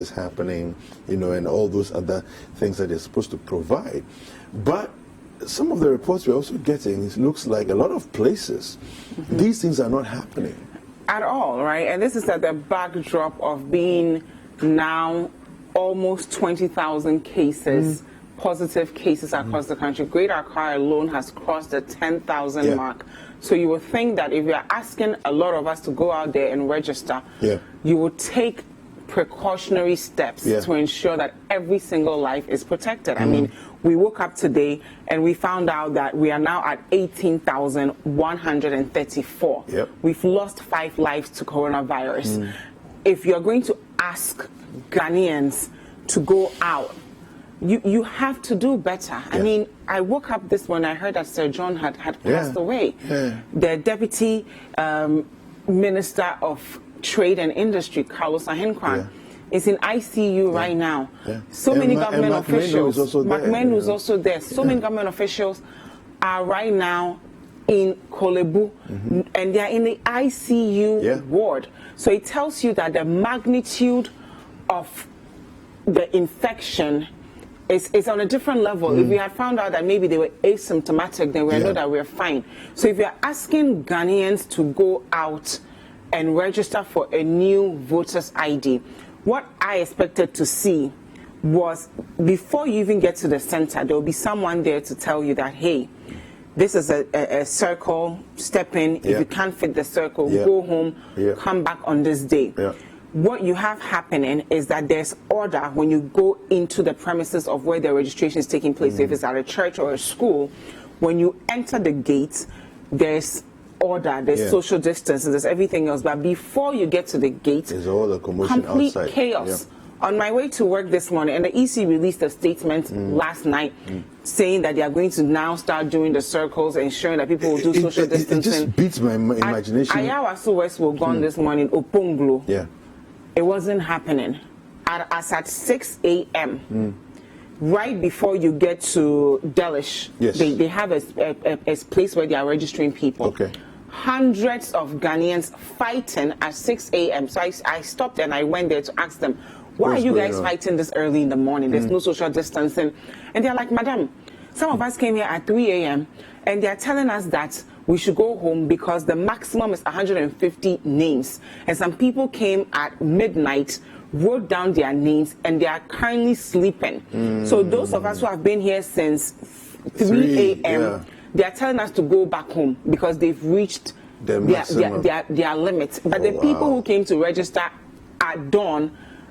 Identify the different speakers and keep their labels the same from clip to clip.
Speaker 1: is happening, and all those other things that they're supposed to provide. But some of the reports we're also getting, it looks like a lot of places, these things are not happening.
Speaker 2: At all, right? And this is at the backdrop of being now almost 20,000 cases, positive cases across the country. Greater Accra alone has crossed the 10,000 mark. So you would think that if you're asking a lot of us to go out there and register, you would take precautionary steps to ensure that every single life is protected. I mean, we woke up today and we found out that we are now at 18,134. We've lost 5 lives to coronavirus. If you're going to ask Ghanaians to go out, you have to do better. I mean, I woke up this morning, I heard that Sir John had passed away. The Deputy Minister of Trade and Industry, Carlos Ahenkwan, is in ICU right now. So many government officials, McMahon was also there. So many government officials are right now in Kolebu, and they are in the ICU ward. So it tells you that the magnitude of the infection is on a different level. If we had found out that maybe they were asymptomatic, then we know that we're fine. So if you're asking Ghanaians to go out and register for a new voter's ID, what I expected to see was, before you even get to the center, there will be someone there to tell you that, hey, this is a circle, step in. If you can't fit the circle, go home, come back on this day. What you have happening is that there's order when you go into the premises of where the registration is taking place. If it's at a church or a school, when you enter the gate, there's order, there's social distance, there's everything else. But before you get to the gate, there's all the commotion, complete outside. Chaos. On my way to work this morning, and the EC released a statement last night saying that they are going to now start doing the circles, ensuring that people will do social distancing.
Speaker 1: It just beats my imagination.
Speaker 2: Ayawaso West will gone this morning, Oponglo. It wasn't happening. As at 6 a.m., right before you get to Delish, they have a place where they are registering people. Hundreds of Ghanaians fighting at 6 a.m. So I stopped and I went there to ask them, why are you guys fighting this early in the morning? There's no social distancing. And they're like, madam, some of us came here at 3 a.m. and they're telling us that we should go home because the maximum is 150 names. And some people came at midnight, wrote down their names, and they are currently sleeping. So those of us who have been here since 3 a.m., they are telling us to go back home because they've reached their limit. But the people who came to register at dawn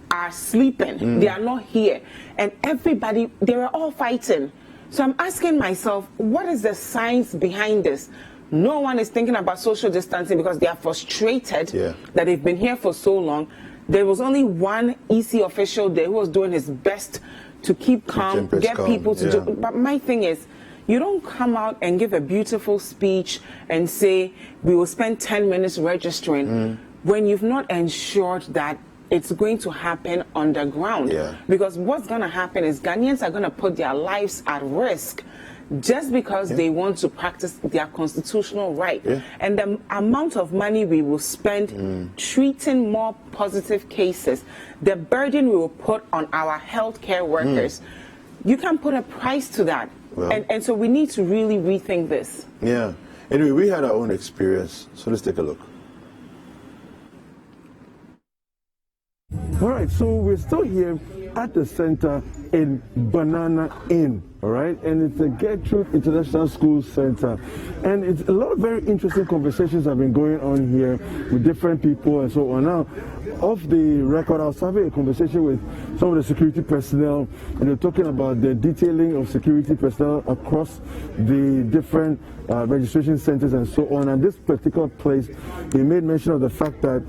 Speaker 2: are sleeping. They are not here. And everybody, they were all fighting. So I'm asking myself, what is the science behind this? No one is thinking about social distancing because they are frustrated that they've been here for so long. There was only one EC official there who was doing his best to keep calm, get people to do. But my thing is, you don't come out and give a beautiful speech and say, we will spend 10 minutes registering when you've not ensured that it's going to happen on the ground. Because what's going to happen is Ghanaians are going to put their lives at risk just because they want to practice their constitutional right. And the amount of money we will spend treating more positive cases, the burden we will put on our healthcare workers, you can put a price to that. And so we need to really rethink this.
Speaker 1: Anyway, we had our own experience, so let's take a look.
Speaker 3: All right, so we're still here at the center in Banana Inn, all right? And it's the Gertrude International School Center. And it's a lot of very interesting conversations have been going on here with different people and so on. Now, off the record, I was having a conversation with some of the security personnel, and they're talking about the detailing of security personnel across the different registration centers and so on. And this particular place, they made mention of the fact that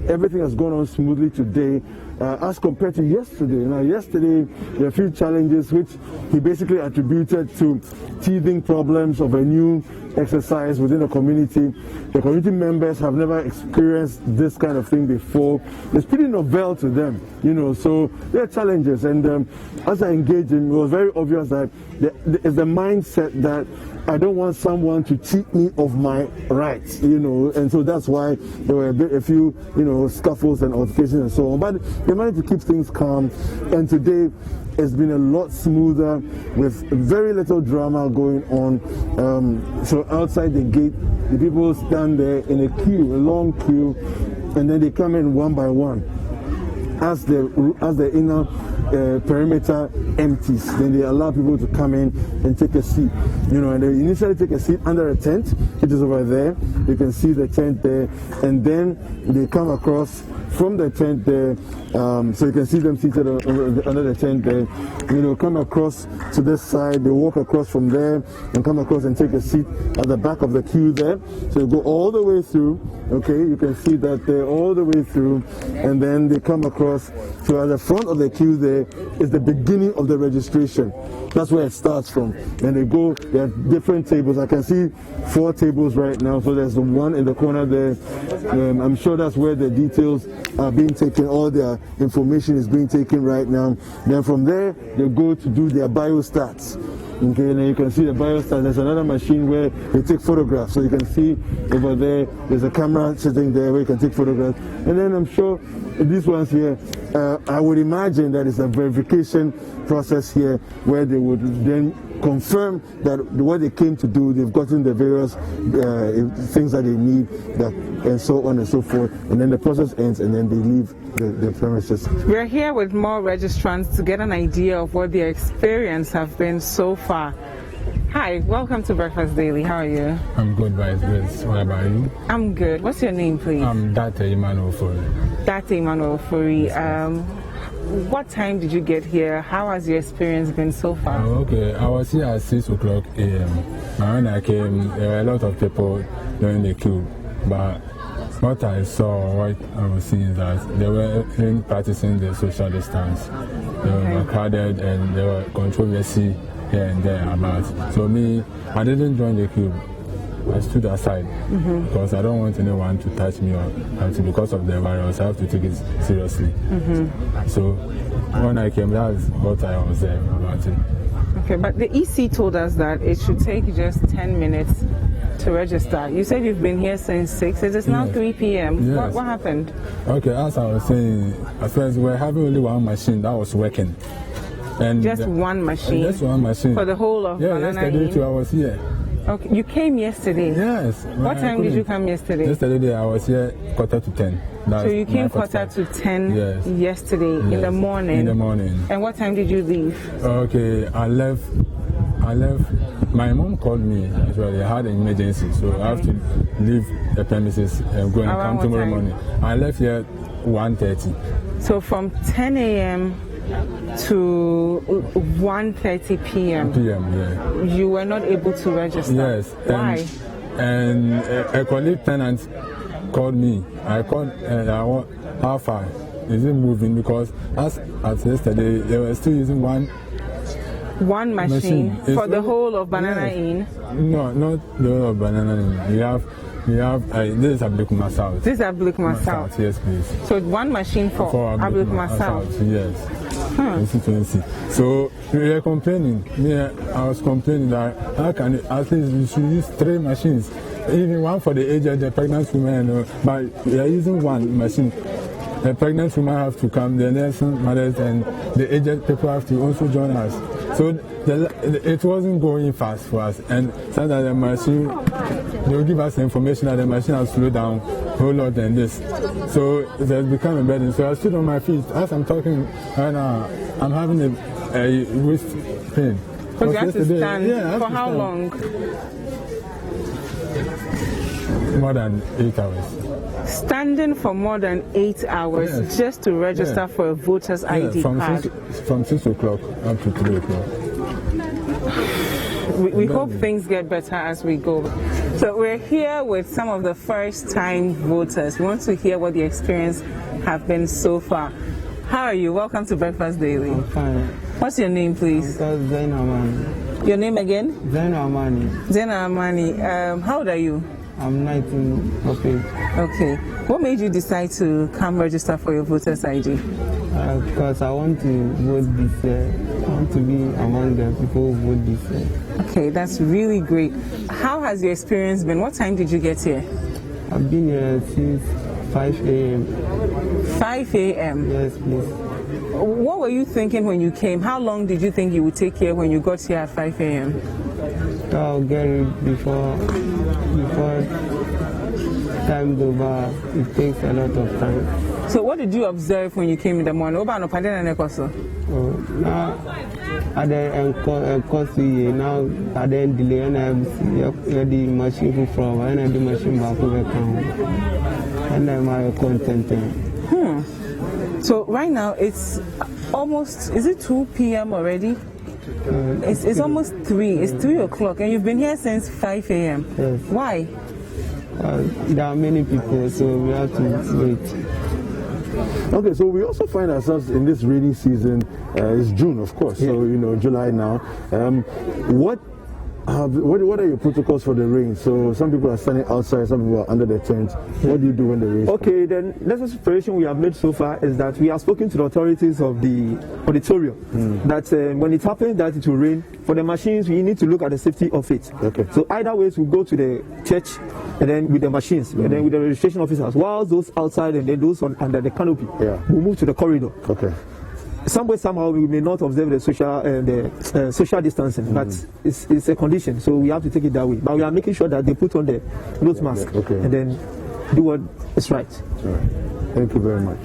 Speaker 3: everything has gone on smoothly today as compared to yesterday. Now, yesterday, there were a few challenges which he basically attributed to teething problems of a new exercise within the community. The community members have never experienced this kind of thing before. It's pretty novel to them, so there are challenges. And as I engaged him, it was very obvious that it's the mindset that I don't want someone to cheat me of my rights, you know, and so that's why there were a few, you know, scuffles and altercations and so on. But they managed to keep things calm, and today it's been a lot smoother with very little drama going on. So outside the gate, the people stand there in a queue, a long queue, and then they come in one by one. As the inner perimeter empties, then they allow people to come in and take a seat. You know, and they initially take a seat under a tent, which is over there. You can see the tent there, and then they come across from the tent there, so you can see them seated under the tent there. You know, come across to this side, they walk across from there and come across and take a seat at the back of the queue there. So you go all the way through, okay, you can see that they're all the way through, and then they come across. So at the front of the queue there is the beginning of the registration. That's where it starts from. And they go, there are different tables. I can see 4 tables right now. So there's the one in the corner there. I'm sure that's where the details are being taken. All their information is being taken right now. Then from there, they go to do their biostats. Okay, and then you can see the biostats. There's another machine where they take photographs. So you can see over there, there's a camera sitting there where you can take photographs. And then I'm sure these ones here, I would imagine that it's a verification process here where they would then confirm that what they came to do, they've gotten the various things that they need, and so on and so forth. And then the process ends, and then they leave the premises.
Speaker 2: We're here with more registrants to get an idea of what their experience have been so far. Hi, welcome to Breakfast Daily. How are you?
Speaker 4: I'm good, Vice Grace. What about you?
Speaker 2: I'm good. What's your name, please?
Speaker 4: I'm Date Emmanuel Fori.
Speaker 2: Date Emmanuel Fori. What time did you get here? How has your experience been so far?
Speaker 4: Okay, I was here at 6 o'clock a.m. And when I came, there were a lot of people during the queue. But what I saw, what I was seeing is that they were practicing the social distance. They were crowded and there were controversy here and there about. So me, I didn't join the queue. I stood aside because I don't want anyone to touch me or because of the virus. I have to take it seriously. So when I came, that's what I was there about it.
Speaker 2: Okay, but the EC told us that it should take just 10 minutes to register. You said you've been here since 6. It is now 3 p.m.
Speaker 4: Yes.
Speaker 2: What happened?
Speaker 4: Okay, as I was saying, at first we were having only one machine that was working. And
Speaker 2: just one machine?
Speaker 4: Just one machine.
Speaker 2: For the whole of Banana
Speaker 4: yesterday too I was here.
Speaker 2: Okay, you came yesterday?
Speaker 4: Yes.
Speaker 2: What time did you come yesterday?
Speaker 4: Yesterday I was here 9:45.
Speaker 2: So you came 9:45 yesterday in the morning?
Speaker 4: In the morning.
Speaker 2: And what time did you leave?
Speaker 4: Okay, I left. My mom called me as well. They had an emergency, so I have to leave the premises and go and come tomorrow morning. I left here 1:30.
Speaker 2: So from 10 a.m. to 1:30 p.m. You were not able to register.
Speaker 4: Yes.
Speaker 2: Why?
Speaker 4: And a colleague tenant called me. I called how far is it moving, because as at yesterday they were still using one
Speaker 2: machine for the whole of Banana Inn.
Speaker 4: No, not the whole of Banana Inn. We have this is Ablekuma South.
Speaker 2: This is Ablekuma South.
Speaker 4: Yes, please.
Speaker 2: So one machine for Ablekuma South.
Speaker 4: Yes. 2020. So we were complaining. I was complaining that how can at least we should use 3 machines, even one for the aged, the pregnant women, but we are using one machine. The pregnant women have to come, the nursing mothers and the aged people have to also join us. So it wasn't going fast for us, and so that the machine, they will give us the information that the machine has slowed down a whole lot than this. So it has become a burden. So I stood on my feet. As I'm talking right now, I'm having a wrist pain.
Speaker 2: Because you have to stand for how long?
Speaker 4: More than 8 hours.
Speaker 2: Standing for more than 8 hours just to register for a voter's ID card.
Speaker 4: From 6 o'clock up to 3 o'clock.
Speaker 2: We hope things get better as we go. So we're here with some of the first-time voters. We want to hear what the experience have been so far. How are you? Welcome to Breakfast Daily.
Speaker 5: I'm fine.
Speaker 2: What's your name, please?
Speaker 5: Zaina Amani.
Speaker 2: Your name again?
Speaker 5: Zaina Amani.
Speaker 2: Zaina Amani. How old are you?
Speaker 5: I'm 19.
Speaker 2: Okay. What made you decide to come register for your voter's ID?
Speaker 5: Because I want to vote this year. I want to be among the people who vote this year.
Speaker 2: Okay, that's really great. How has your experience been? What time did you get here?
Speaker 5: I've been here since 5 a.m.
Speaker 2: 5 a.m.?
Speaker 5: Yes, please.
Speaker 2: What were you thinking when you came? How long did you think you would take here when you got here at 5 a.m.?
Speaker 5: I'll get it before time's over. It takes a lot of time.
Speaker 2: So what did you observe when you came in the morning?
Speaker 5: Now, at the course now, at the delay, and I have the machine from, and I the machine back over and I'm my content.
Speaker 2: So right now it's almost, is it 2 p.m. already? It's almost 3. It's 3 o'clock, and you've been here since 5 a.m.
Speaker 5: Yes.
Speaker 2: Why?
Speaker 5: There are many people, so we have to wait.
Speaker 3: Okay, so we also find ourselves in this rainy season. It's June, of course, so July now. What are your protocols for the rain? So some people are standing outside, some people are under the tent. What do you do when the rain?
Speaker 6: Okay, then the preparation we have made so far is that we have spoken to the authorities of the auditorium that when it happens that it will rain, for the machines we need to look at the safety of it.
Speaker 3: Okay.
Speaker 6: So either ways we go to the church and then with the machines and then with the registration officers, while those outside and then those under the canopy, we move to the corridor.
Speaker 3: Okay.
Speaker 6: Somehow we may not observe the social distancing, but it's a condition, so we have to take it that way. But we are making sure that they put on the nose mask and then do what is right.
Speaker 3: Thank you very much.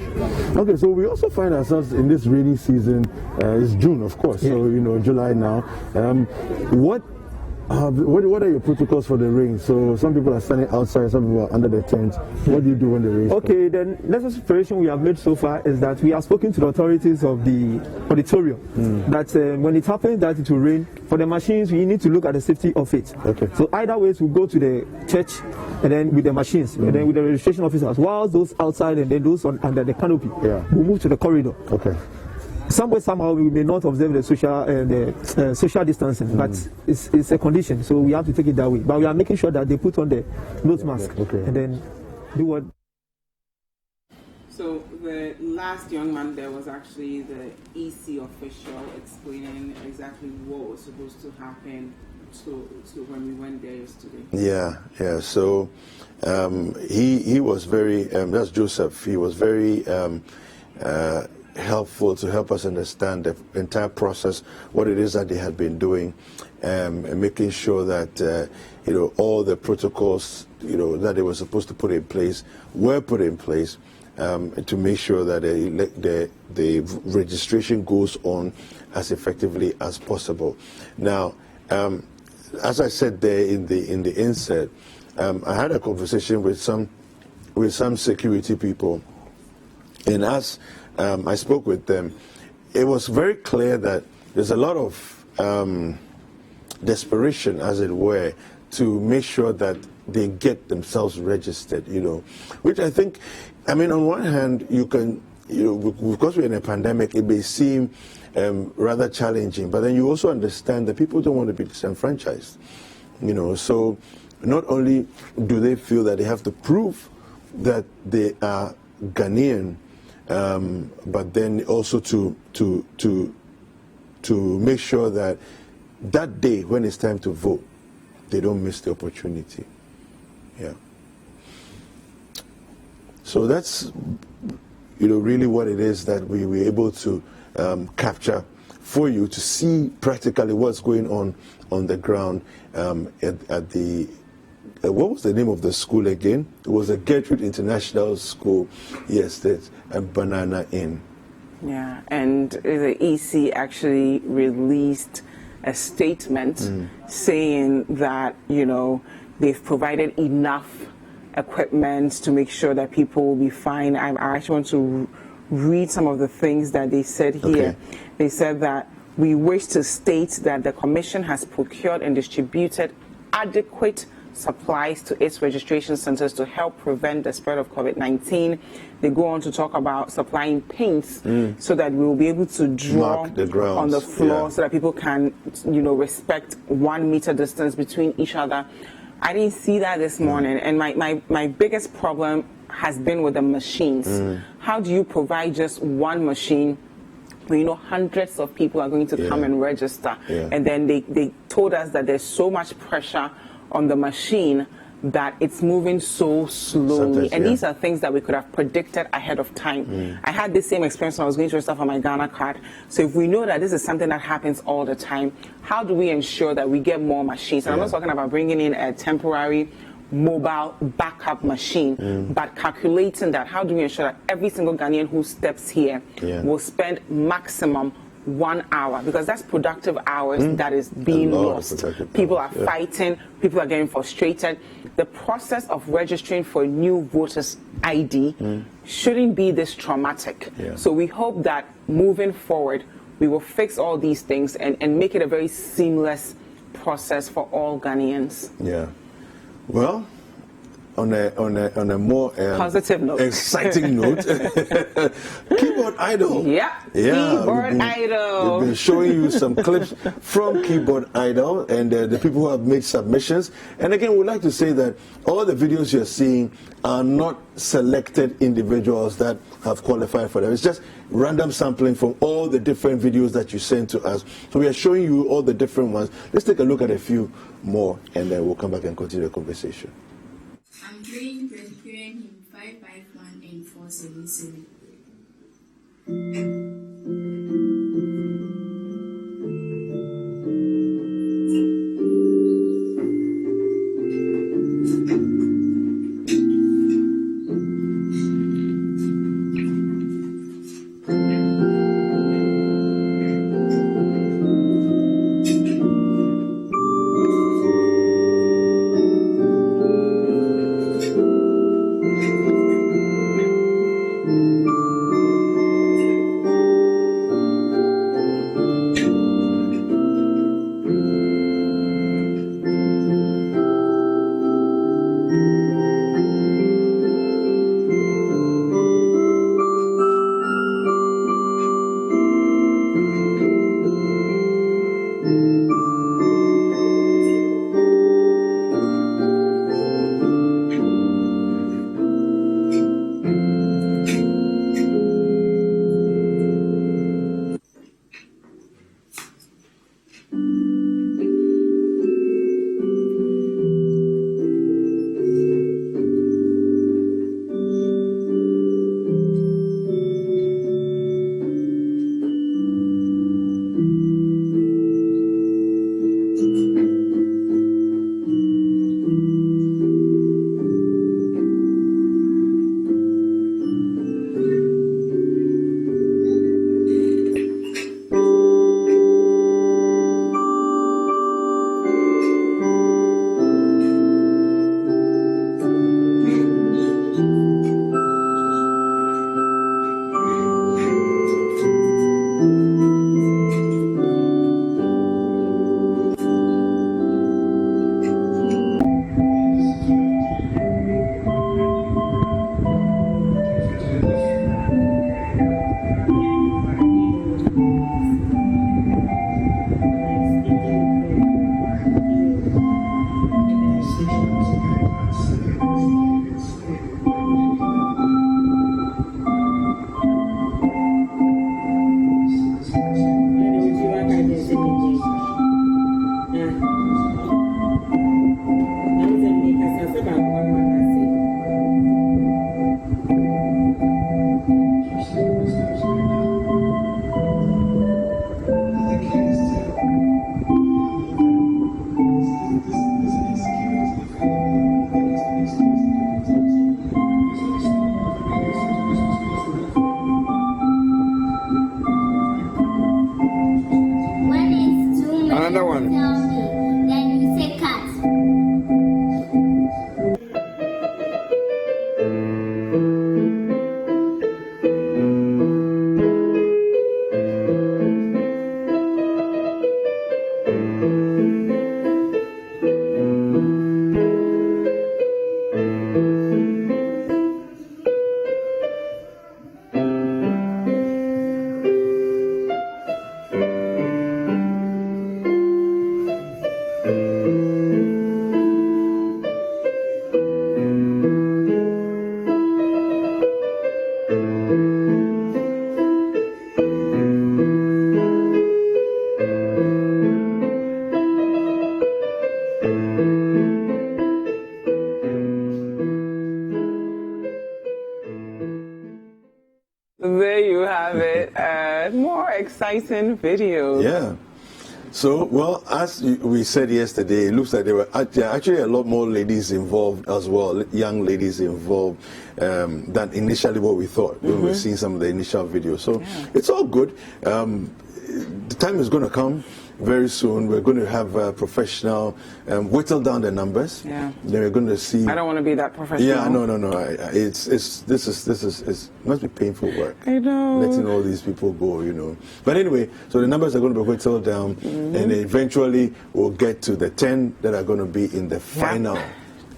Speaker 3: Okay, so we also find ourselves in this rainy season. It's June, of course, so July now. What are your protocols for the rain? So some people are standing outside, some people are under the tent. What do you do when the rain?
Speaker 6: Okay, then the preparation we have made so far is that we have spoken to the authorities of the auditorium that when it happens that it will rain, for the machines we need to look at the safety of it.
Speaker 3: Okay.
Speaker 6: So either ways we go to the church and then with the machines and then with the registration officers, while those outside and then those under the canopy, we move to the corridor.
Speaker 3: Okay.
Speaker 6: Somehow we may not observe the social distancing, but it's a condition, so we have to take it that way. But we are making sure that they put on the nose mask and then do what.
Speaker 2: So the last young man there was actually the EC official explaining exactly what was supposed to happen to when we went there yesterday.
Speaker 1: Yeah. So he was very. That's Joseph. He was very. Helpful to help us understand the entire process, what it is that they had been doing, and making sure that all the protocols that they were supposed to put in place were put in place to make sure that the registration goes on as effectively as possible. Now, as I said there in the inset, I had a conversation with some security people, and as I spoke with them, it was very clear that there's a lot of desperation, as it were, to make sure that they get themselves registered, which I think, on one hand, you can, because we're in a pandemic, it may seem rather challenging, but then you also understand that people don't want to be disenfranchised, so not only do they feel that they have to prove that they are Ghanaian, but then also to make sure that day when it's time to vote, they don't miss the opportunity. Yeah. So that's really what it is that we were able to capture for you to see practically what's going on the ground at the. What was the name of the school again? It was a Gertrude International School. Yes, that's a Banana Inn.
Speaker 2: Yeah, and the EC actually released a statement saying that, they've provided enough equipment to make sure that people will be fine. I actually want to read some of the things that they said here. Okay. They said that we wish to state that the Commission has procured and distributed adequate supplies to its registration centers to help prevent the spread of COVID-19. They go on to talk about supplying paints so that we will be able to draw on the floor so that people can, respect 1 meter distance between each other. I didn't see that this morning, and my biggest problem has been with the machines. how do you provide just one machine when you know hundreds of people are going to come and register? And then they told us that there's so much pressure on the machine that it's moving so slowly. And these are things that we could have predicted ahead of time. I had the same experience when I was going to register for my Ghana card. So if we know that this is something that happens all the time, how do we ensure that we get more machines? And I'm not talking about bringing in a temporary mobile backup machine, but calculating that, how do we ensure that every single Ghanaian who steps here will spend maximum 1 hour, because that's productive hours that is being lost. People are fighting, people are getting frustrated. The process of registering for a new voters ID shouldn't be this traumatic. So we hope that moving forward, we will fix all these things and make it a very seamless process for all Ghanaians.
Speaker 1: Well, on a more
Speaker 2: positive note,
Speaker 1: exciting note, Keyboard Idol.
Speaker 2: Keyboard Idol.
Speaker 1: We've been showing you some clips from Keyboard Idol and the people who have made submissions. And again, we'd like to say that all the videos you're seeing are not selected individuals that have qualified for them. It's just random sampling from all the different videos that you send to us. So we are showing you all the different ones. Let's take a look at a few more, and then we'll come back and continue the conversation.
Speaker 7: I'm playing him 551 and 477.
Speaker 2: exciting videos.
Speaker 1: Yeah. So, well, as we said yesterday, it looks like there were actually a lot more ladies involved as well, young ladies involved than initially what we thought when we were seeing some of the initial videos. So it's all good. The time is going to come very soon. We're going to have professional whittle down the numbers.
Speaker 2: Yeah.
Speaker 1: Then we're going to see.
Speaker 2: I don't want to be that professional.
Speaker 1: Yeah, no. This must be painful work.
Speaker 2: I know.
Speaker 1: Letting all these people go, you know. But anyway, so the numbers are going to be whittled down, and eventually we'll get to the 10 that are going to be in the final.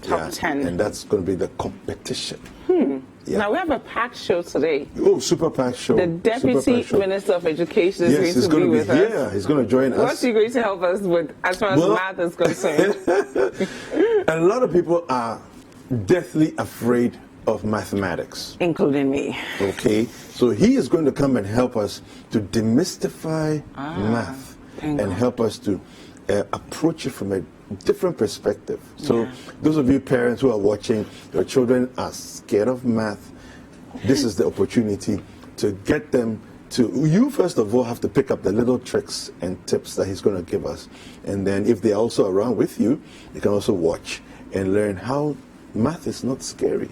Speaker 2: Top 10.
Speaker 1: And that's going to be the competition. Yeah.
Speaker 2: Now we have a packed show today.
Speaker 1: Oh, super packed show.
Speaker 2: The Deputy Minister of Education is going to be with us.
Speaker 1: Yeah, he's going to join us.
Speaker 2: What's he going to help us with as far as math is concerned?
Speaker 1: A lot of people are deathly afraid of mathematics.
Speaker 2: Including me.
Speaker 1: Okay, so he is going to come and help us to demystify math and help us to approach it from a different perspective. So those of you parents who are watching, your children are scared of math, this is the opportunity to get them to, you first of all have to pick up the little tricks and tips that he's going to give us. And then if they're also around with you, you can also watch and learn how math is not scary.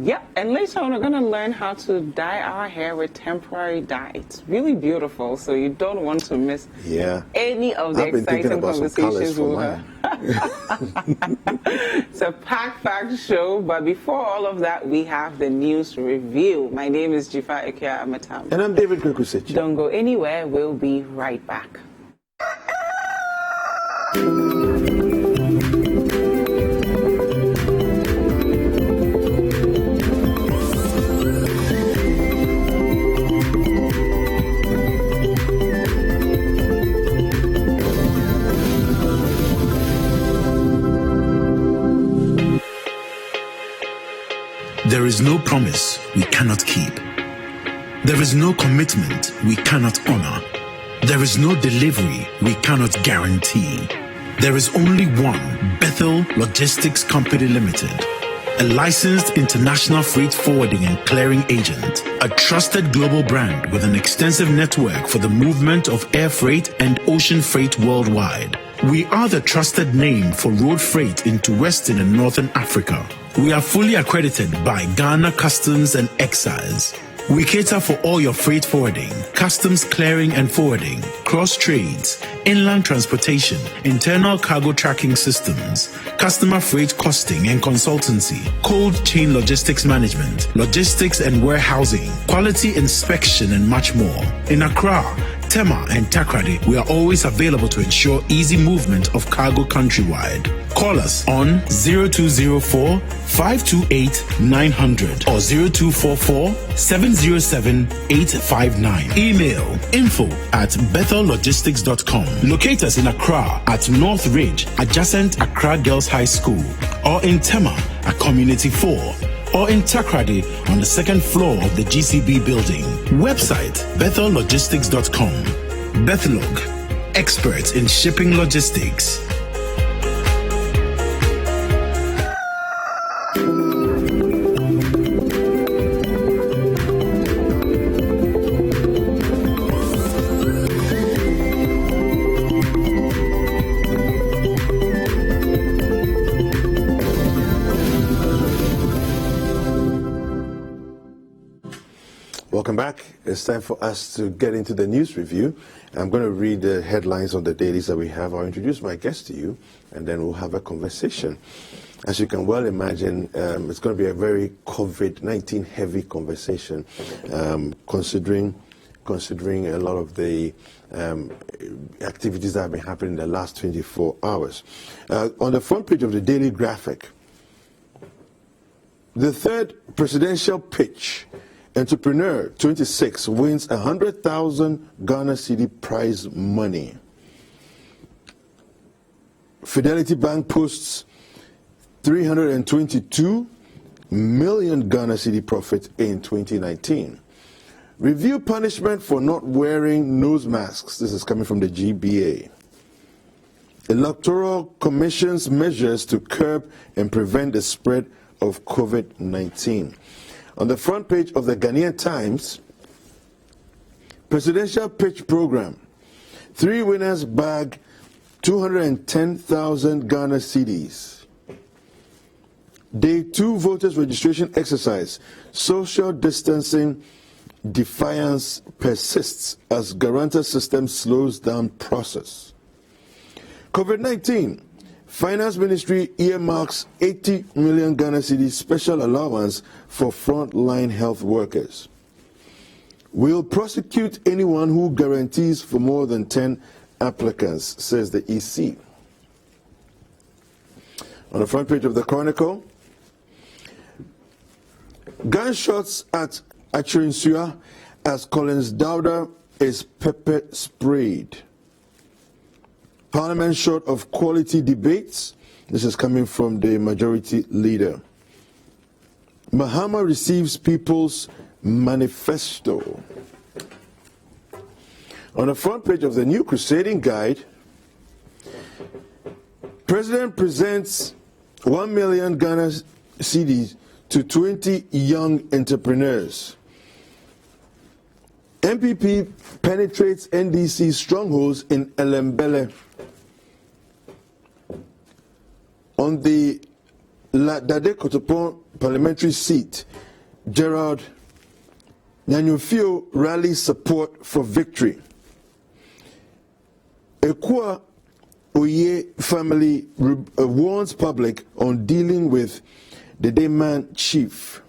Speaker 2: Yep, and later on we're going to learn how to dye our hair with temporary dye. It's really beautiful, so you don't want to miss any of the exciting conversations we'll have. It's a packed show, but before all of that, we have the news review. My name is Jifa Ekia Amatam.
Speaker 1: And I'm David Kwekusechi.
Speaker 2: Don't go anywhere, we'll be right back.
Speaker 8: There is no promise we cannot keep. There is no commitment we cannot honor. There is no delivery we cannot guarantee. There is only one Bethel Logistics Company Limited, a licensed international freight forwarding and clearing agent, a trusted global brand with an extensive network for the movement of air freight and ocean freight worldwide. We are the trusted name for road freight into Western and Northern Africa. We are fully accredited by Ghana Customs and Excise. We cater for all your freight forwarding, customs clearing and forwarding, cross trades, inland transportation, internal cargo tracking systems, customer freight costing and consultancy, cold chain logistics management, logistics and warehousing, quality inspection, and much more. In Accra, Tema and Takrady, we are always available to ensure easy movement of cargo countrywide. Call us on 0204 528 900 or 0244 707 859. Email info@bethellogistics.com. Locate us in Accra at North Ridge, adjacent Accra Girls High School, or in Tema at Community 4, or in Takrady on the second floor of the GCB building. Website bethellogistics.com. Bethelog, experts in shipping logistics.
Speaker 1: Welcome back. It's time for us to get into the news review. I'm going to read the headlines of the dailies that we have. I'll introduce my guest to you, and then we'll have a conversation. As you can well imagine, it's going to be a very COVID-19 heavy conversation, considering a lot of the activities that have been happening in the last 24 hours. On the front page of the Daily Graphic, the third presidential pitch. Entrepreneur 26 wins 100,000 Ghana cedi prize money. Fidelity Bank posts 322 million Ghana cedi profit in 2019. Review punishment for not wearing nose masks. This is coming from the GBA. Electoral Commission's measures to curb and prevent the spread of COVID-19. On the front page of the Ghanaian Times, Presidential Pitch Program. 3 winners bag 210,000 Ghana cedis. Day 2 voters registration exercise. Social distancing defiance persists as guarantor system slows down process. COVID-19. Finance Ministry earmarks 80 million Ghana cedis special allowance for frontline health workers. Will prosecute anyone who guarantees for more than 10 applicants, says the EC. On the front page of the Chronicle, gunshots at Achirinsua as Collins Dowda is pepper sprayed. Parliament short of quality debates. This is coming from the majority leader. Mahama receives People's Manifesto. On the front page of the New Crusading Guide, President presents 1 million Ghana cedis to 20 young entrepreneurs. MPP penetrates NDC strongholds in Elembele. On the La Dade Kotopon parliamentary seat, Gerald Nyanyufio rallies support for victory. Ekwa Oye family warns public on dealing with the Dayman chief.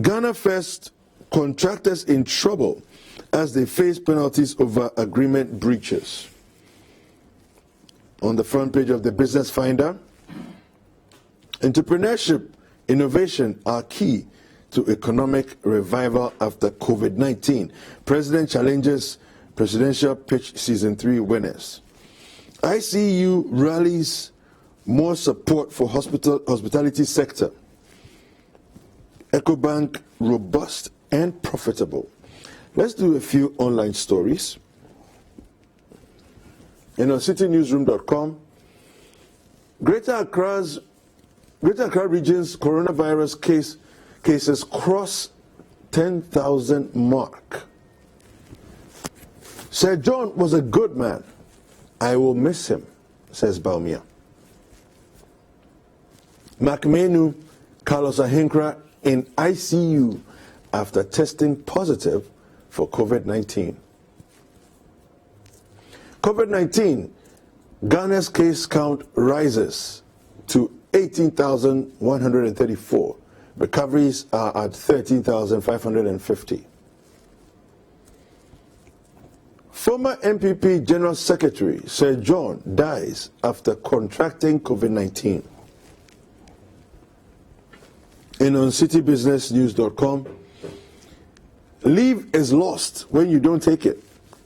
Speaker 1: Ghana First contractors in trouble as they face penalties over agreement breaches. On the front page of the Business Finder, entrepreneurship, innovation are key to economic revival after COVID-19. President challenges Presidential Pitch Season 3 winners. ICU rallies more support for hospitality sector. EcoBank robust and profitable. Let's do a few online stories. On citynewsroom.com, Greater Accra region's coronavirus cases cross 10,000 mark. Sir John was a good man. I will miss him, says Baumia. Macmenu Carlos Ahinkra in ICU after testing positive for COVID-19. COVID-19, Ghana's case count rises to 18,134. Recoveries are at 13,550. Former MPP General Secretary Sir John dies after contracting COVID-19. And on citybusinessnews.com, leave is lost when you don't take it.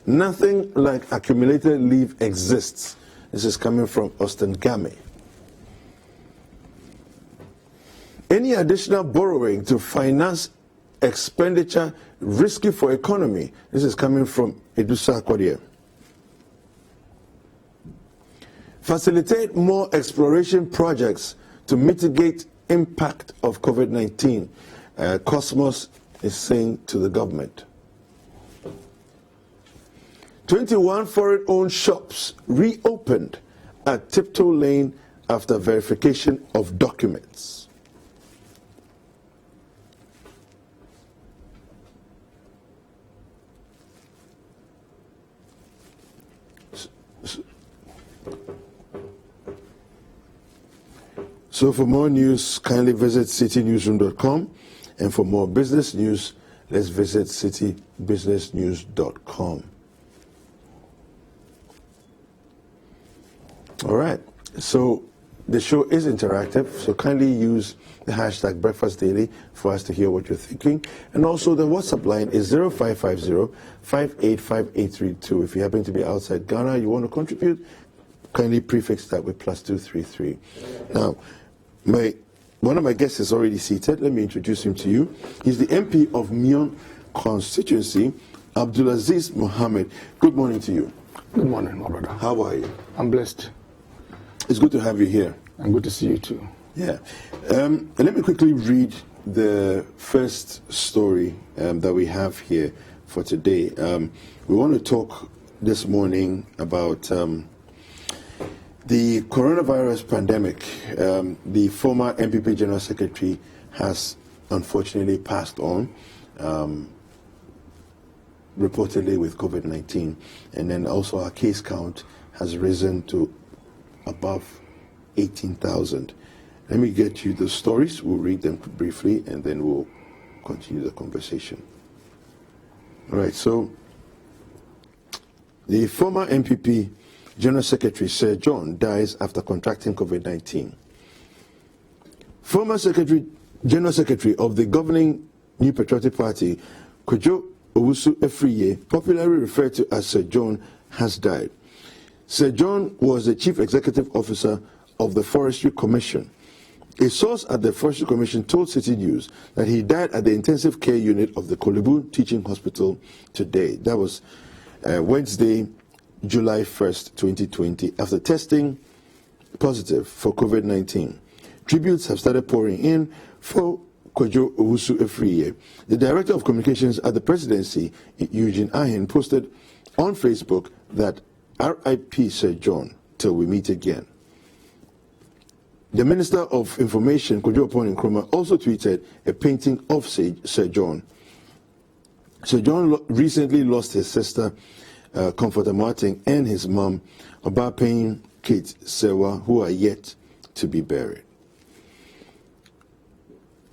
Speaker 1: Nothing like accumulated leave exists. This is coming from Austin Game. Any additional borrowing to finance expenditure risky for economy. This is coming from Edusa Kwadia. Facilitate more exploration projects to mitigate impact of COVID-19. Cosmos is saying to the government. 21 foreign-owned shops reopened at Tiptoe Lane after verification of documents. So for more news, kindly visit citynewsroom.com, and for more business news, let's visit citybusinessnews.com. All right, so the show is interactive, so kindly use the hashtag Breakfast Daily for us to hear what you're thinking. And also the WhatsApp line is 0550-585832. If you happen to be outside Ghana, you want to contribute, kindly prefix that with +233. Now, one of my guests is already seated. Let me introduce him to you. He's the MP of Mion constituency, Abdulaziz Mohammed. Good morning to you.
Speaker 9: Good morning, my brother.
Speaker 1: How are you?
Speaker 9: I'm blessed.
Speaker 1: It's good to have you here.
Speaker 9: And good to see you too.
Speaker 1: Yeah. Let me quickly read the first story that we have here for today. We want to talk this morning about the coronavirus pandemic. The former MPP General Secretary has unfortunately passed on, reportedly with COVID-19. And then also our case count has risen to above 18,000. Let me get you the stories. We'll read them briefly and then we'll continue the conversation. All right, so the former MPP General Secretary Sir John dies after contracting COVID-19. Former General Secretary of the governing New Patriotic Party, Kojo Owusu Efriye, popularly referred to as Sir John, has died. Sir John was the Chief Executive Officer of the Forestry Commission. A source at the Forestry Commission told City News that he died at the intensive care unit of the Kolebu Teaching Hospital today. That was Wednesday, July 1st, 2020, after testing positive for COVID-19. Tributes have started pouring in for Kojo Owusu Efriye. The Director of Communications at the Presidency, Eugene Ahin, posted on Facebook that R.I.P. Sir John, till we meet again. The Minister of Information, Kojo Opon Nkrumah, also tweeted a painting of Sir John. Sir John recently lost his sister, Comforter Martin, and his mom, Obapen Kate Sewa, who are yet to be buried.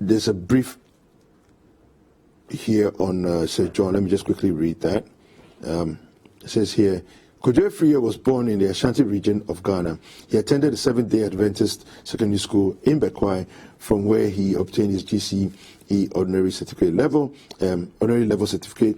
Speaker 1: There's a brief here on Sir John. Let me just quickly read that. It says here, Kojo Efriye was born in the Ashanti region of Ghana. He attended the Seventh-day Adventist Secondary School in Bekwai, from where he obtained his GCE ordinary level certificate.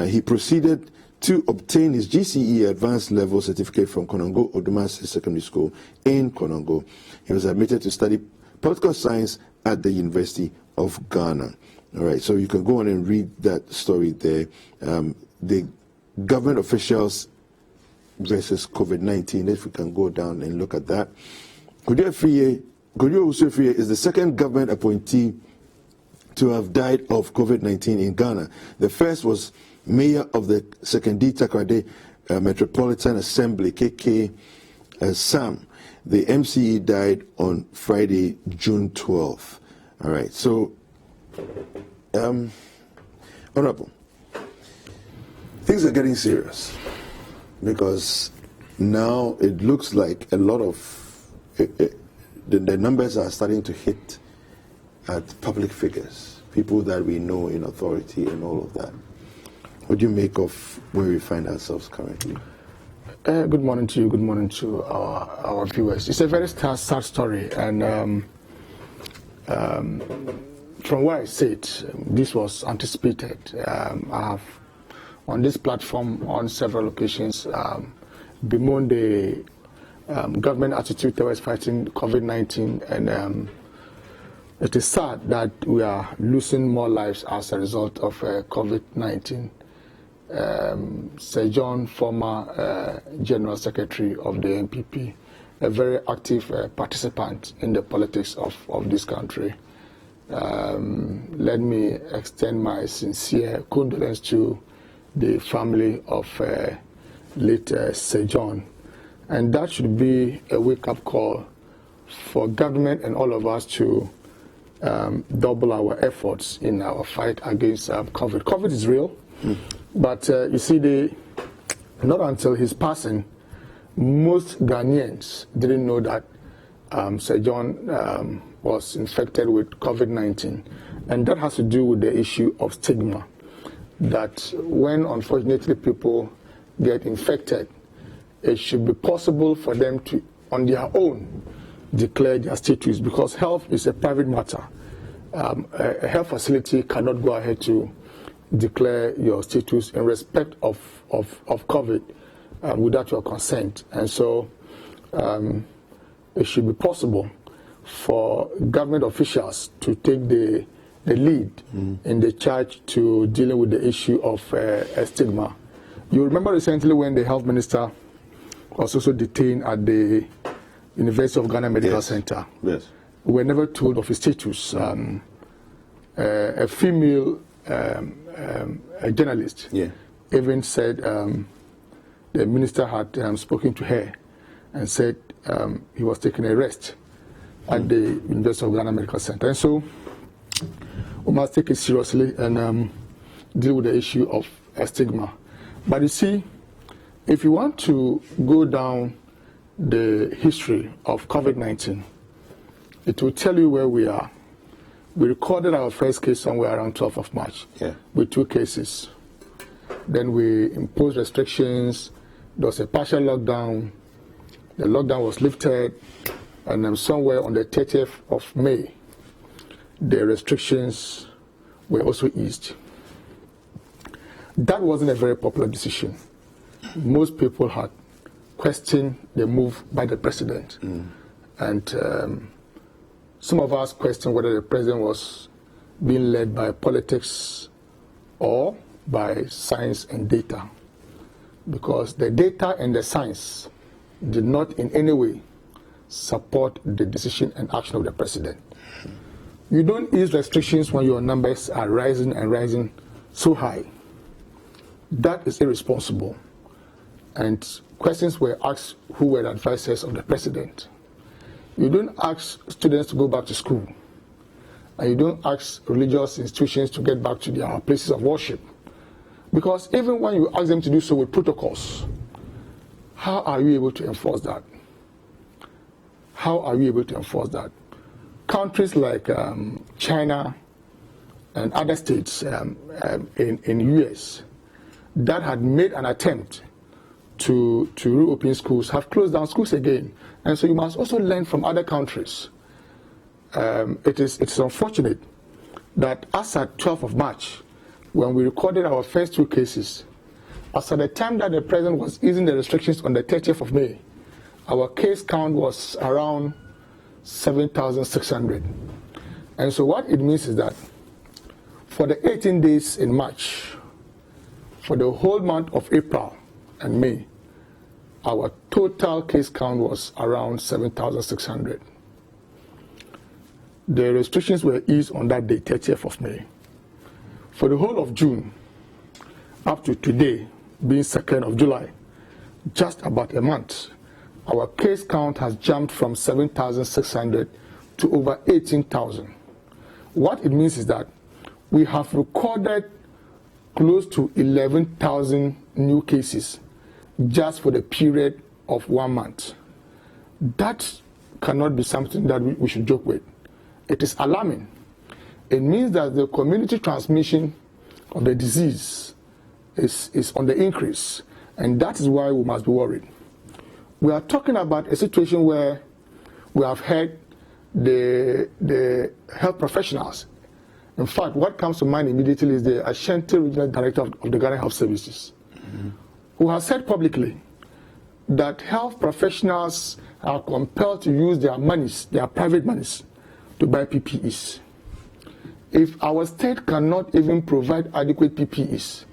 Speaker 1: He proceeded to obtain his GCE advanced level certificate from Konongo Odumase Secondary School in Konongo. He was admitted to study political science at the University of Ghana. All right, so you can go on and read that story there. The government officials versus COVID-19, if we can go down and look at that. Kojo Owusu Efriye is the second government appointee to have died of COVID-19 in Ghana. The first was Mayor of the Sekondi Takoradi Metropolitan Assembly, KK Sam. The MCE died on Friday, June 12th. All right, so, Honorable, things are getting serious, because now it looks like a lot of the numbers are starting to hit at public figures, people that we know in authority and all of that. What do you make of where we find ourselves currently?
Speaker 9: Good morning to you. Good morning to our viewers. It's a very sad story, and from where I sit, this was anticipated. I have, on this platform, on several occasions, bemoaned the government attitude towards fighting COVID-19, and it is sad that we are losing more lives as a result of COVID-19. Sir John, former General Secretary of the NPP, a very active participant in the politics of this country. Let me extend my sincere condolence to the family of late Sir John. And that should be a wake-up call for government and all of us to double our efforts in our fight against COVID. COVID is real. But you see, not until his passing, most Ghanaians didn't know that Sir John was infected with COVID-19. And that has to do with the issue of stigma. That when, unfortunately, people get infected, it should be possible for them to, on their own, declare their status, because health is a private matter. A health facility cannot go ahead to declare your status in respect of COVID without your consent. And so it should be possible for government officials to take the lead in the charge to dealing with the issue of stigma. You remember recently when the health minister was also detained at the University of Ghana Medical Center.
Speaker 1: Yes.
Speaker 9: We were never told of his status. A female a journalist, even said the minister had spoken to her and said he was taking a rest at the University of Ghana Medical Center. And so we must take it seriously and deal with the issue of stigma. But you see, if you want to go down the history of COVID-19, it will tell you where we are. We recorded our first case somewhere around 12th of March with 2 cases. Then we imposed restrictions. There was a partial lockdown. The lockdown was lifted. And then somewhere on the 30th of May, the restrictions were also eased. That wasn't a very popular decision. Most people had questioned the move by the president. And some of us questioned whether the president was being led by politics or by science and data, because the data and the science did not in any way support the decision and action of the president. You don't ease restrictions when your numbers are rising and rising so high. That is irresponsible. And questions were asked who were the advisors of the president. You don't ask students to go back to school, and you don't ask religious institutions to get back to their places of worship. Because even when you ask them to do so with protocols, how are you able to enforce that? How are you able to enforce that? Countries like China and other states in the US that had made an attempt to reopen schools have closed down schools again. And so you must also learn from other countries. It's unfortunate that as at 12th of March, when we recorded our first 2 cases, as at the time that the president was easing the restrictions on the 30th of May, our case count was around 7,600. And so what it means is that for the 18 days in March, for the whole month of April and May, our total case count was around 7,600. The restrictions were eased on that day, 30th of May. For the whole of June, up to today, being 2nd of July, just about a month, our case count has jumped from 7,600 to over 18,000. What it means is that we have recorded close to 11,000 new cases just for the period of 1 month. That cannot be something that we should joke with. It is alarming. It means that the community transmission of the disease is on the increase, and that is why we must be worried. We are talking about a situation where we have heard the health professionals. In fact, what comes to mind immediately is the Ashanti Regional Director of the Ghana Health Services, who has said publicly that health professionals are compelled to use their monies, their private monies, to buy PPEs. If our state cannot even provide adequate PPEs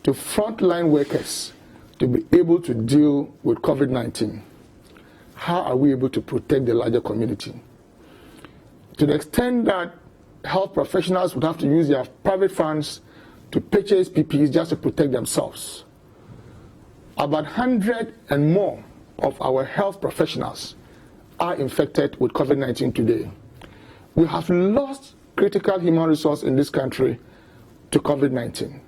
Speaker 9: to frontline workers to be able to deal with COVID-19, how are we able to protect the larger community? To the extent that health professionals would have to use their private funds to purchase PPEs just to protect themselves. About 100 and more of our health professionals are infected with COVID-19 today. We have lost critical human resource in this country to COVID-19.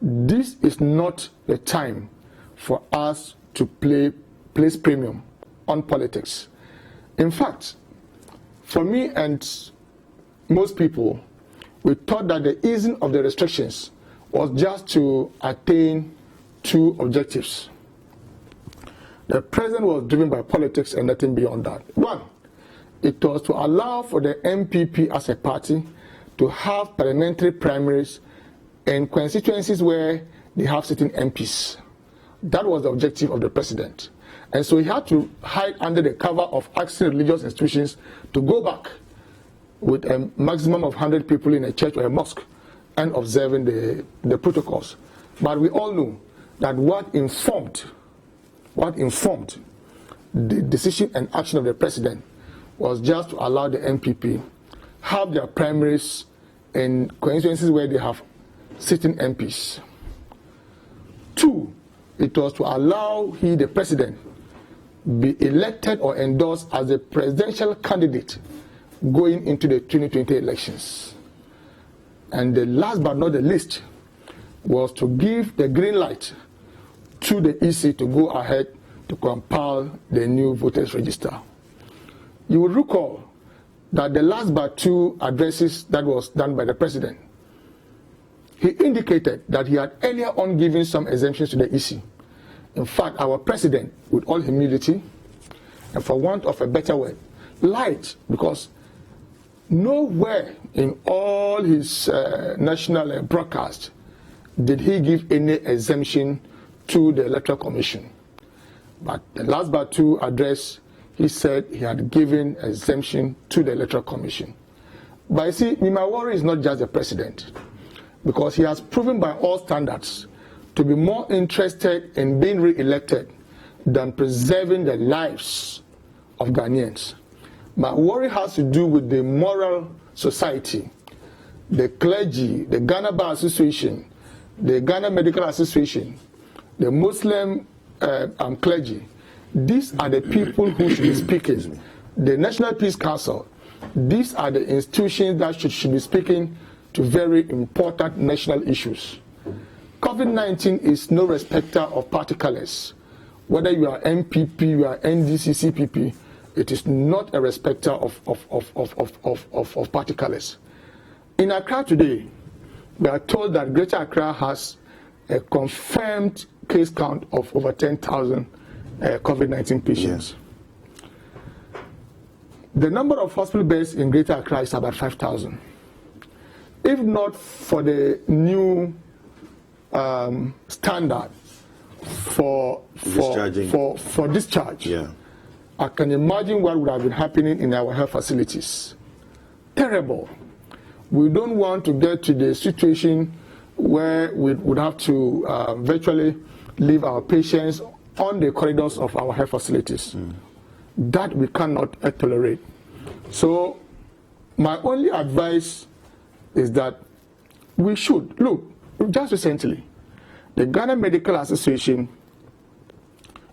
Speaker 9: This is not the time for us to place premium on politics. In fact, for me and most people, we thought that the easing of the restrictions was just to attain 2 objectives. The president was driven by politics and nothing beyond that. 1, it was to allow for the MPP as a party to have parliamentary primaries in constituencies where they have sitting MPs. That was the objective of the president. And so he had to hide under the cover of asking religious institutions to go back with a maximum of 100 people in a church or a mosque and observing the protocols. But we all know that what informed the decision and action of the president was just to allow the MPP have their primaries in constituencies where they have sitting MPs. 2, it was to allow the president, be elected or endorsed as a presidential candidate going into the 2020 elections. And the last but not the least was to give the green light to the EC to go ahead to compile the new voters register. You will recall that the last but 2 addresses that was done by the president, he indicated that he had earlier on given some exemptions to the EC. In fact, our president, with all humility, and for want of a better word, lied, because nowhere in all his national broadcast did he give any exemption to the Electoral Commission. But the last but 2 address, he said he had given exemption to the Electoral Commission. But you see, my worry is not just the president, because he has proven by all standards to be more interested in being re-elected than preserving the lives of Ghanaians. My worry has to do with the moral society, the clergy, the Ghana Bar Association, the Ghana Medical Association, the Muslim clergy. These are the people who should be speaking. The National Peace Council, these are the institutions that should be speaking to very important national issues. COVID-19 is no respecter of party colors. Whether you are MPP, you are NDC, CPP, it is not a respecter of party colors. In Accra today, we are told that Greater Accra has a confirmed case count of over 10,000 COVID-19 patients. Yes. The number of hospital beds in Greater Accra is about 5,000. If not for the new standard for discharge, yeah, I can imagine what would have been happening in our health facilities. Terrible. We don't want to get to the situation where we would have to virtually leave our patients on the corridors of our health facilities. That we cannot tolerate. So my only advice is that we should, look, just recently, the Ghana Medical Association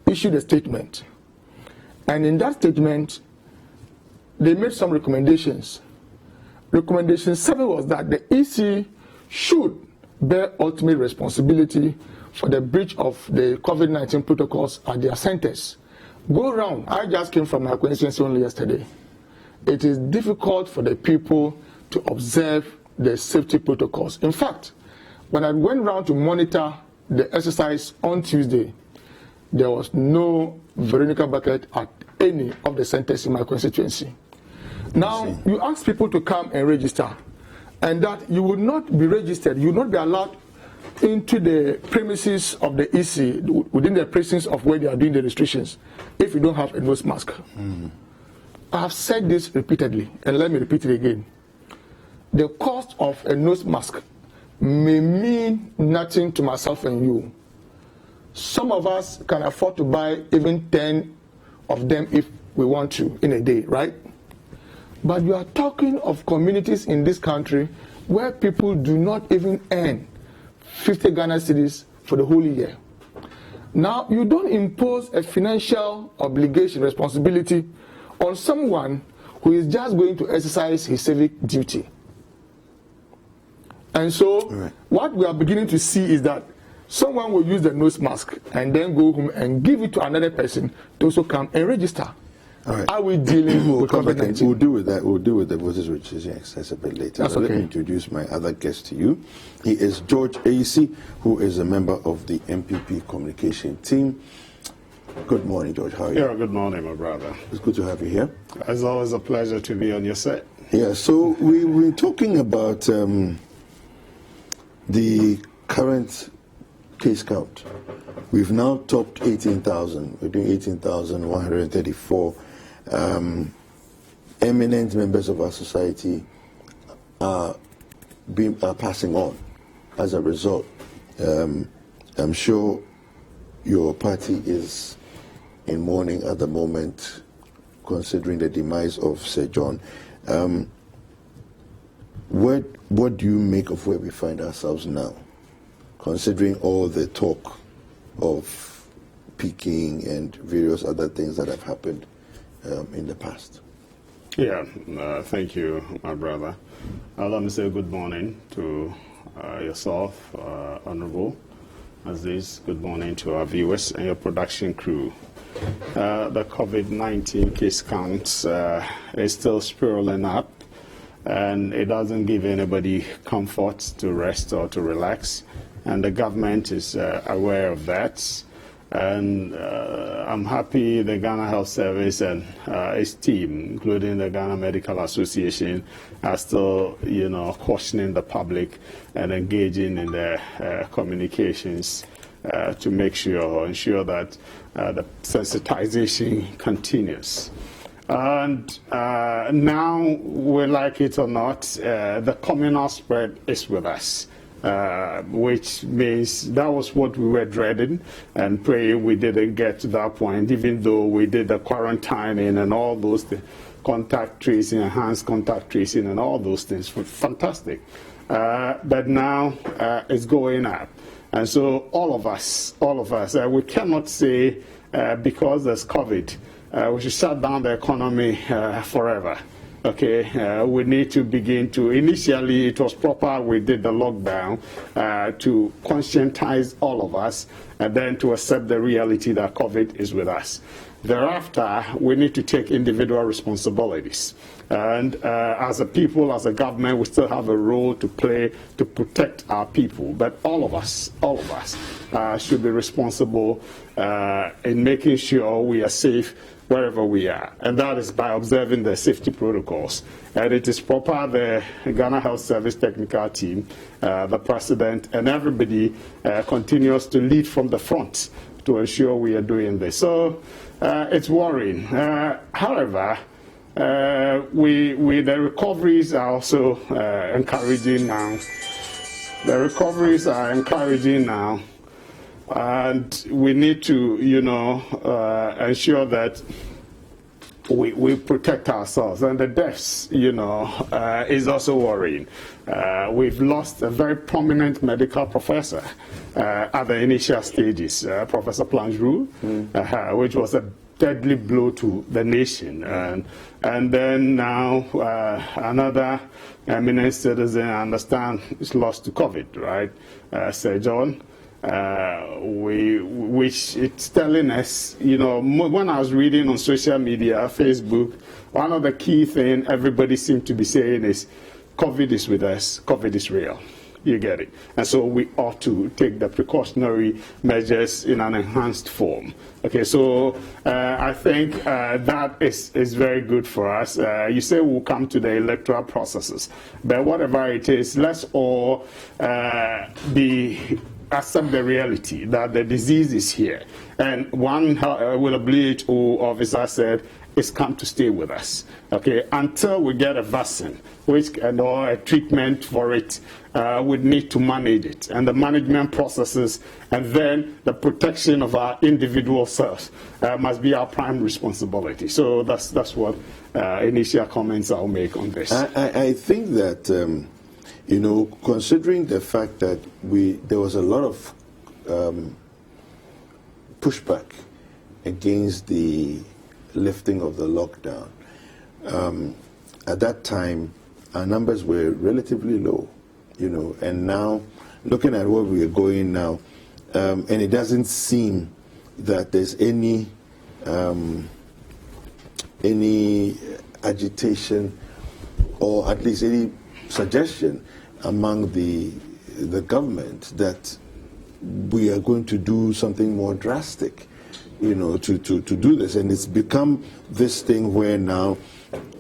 Speaker 9: issued a statement. And in that statement, they made some recommendations. Recommendation 7 was that the EC should bear ultimate responsibility for the breach of the COVID-19 protocols at their centers. Go around. I just came from my constituency only yesterday. It is difficult for the people to observe the safety protocols. In fact, when I went around to monitor the exercise on Tuesday, there was no Veronica bucket at any of the centers in my constituency. Now, you ask people to come and register, and that you would not be registered, you would not be allowed into the premises of the EC, within the precincts of where they are doing the restrictions, if you don't have a nose mask. I have said this repeatedly, and let me repeat it again. The cost of a nose mask may mean nothing to myself and you. Some of us can afford to buy even 10 of them if we want to in a day, right? But you are talking of communities in this country where people do not even earn 50 Ghana cedis for the whole year. Now, you don't impose a financial obligation, responsibility on someone who is just going to exercise his civic duty. And so, what we are beginning to see is that someone will use the nose mask and then go home and give it to another person to also come and register.
Speaker 1: All right.
Speaker 9: Are we dealing with COVID-19?
Speaker 1: We'll deal with that. We'll deal with the voters registration exercise a bit later.
Speaker 9: That's okay.
Speaker 1: Let me introduce my other guest to you. He is George AC, who is a member of the MPP communication team. Good morning, George. How are you?
Speaker 10: Yeah, good morning, my brother.
Speaker 1: It's good to have you here.
Speaker 10: It's always a pleasure to be on your set.
Speaker 1: Yeah, so we've been talking about the current case count. We've now topped 18,000. We're doing 18,134. Eminent members of our society are passing on as a result. I'm sure your party is in mourning at the moment, considering the demise of Sir John. what do you make of where we find ourselves now, considering all the talk of peaking and various other things that have happened in the past?
Speaker 10: Yeah, thank you, my brother. Let me say good morning to yourself, Honorable Aziz. Good morning to our viewers and your production crew. The COVID-19 case count is still spiraling up, and it doesn't give anybody comfort to rest or to relax, and the government is aware of that. And I'm happy the Ghana Health Service and its team, including the Ghana Medical Association, are still, cautioning the public and engaging in their communications to ensure that the sensitization continues. And now, we like it or not, the communal spread is with us. Which means that was what we were dreading and praying we didn't get to that point, even though we did the quarantining and all those things, contact tracing, enhanced contact tracing and all those things were fantastic. But now it's going up. And so all of us, we cannot say because there's COVID, we should shut down the economy forever. Okay, we need to begin to, initially it was proper, we did the lockdown to conscientize all of us and then to accept the reality that COVID is with us. Thereafter, we need to take individual responsibilities. And as a people, as a government, we still have a role to play to protect our people. But all of us should be responsible in making sure we are safe wherever we are, and that is by observing the safety protocols. And it is proper the Ghana Health Service technical team, the president, and everybody continues to lead from the front to ensure we are doing this. So it's worrying. However, the recoveries are also encouraging now. The recoveries are encouraging now. And we need to, ensure that we protect ourselves. And the deaths, is also worrying. We've lost a very prominent medical professor at the initial stages, Professor Plangeroux, which was a deadly blow to the nation. And then now another eminent citizen, I understand, is lost to COVID, right? Sir John. Which it's telling us, when I was reading on social media, Facebook, one of the key things everybody seems to be saying is, COVID is with us, COVID is real. You get it. And so we ought to take the precautionary measures in an enhanced form. Okay, so I think that is very good for us. You say we'll come to the electoral processes, but whatever it is, let's all accept the reality that the disease is here. And one WHO officer said, it's come to stay with us, okay, until we get a vaccine, or a treatment for it, we need to manage it, and the management processes, and then the protection of our individual selves must be our prime responsibility. So that's what initial comments I'll make on this.
Speaker 1: I think that, considering the fact that there was a lot of pushback against the lifting of the lockdown. At that time, our numbers were relatively low, and now, looking at where we are going now, and it doesn't seem that there's any agitation or at least any suggestion among the government that we are going to do something more drastic, to do this. And it's become this thing where now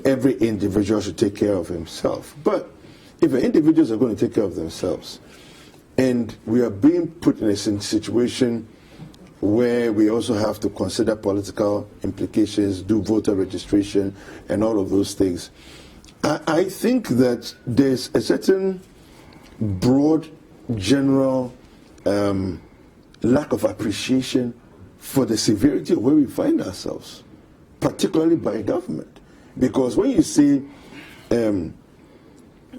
Speaker 1: every individual should take care of himself. But if individuals are going to take care of themselves, and we are being put in a situation where we also have to consider political implications, do voter registration, and all of those things, I think that there's a certain broad, general lack of appreciation for the severity of where we find ourselves, particularly by government. Because when you say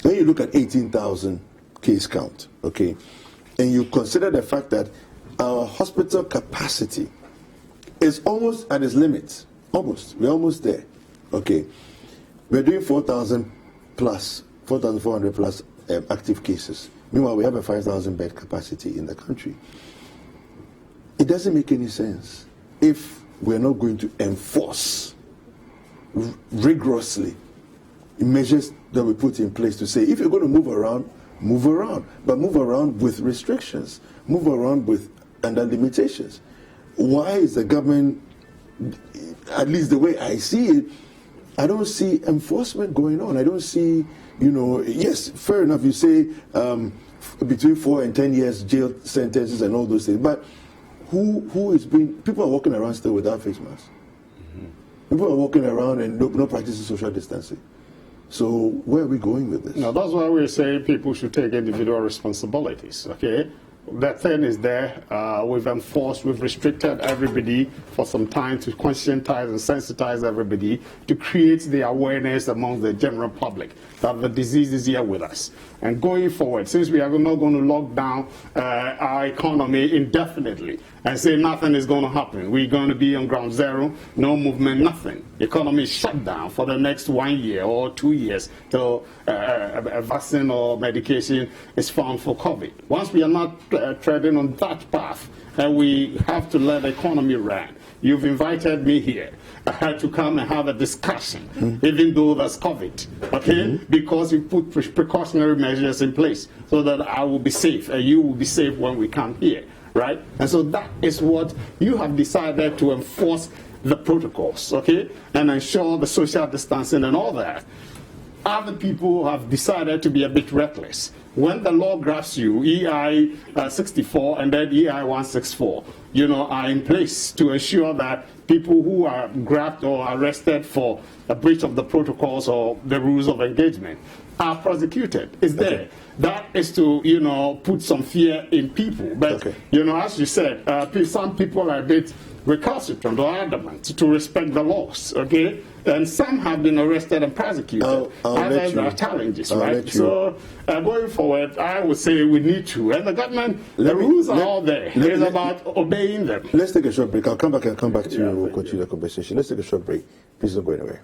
Speaker 1: when you look at 18,000 case count, okay, and you consider the fact that our hospital capacity is almost at its limits, we're almost there, okay. We're doing 4,000 plus, 4,400 plus active cases. Meanwhile, we have a 5,000 bed capacity in the country. It doesn't make any sense if we're not going to enforce rigorously measures that we put in place to say, if you're going to move around, but move around with restrictions, move around with under limitations. Why is the government, at least the way I see it, I don't see enforcement going on. I don't see, yes, fair enough, you say between 4 and 10 years jail sentences and all those things, but who is being, people are walking around still without face masks. People are walking around and no practicing social distancing. So where are we going with this?
Speaker 10: No, that's why we're saying people should take individual responsibilities, okay? The thing is there, we've enforced, we've restricted everybody for some time to conscientize and sensitize everybody to create the awareness among the general public that the disease is here with us. And going forward, since we are not going to lock down our economy indefinitely and say nothing is going to happen, we're going to be on ground zero, no movement, nothing. The economy is shut down for the next 1 year or 2 years till a vaccine or medication is found for COVID. Once we are not treading on that path, we have to let the economy run. You've invited me here. I had to come and have a discussion, even though there's COVID, okay? Because we put precautionary measures in place so that I will be safe and you will be safe when we come here, right? And so that is what you have decided to enforce the protocols, okay? And ensure the social distancing and all that. Other people have decided to be a bit reckless. When the law grabs you, EI 64 and then EI 164, are in place to ensure that people who are grabbed or arrested for a breach of the protocols or the rules of engagement are prosecuted. It's there. Okay. That is to, put some fear in people. But, as you said, some people are a bit recalcitrant or adamant to respect the laws, okay? And some have been arrested and prosecuted. Others are challenges, right? So going forward, I would say we need to. And the government, the rules are all there. It's about obeying them.
Speaker 1: Let's take a short break. I'll come back to you and we'll continue the conversation. Let's take a short break. Please don't go anywhere.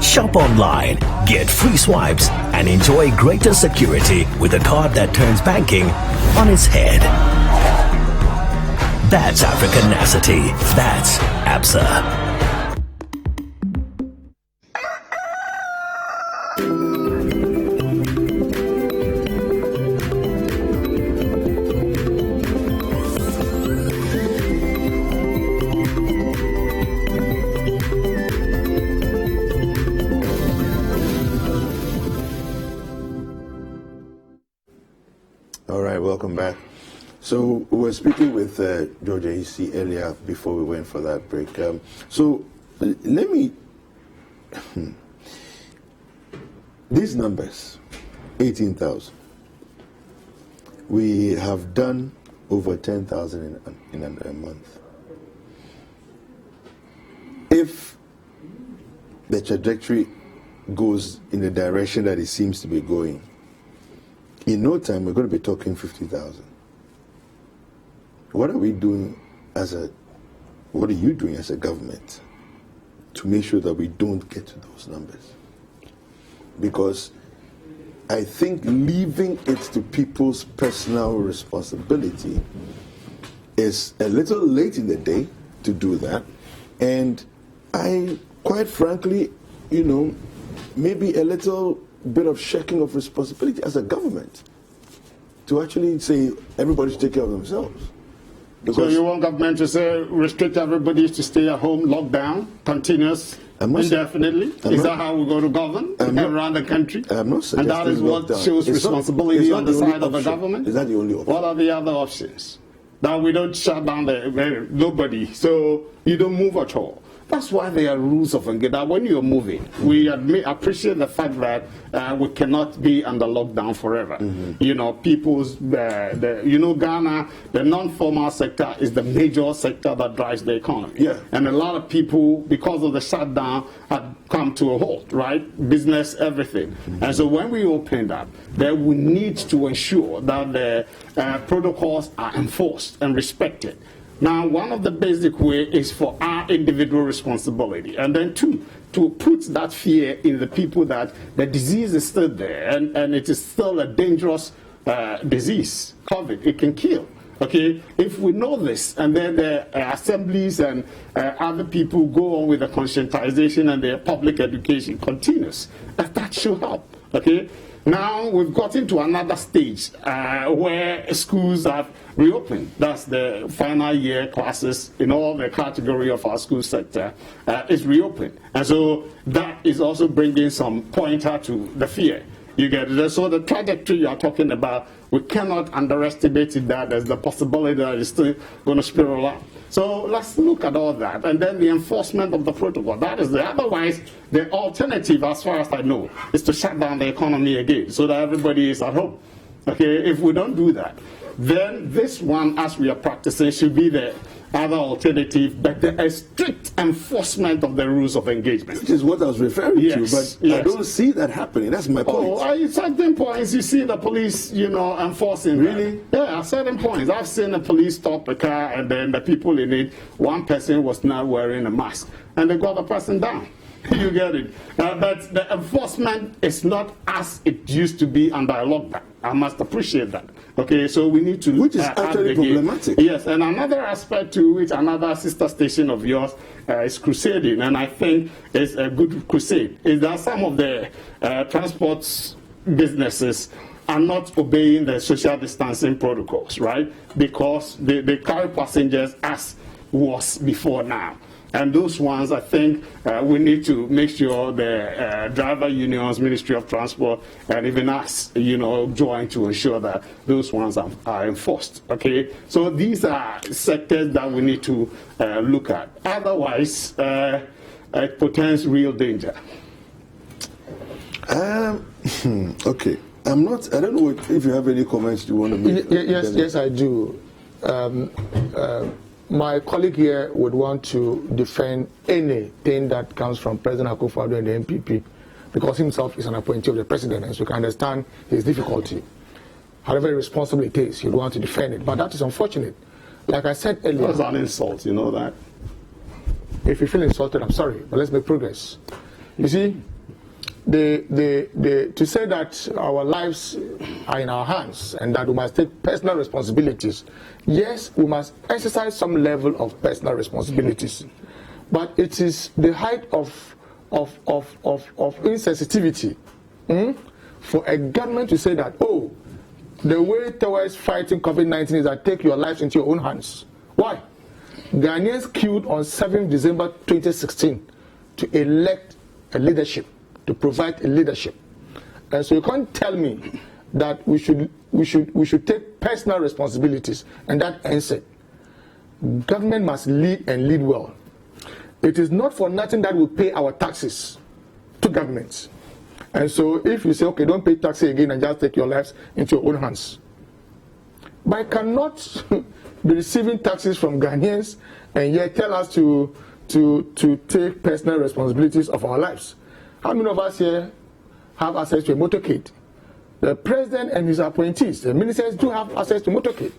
Speaker 11: Shop online, get free swipes, and enjoy greater security with a card that turns banking on its head. That's Africanacity. That's ABSA.
Speaker 1: Welcome back. So we were speaking with George A.C. earlier before we went for that break. So let me, these numbers, 18,000. We have done over 10,000 in a month. If the trajectory goes in the direction that it seems to be going, in no time, we're going to be talking 50,000. What are we doing what are you doing as a government to make sure that we don't get to those numbers? Because I think leaving it to people's personal responsibility is a little late in the day to do that. And I, quite frankly, maybe a little bit of shaking of responsibility as a government to actually say everybody should take care of themselves.
Speaker 10: So you want government to say restrict everybody to stay at home, lockdown, continuous, indefinitely? Is that how we're going to govern around the country?
Speaker 1: I'm not suggesting
Speaker 10: and that is what
Speaker 1: lockdown.
Speaker 10: shows responsibility on the side of the government?
Speaker 1: Is that the only option?
Speaker 10: What are the other options? that we don't shut down nobody, so you don't move at all. That's why there are rules of engagement. When you're moving, we appreciate the fact that we cannot be under lockdown forever. You know, Ghana, the non-formal sector is the major sector that drives the economy.
Speaker 1: Yeah.
Speaker 10: And a lot of people, because of the shutdown, had come to a halt, right? Business, everything. And so when we opened up, then we need to ensure that the protocols are enforced and respected. Now, one of the basic ways is for our individual responsibility, and then two, to put that fear in the people that the disease is still there, and it is still a dangerous disease, COVID, it can kill. Okay, if we know this, and then the assemblies and other people go on with the conscientization and their public education continues, that should help. Okay, now we've gotten to another stage where schools have reopened. That's the final year classes in all the category of our school sector is reopened, and so that is also bringing some pointer to the fear. You get it? So the trajectory you are talking about, we cannot underestimate it, that there's the possibility that it's still going to spiral up. So let's look at all that. And then the enforcement of the protocol. That is otherwise, the alternative, as far as I know, is to shut down the economy again so that everybody is at home. Okay, if we don't do that, then this one, as we are practicing, should be the other alternative, but a strict enforcement of the rules of engagement.
Speaker 1: Which is what I was referring to, but
Speaker 10: yes.
Speaker 1: I don't see that happening. That's my point.
Speaker 10: At certain points, you see the police, enforcing.
Speaker 1: Really?
Speaker 10: Yeah, at certain points. I've seen the police stop a car, and then the people in it, one person was not wearing a mask, and they got the person down. You get it? But the enforcement is not as it used to be under a lockdown. I must appreciate that. Okay, so we need to...
Speaker 1: Which is actually problematic.
Speaker 10: Yes, and another aspect to which another sister station of yours is crusading, and I think it's a good crusade, is that some of the transport businesses are not obeying the social distancing protocols, right? Because they carry passengers as was before now. And those ones, I think, we need to make sure the driver unions, Ministry of Transport, and even us, join to ensure that those ones are enforced. Okay, so these are sectors that we need to look at. Otherwise, it portends real danger.
Speaker 1: Okay, I don't know if you have any comments you want to make.
Speaker 9: Yes, I do. My colleague here would want to defend anything that comes from President Akufo-Addo and the NPP, because himself is an appointee of the president, and so you can understand his difficulty. However irresponsible it is, he'd want to defend it. But that is unfortunate. Like I said earlier...
Speaker 10: That's an insult, you know that?
Speaker 9: If you feel insulted, I'm sorry, but let's make progress. You see, to say that our lives are in our hands and that we must take personal responsibilities, yes, we must exercise some level of personal responsibilities, but it is the height of insensitivity for a government to say that, oh, the way towards fighting COVID-19 is that take your lives into your own hands. Why? Ghanaians queued on 7th December 2016 to elect a leadership, to provide a leadership. And so you can't tell me that we should take personal responsibilities and that ends it. Government must lead and lead well. It is not for nothing that we pay our taxes to governments. And so if you say, okay, don't pay taxes again and just take your lives into your own hands. But I cannot be receiving taxes from Ghanaians and yet tell us to take personal responsibilities of our lives. How many of us here have access to a motorcade? The president and his appointees, the ministers, do have access to motorcade.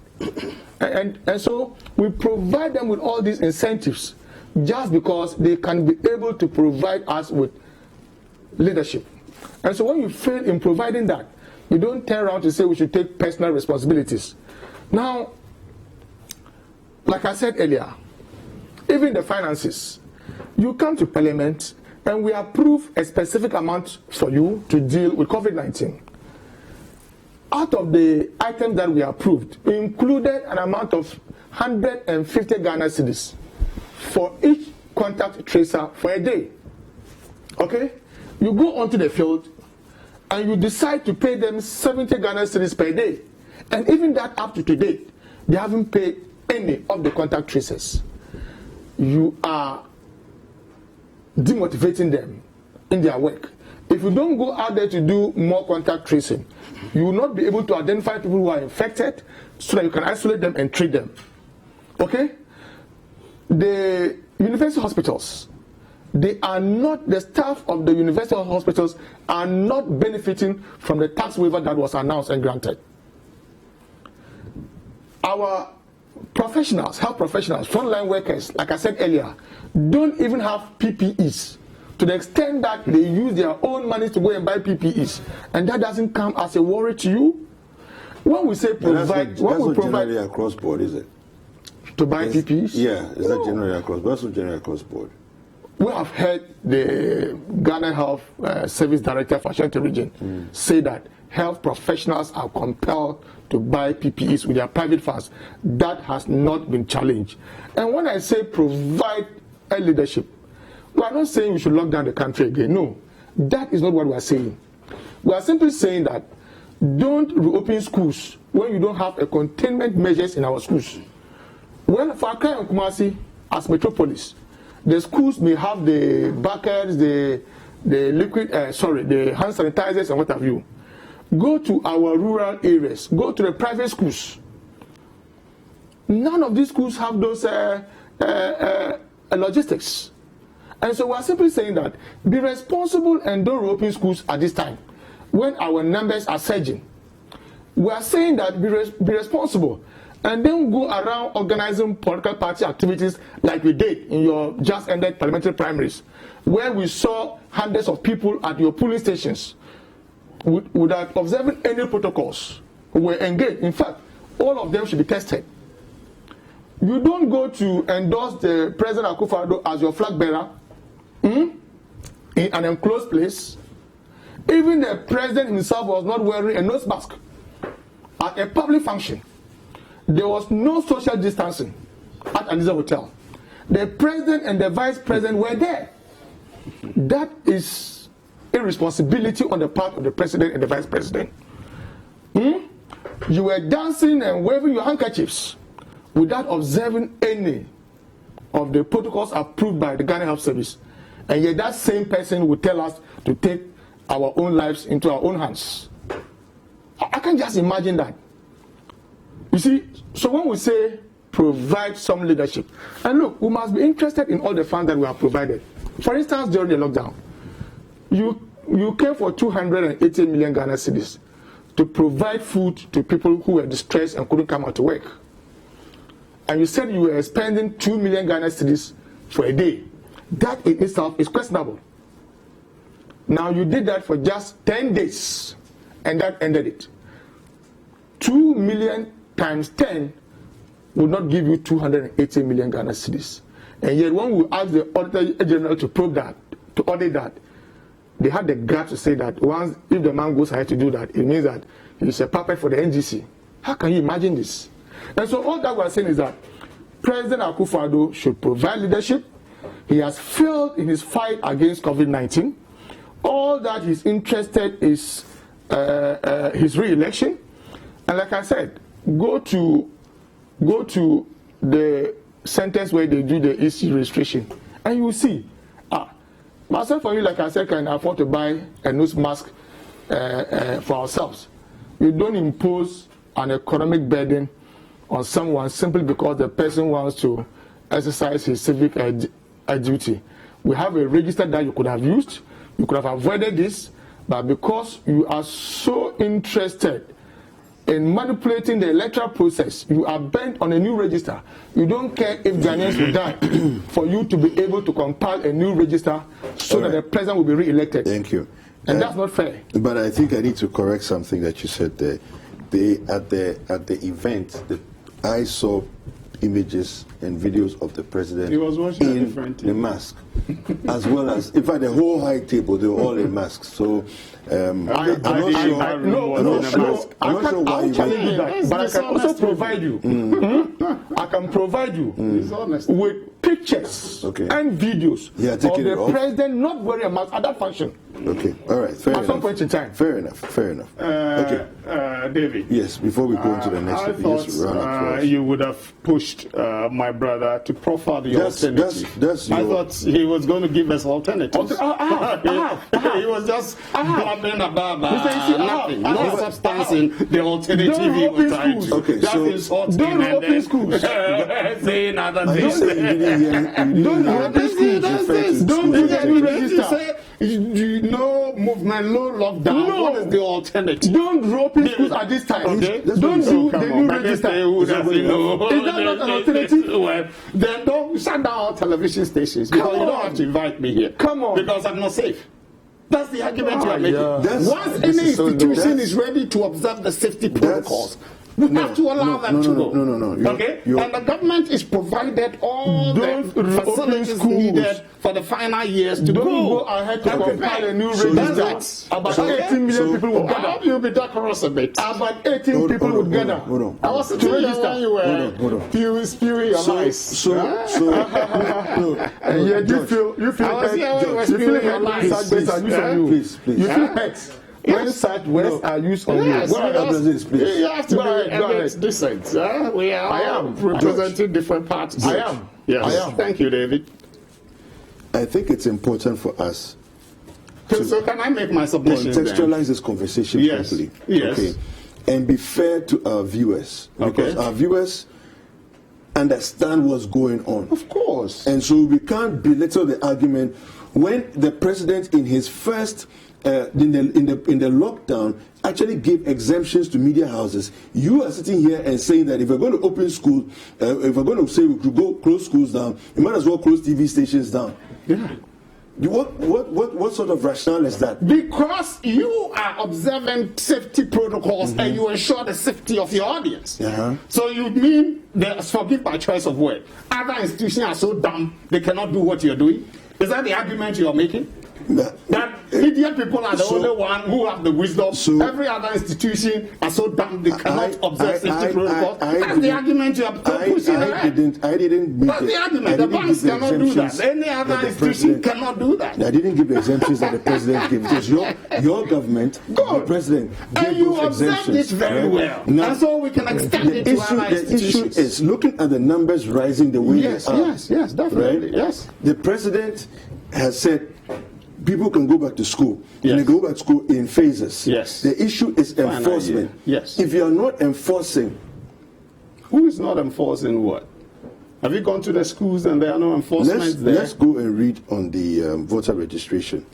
Speaker 9: And so we provide them with all these incentives just because they can be able to provide us with leadership. And so when you fail in providing that, you don't turn around to say we should take personal responsibilities. Now, like I said earlier, even the finances, you come to Parliament and we approve a specific amount for you to deal with COVID-19. Out of the items that we approved, we included an amount of 150 Ghana cedis for each contact tracer for a day. Okay? You go onto the field and you decide to pay them 70 Ghana cedis per day. And even that up to today, they haven't paid any of the contact tracers. You are demotivating them in their work. If you don't go out there to do more contact tracing, you will not be able to identify people who are infected so that you can isolate them and treat them. Okay? The university hospitals, they are not, the staff of the university hospitals are not benefiting from the tax waiver that was announced and granted. Our professionals, health professionals, frontline workers, like I said earlier, don't even have PPEs, to the extent that they use their own money to go and buy PPEs, and that doesn't come as a worry to you. When we say provide,
Speaker 1: that's not generally across board, is it?
Speaker 9: To buy PPEs?
Speaker 1: Yeah, is that generally across board? That's not generally across board.
Speaker 9: We have heard the Ghana Health Service Director for Ashanti Region say that health professionals are compelled to buy PPEs with their private funds. That has not been challenged. And when I say provide a leadership, we are not saying we should lock down the country again. No, that is not what we are saying. We are simply saying that don't reopen schools when you don't have a containment measures in our schools. Well, for Accra and Kumasi, as metropolis, the schools may have the buckets, the liquid, the hand sanitizers and what have you. Go to our rural areas. Go to the private schools. None of these schools have those logistics. And so we are simply saying that be responsible and don't reopen schools at this time when our numbers are surging. We are saying that be responsible and then go around organizing political party activities like we did in your just ended parliamentary primaries, where we saw hundreds of people at your polling stations without observing any protocols who were engaged. In fact, all of them should be tested. You don't go to endorse the President Akufo-Addo as your flag bearer in an enclosed place. Even the president himself was not wearing a nose mask at a public function. There was no social distancing at Anisa Hotel. The president and the vice president were there. That is irresponsibility on the part of the president and the vice president. You were dancing and waving your handkerchiefs without observing any of the protocols approved by the Ghana Health Service. And yet that same person would tell us to take our own lives into our own hands. I can just imagine that. You see, so when we say provide some leadership, and look, we must be interested in all the funds that we have provided. For instance, during the lockdown, you came for 280 million Ghana cedis to provide food to people who were distressed and couldn't come out to work. And you said you were spending 2 million Ghana cedis for a day. That in itself is questionable. Now you did that for just 10 days, and that ended it. 2 million times 10 would not give you 280 million Ghana cedis. And yet when we asked the Auditor General to probe that, to audit that, they had the guts to say that once, if the man goes ahead to do that, it means that he's a puppet for the NGC. How can you imagine this? And so all that we're saying is that President Akufo-Addo should provide leadership. He has failed in his fight against COVID-19. All that he's interested is his re-election. And like I said, go to the centers where they do the EC registration, and you will see. Myself and you, like I said, can afford to buy a nose mask for ourselves. We don't impose an economic burden on someone simply because the person wants to exercise his civic duty. We have a register that you could have used. You could have avoided this, but because you are so interested in manipulating the electoral process, you are bent on a new register. You don't care if Ghanaians will die for you to be able to compile a new register so that the president will be re-elected.
Speaker 1: Thank you.
Speaker 9: And that's not fair.
Speaker 1: But I think I need to correct something that you said there. At the event, I saw images and videos of the president in the mask, as well as, in fact, the whole high table, they were all in masks. So I'm not sure why you
Speaker 9: challenge that, but I can also provide you. I can provide you with pictures
Speaker 1: Okay.
Speaker 9: and videos of
Speaker 1: taking it
Speaker 9: the
Speaker 1: off.
Speaker 9: president not wearing a mask at that function.
Speaker 1: Okay, all right, fair
Speaker 9: At
Speaker 1: enough.
Speaker 9: some point in time.
Speaker 1: Fair enough. Okay.
Speaker 10: David.
Speaker 1: Yes, before we go into the next
Speaker 10: I
Speaker 1: topic,
Speaker 10: thought
Speaker 1: just round up for us.
Speaker 10: you would have pushed my brother to profile the alternative.
Speaker 1: That's
Speaker 10: I
Speaker 1: your-
Speaker 10: thought he was going to give us alternatives. He was just blabbing about nothing. No substance in the alternative he was trying to.
Speaker 1: Okay,
Speaker 10: just
Speaker 1: so
Speaker 10: insulting
Speaker 9: don't
Speaker 10: and
Speaker 9: open
Speaker 10: then
Speaker 9: schools.
Speaker 10: saying other
Speaker 1: Are you
Speaker 10: things.
Speaker 1: saying you didn't hear?
Speaker 9: Don't open schools.
Speaker 10: Don't
Speaker 9: register.
Speaker 10: No movement, no lockdown.
Speaker 9: No.
Speaker 10: What is the alternative?
Speaker 9: Don't open schools at this time.
Speaker 10: Okay.
Speaker 9: Don't do the new
Speaker 10: But
Speaker 9: register.
Speaker 10: Is that
Speaker 9: not an alternative?
Speaker 10: Well, then don't shut down our television stations because you don't have to invite me here.
Speaker 9: Come on.
Speaker 10: Because I'm not safe. That's the argument you are making.
Speaker 9: yeah.
Speaker 10: Once any institution is ready to observe the safety protocols, we have to allow them to go.
Speaker 1: No.
Speaker 10: Okay? And the government is provided all the facilities needed for the final years to
Speaker 9: Don't
Speaker 10: go.
Speaker 9: go ahead to compile a new
Speaker 1: So
Speaker 9: register. About 18 million people will
Speaker 10: How
Speaker 9: gather.
Speaker 10: do you be decorous a bit?
Speaker 9: About 18 people will gather.
Speaker 1: Hold on.
Speaker 10: I was sitting here when you
Speaker 1: Hold
Speaker 10: were
Speaker 1: on.
Speaker 10: spewing your lies.
Speaker 1: So, no.
Speaker 9: And yet
Speaker 1: George,
Speaker 9: you feel
Speaker 10: I was here when you were
Speaker 9: you feel
Speaker 10: spewing your
Speaker 9: hurt when
Speaker 10: lies.
Speaker 9: such words are used on you.
Speaker 1: Please.
Speaker 9: You feel hurt when such words are used on you.
Speaker 10: Yes,
Speaker 1: Go ahead, Abdulaziz, please.
Speaker 10: you have to
Speaker 9: Go
Speaker 10: be
Speaker 9: ahead, go
Speaker 10: a bit
Speaker 9: ahead.
Speaker 10: decent. We are
Speaker 9: I
Speaker 10: all
Speaker 9: am.
Speaker 10: representing different parties.
Speaker 9: I am.
Speaker 10: Yes.
Speaker 9: I am.
Speaker 10: Thank you, David.
Speaker 1: I think it's important for us
Speaker 10: So can I make my submission then?
Speaker 1: contextualize this conversation
Speaker 10: Yes.
Speaker 1: properly.
Speaker 10: Yes.
Speaker 1: Okay. And be fair to our viewers. Because
Speaker 10: Okay.
Speaker 1: our viewers understand what's going on.
Speaker 10: Of course.
Speaker 1: And so we can't belittle the argument when the president in his first in the lockdown actually gave exemptions to media houses. You are sitting here and saying that if we're going to open schools, if we're going to say we could go close schools down, you might as well close TV stations down.
Speaker 10: Yeah.
Speaker 1: What sort of rationale is that?
Speaker 10: Because you are observing safety protocols and you ensure the safety of your audience. So you mean, forgive my choice of word, other institutions are so dumb they cannot do what you're doing? Is that the argument you're making? That idiot people are the only one who have the wisdom. Every other institution are so dumb they cannot observe safety protocols. That's the argument you are pushing ahead.
Speaker 1: I didn't make
Speaker 10: That's the argument. The banks cannot do that. Any other institution cannot do that.
Speaker 1: I didn't give the exemptions that the president gave. It was your government, the president, gave
Speaker 10: and you
Speaker 1: those
Speaker 10: observed
Speaker 1: exemptions.
Speaker 10: it very well.
Speaker 1: Now,
Speaker 10: and so we can extend it to other
Speaker 1: the issue
Speaker 10: institutions.
Speaker 1: is looking at the numbers rising the way
Speaker 10: Yes,
Speaker 1: they are.
Speaker 10: yes, definitely.
Speaker 1: Right?
Speaker 10: Yes.
Speaker 1: The president has said people can go back to school.
Speaker 10: Yes.
Speaker 1: And they go back to school in phases.
Speaker 10: Yes.
Speaker 1: The issue is enforcement.
Speaker 10: Yes.
Speaker 1: If you are not enforcing,
Speaker 10: who is not enforcing what? Have you gone to the schools and there are no enforcement there?
Speaker 1: let's go and read on the voter registration.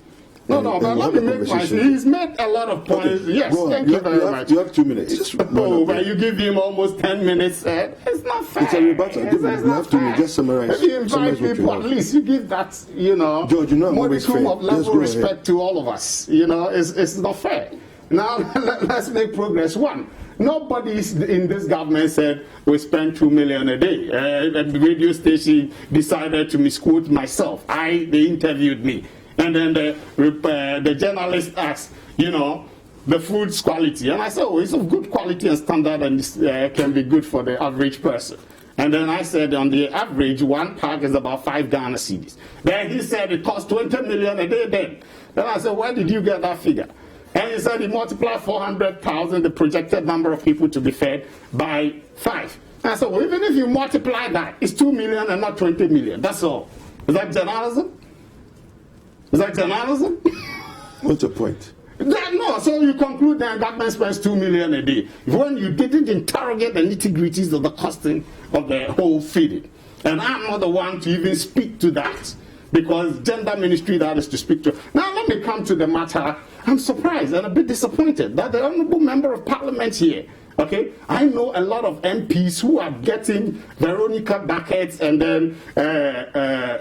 Speaker 10: No, but let me make my. He's made a lot of points.
Speaker 1: Okay,
Speaker 10: yes, thank you very much.
Speaker 1: You have 2 minutes. Just
Speaker 10: but you give him almost 10 minutes. It's not fair.
Speaker 1: It's a rebuttal. You have to just summarize.
Speaker 10: If you invite people, at least you give that,
Speaker 1: George, you know I'm always fair.
Speaker 10: of level respect to all of us. It's not fair. Now, let's make progress. One, nobody in this government said we spend 2 million a day. The radio station decided to misquote myself. They interviewed me. And then the journalist asked, the food's quality. And I said, it's of good quality and standard and can be good for the average person. And then I said, on the average, one pack is about 5 Ghana cedis. Then he said it costs 20 million a day then. Then I said, where did you get that figure? And he said he multiplied 400,000, the projected number of people to be fed, by 5. And I said, well, even if you multiply that, it's 2 million and not 20 million. That's all. Is that journalism? Is that journalism?
Speaker 1: What's the point?
Speaker 10: No, so you conclude that government spends 2 million a day when you didn't interrogate the nitty-gritties of the costing of the whole feeding. And I'm not the one to even speak to that because gender ministry that is to speak to. Now let me come to the matter. I'm surprised and a bit disappointed that the honorable member of parliament here, okay, I know a lot of MPs who are getting Veronica buckets and then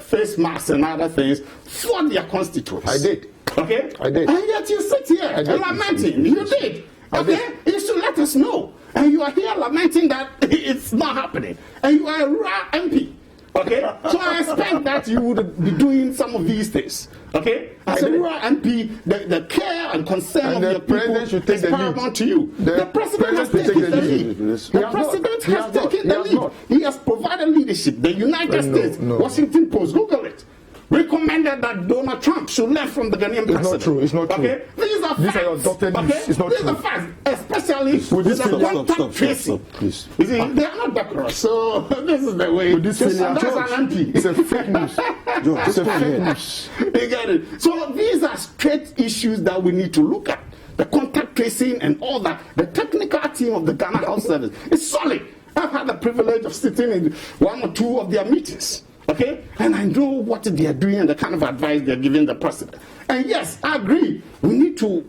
Speaker 10: face masks and other things for their constituents.
Speaker 9: I did.
Speaker 10: Okay?
Speaker 9: I did.
Speaker 10: And yet you sit here lamenting. You did. Okay? You should let us know. And you are here lamenting that it's not happening. And you are a raw MP. Okay? So I expect that you would be doing some of these things. Okay? As a raw MP, the care and concern of your people is paramount to you. The president has taken the lead. The president has taken the lead. He has provided lead.
Speaker 9: leadership, the United States, Washington Post, Google it, recommended that Donald Trump should learn from the Ghanaian president.
Speaker 3: It's not true. It's not true.
Speaker 9: Okay? These are facts.
Speaker 3: your doctored news. It's not
Speaker 9: These
Speaker 3: true.
Speaker 9: are facts, especially with the contact tracing.
Speaker 1: Please.
Speaker 9: You see, they are not decorous, so this is the way.
Speaker 3: That's an MP. It's a fake news.
Speaker 1: George,
Speaker 3: It's a fake news.
Speaker 9: You get it? So these are straight issues that we need to look at. The contact tracing and all that. The technical team of the Ghana Health Service is solid. I've had the privilege of sitting in one or two of their meetings. Okay? And I know what they are doing and the kind of advice they're giving the president. And yes, I agree. We need to,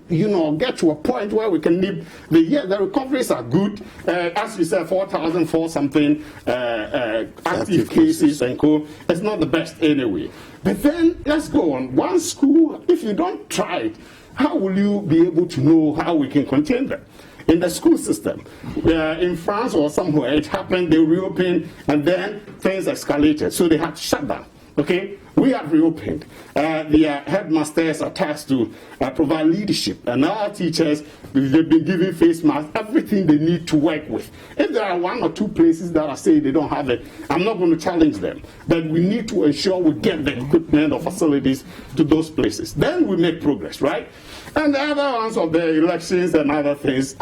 Speaker 9: get to a point where we can nip the recoveries are good. As you said, 4,004 something active cases and co. It's not the best anyway. But then let's go on. One school, if you don't try it, how will you be able to know how we can contain them? In the school system, in France or somewhere, it happened, they reopened, and then things escalated, so they had to shut down. Okay? We have reopened. The headmasters are tasked to provide leadership, and our teachers, they've been given face masks, everything they need to work with. If there are one or two places that are saying they don't have it, I'm not going to challenge them. But we need to ensure we get the equipment or facilities to those places. Then we make progress, right? And the other ones of the elections and other things,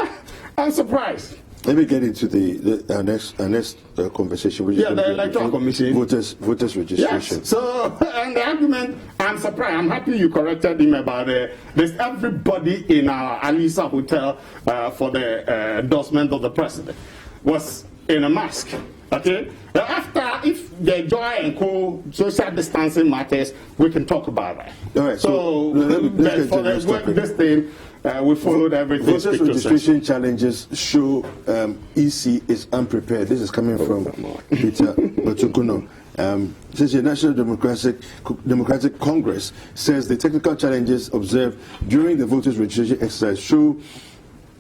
Speaker 9: I'm surprised.
Speaker 1: Let me get into our next conversation, which is
Speaker 9: the electoral commission,
Speaker 1: voters registration.
Speaker 9: Yes. So, and the argument, I'm surprised. I'm happy you corrected him about there's everybody in our Alisa hotel for the endorsement of the president was in a mask. Okay. After, if the joy and social distancing matters, we can talk about that.
Speaker 1: All right.
Speaker 9: So for this thing. We followed everything.
Speaker 1: Voters registration challenges show EC is unprepared. This is coming from Peter Batukuno. Since the National Democratic Congress says the technical challenges observed during the voters registration exercise show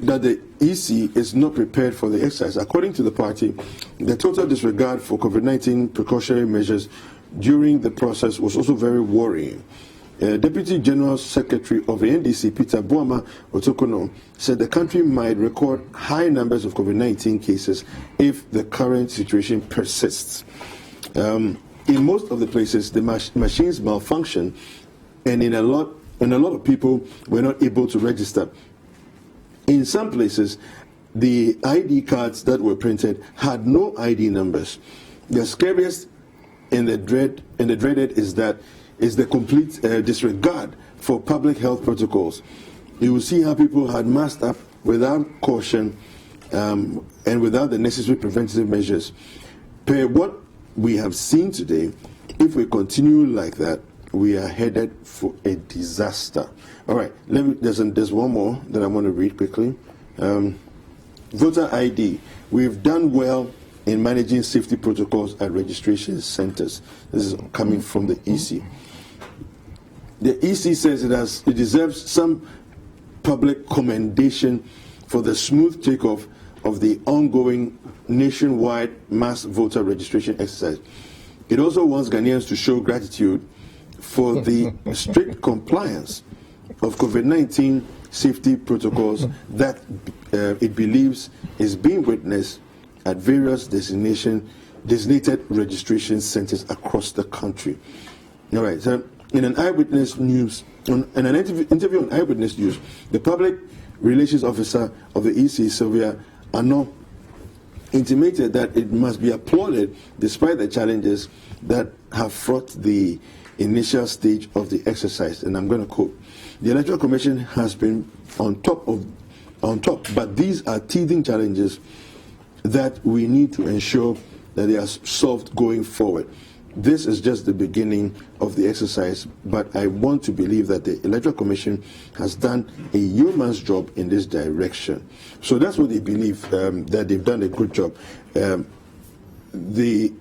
Speaker 1: that the EC is not prepared for the exercise. According to the party, the total disregard for COVID-19 precautionary measures during the process was also very worrying. Deputy General Secretary of the NDC, Peter Boama Otokono, said the country might record high numbers of COVID-19 cases if the current situation persists. In most of the places, the machines malfunction, and a lot of people were not able to register. In some places, the ID cards that were printed had no ID numbers. The scariest and the dreaded is the complete disregard for public health protocols. You will see how people had masked up without caution and without the necessary preventative measures. Per what we have seen today, if we continue like that, we are headed for a disaster. All right, there's one more that I want to read quickly. Voter ID. We've done well in managing safety protocols at registration centers. This is coming from the EC. The EC says it deserves some public commendation for the smooth takeoff of the ongoing nationwide mass voter registration exercise. It also wants Ghanaians to show gratitude for the strict compliance of COVID-19 safety protocols that it believes is being witnessed at various designated registration centers across the country. All right, so in an Eyewitness News, in an interview on Eyewitness News, the public relations officer of the EC, Sylvia Ano, intimated that it must be applauded despite the challenges that have fraught the initial stage of the exercise. And I'm going to quote, "The Electoral Commission has been on top, but these are teething challenges that we need to ensure that they are solved going forward. This is just the beginning of the exercise, but I want to believe that the Electoral Commission has done a yeoman's job in this direction." So that's what they believe, that they've done a good job. The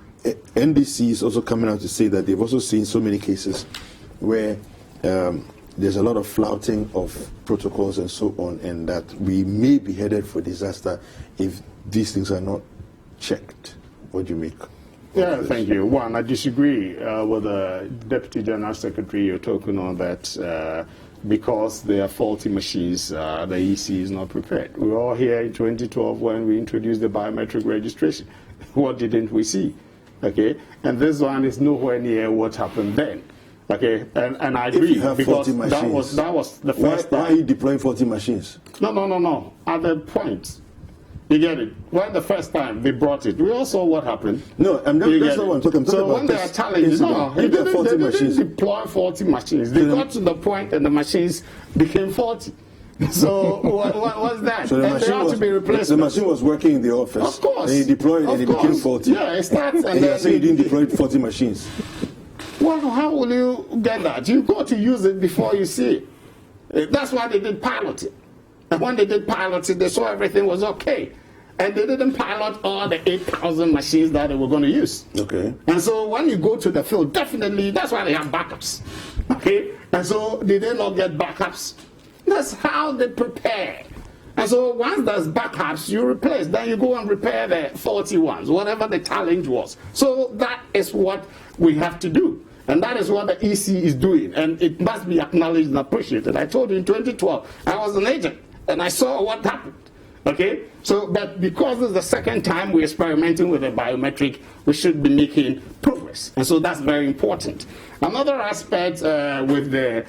Speaker 1: NDC is also coming out to say that they've also seen so many cases where there's a lot of flouting of protocols and so on, and that we may be headed for disaster if these things are not checked. What do you make?
Speaker 10: Yeah, thank you. One, I disagree with the Deputy General Secretary. You're talking on that because they are faulty machines, the EC is not prepared. We were all here in 2012 when we introduced the biometric registration. What didn't we see? Okay, and this one is nowhere near what happened then. Okay, and I agree,
Speaker 1: if you have
Speaker 10: because
Speaker 1: 40 machines,
Speaker 10: that was the first time.
Speaker 1: Why are you deploying 40 machines?
Speaker 10: No. At the point, you get it. When the first time they brought it, we all saw what happened.
Speaker 1: No, that's not what I'm talking about.
Speaker 10: So when they are challenged, they didn't deploy 40 machines. They got to the point and the machines became 40. So what's that?
Speaker 1: So the machine
Speaker 10: to be replaced.
Speaker 1: The machine was working in the office.
Speaker 10: Of course.
Speaker 1: And you deployed and it became 40.
Speaker 10: Yeah, it starts and
Speaker 1: you say you didn't deploy 40 machines.
Speaker 10: Well, how will you get that? You got to use it before you see it. That's why they did piloting. And when they did piloting, they saw everything was okay. And they didn't pilot all the 8,000 machines that they were going to use.
Speaker 1: Okay.
Speaker 10: And so when you go to the field, definitely, that's why they have backups. Okay? And so did they not get backups? That's how they prepare. And so once there's backups, you replace. Then you go and repair the 40 ones, whatever the challenge was. So that is what we have to do. And that is what the EC is doing. And it must be acknowledged and appreciated. I told you in 2012, I was an agent, and I saw what happened. Okay? So, but because this is the second time we're experimenting with a biometric, we should be making progress. And so that's very important. Another aspect with the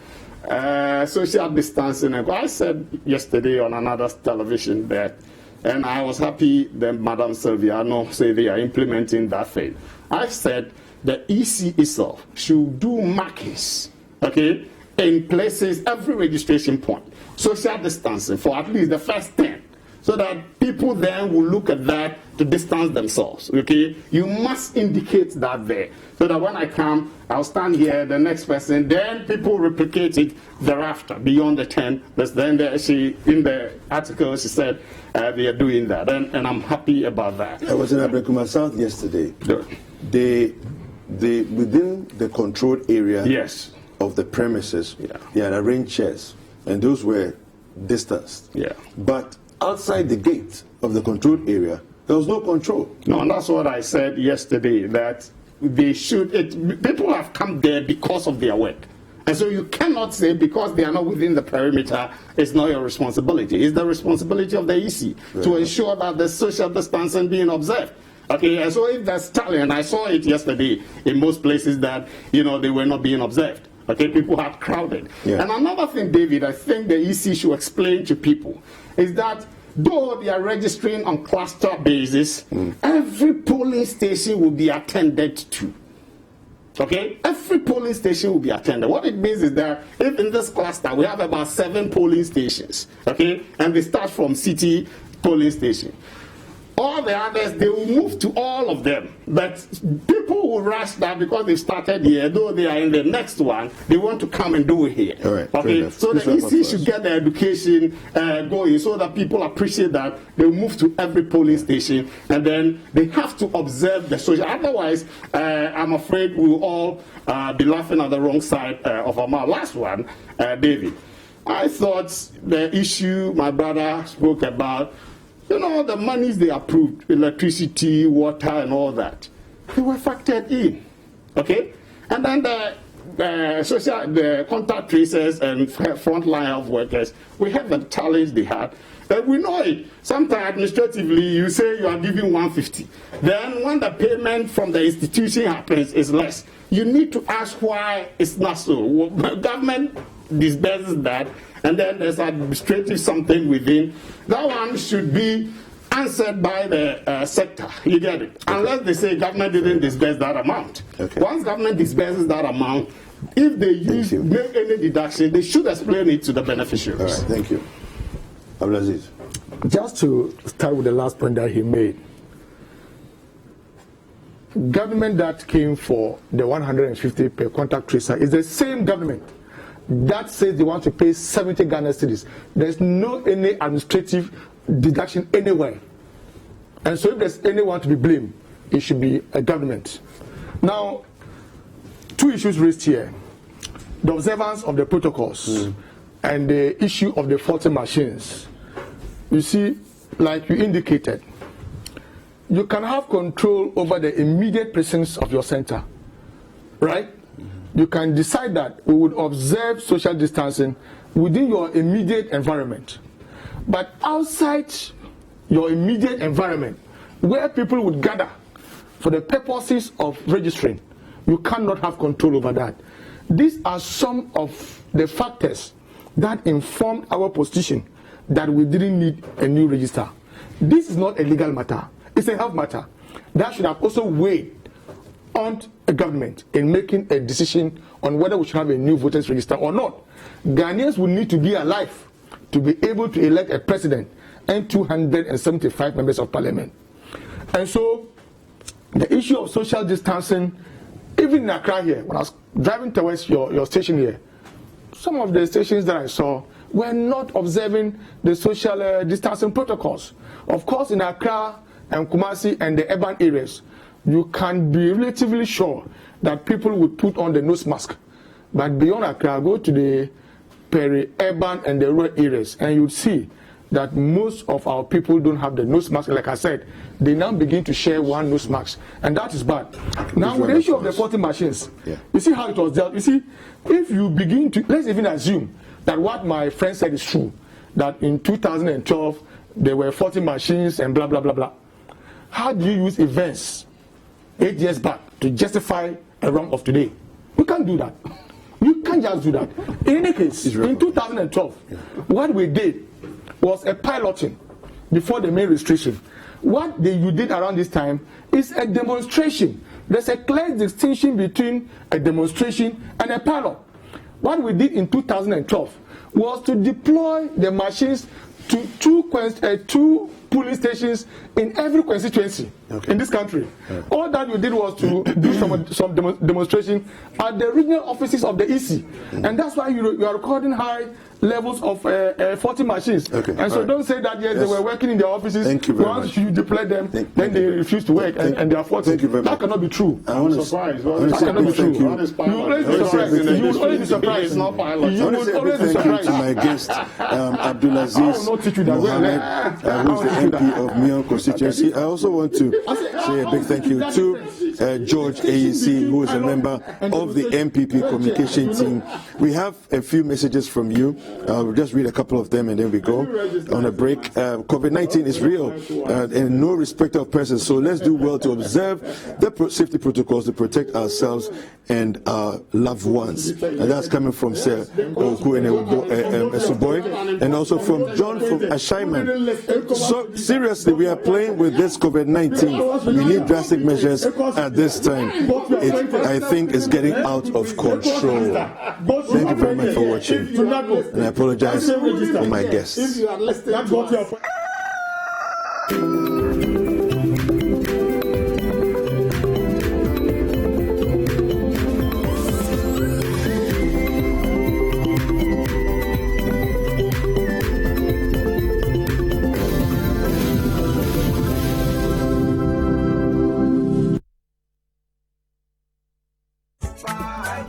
Speaker 10: social distancing, I said yesterday on another television that, and I was happy that Madam Silviano said they are implementing that thing. I said the EC itself should do markings, okay, in places, every registration point, social distancing for at least the first 10. So that people then will look at that to distance themselves, okay? You must indicate that there. So that when I come, I'll stand here, the next person, then people replicate it thereafter, beyond the 10. Then in the article, she said they are doing that. And I'm happy about that.
Speaker 1: I was in Abrekuma South yesterday. They within the controlled area of the premises, they had arranged chairs. And those were distanced.
Speaker 10: Yeah.
Speaker 1: But outside the gate of the controlled area, there was no control.
Speaker 10: No, and that's what I said yesterday, that they should, people have come there because of their work. And so you cannot say because they are not within the perimeter, it's not your responsibility. It's the responsibility of the EC to ensure that the social distancing being observed. Okay, and so if that's talent, and I saw it yesterday in most places that, they were not being observed. Okay, people had crowded. Yeah. And another thing, David, I think the EC should explain to people is that though they are registering on cluster basis, every polling station will be attended to. Okay, every polling station will be attended. What it means is that if in this cluster we have about 7 polling stations, okay, and they start from city polling station, all the others, they will move to all of them. But people will rush that because they started here, though they are in the next one, they want to come and do it here.
Speaker 1: All right,
Speaker 10: okay, so the EC should get the education going so that people appreciate that they will move to every polling station, and then they have to observe the social. Otherwise, I'm afraid we will all be laughing at the wrong side of our mouth. Last one, David. I thought the issue my brother spoke about, the monies they approved, electricity, water, and all that, they were factored in, okay? And then the contact tracers and frontline health workers, we have the challenge they had. We know it. Sometimes administratively, you say you are giving 150. Then when the payment from the institution happens, it's less. You need to ask why it's not so. Government disburses that, and then there's administrative something within. That one should be answered by the sector. You get it? Okay. Unless they say government didn't disburse that amount. Okay. Once government disburses that amount, if they make any deduction, they should explain it to the beneficiaries.
Speaker 1: All right, thank you. Abdulaziz.
Speaker 9: Just to start with the last point that he made, government that came for the 150 per contact tracer is the same government that says they want to pay 70 Ghana cedis. There's no any administrative deduction anywhere. And so if there's anyone to be blamed, it should be a government. Now, 2 issues raised here. The observance of the protocols and the issue of the faulty machines. You see, like you indicated, you can have control over the immediate presence of your center, right? You can decide that we would observe social distancing within your immediate environment. But outside your immediate environment, where people would gather for the purposes of registering, you cannot have control over that. These are some of the factors that informed our position that we didn't need a new register. This is not a legal matter. It's a health matter. That should have also weighed on a government in making a decision on whether we should have a new voters register or not. Ghanaians will need to be alive to be able to elect a president and 275 members of parliament. And so the issue of social distancing, even in Accra here, when I was driving towards your station here, some of the stations that I saw were not observing the social distancing protocols. Of course, in Accra and Kumasi and the urban areas, you can be relatively sure that people would put on the nose mask. But beyond Accra, go to the peri-urban and the rural areas, and you'd see that most of our people don't have the nose mask. Like I said, they now begin to share one nose mask, and that is bad. Now, with the issue of the 40 machines, you see how it was dealt. You see, if you begin to, let's even assume that what my friend said is true, that in 2012 there were 40 machines and blah, blah, blah, blah. How do you use events 8 years back to justify a wrong of today? You can't do that. You can't just do that. In any case, in 2012, what we did was a piloting before the main restriction. What you did around this time is a demonstration. There's a clear distinction between a demonstration and a pilot. What we did in 2012 was to deploy the machines to two polling stations in every constituency in this country. All that we did was to do some demonstration at the regional offices of the EC. And that's why you are recording high levels of 40 machines. And so don't say that they were working in their offices. Once you deploy them, then they refuse to work and they are 40. That cannot be true.
Speaker 10: I'm surprised.
Speaker 9: That cannot be true. You will always be surprised. You will always be surprised. You will always be surprised.
Speaker 1: To my guest, Abdulaziz Mohammed, who is the MP of Mion constituency. I also want to say a big thank you to George AEC, who is a member of the MPP communication team. We have a few messages from you. We'll just read a couple of them and then we go on a break. COVID-19 is real and no respect of persons, so let's do well to observe the safety protocols to protect ourselves and our loved ones. And that's coming from Sir Oku and Esuboy, and also from John from Ashaiman. So seriously, we are playing with this COVID-19. We need drastic measures at this time. I think it's getting out of control. Thank you very much for watching. And I apologize for my guests.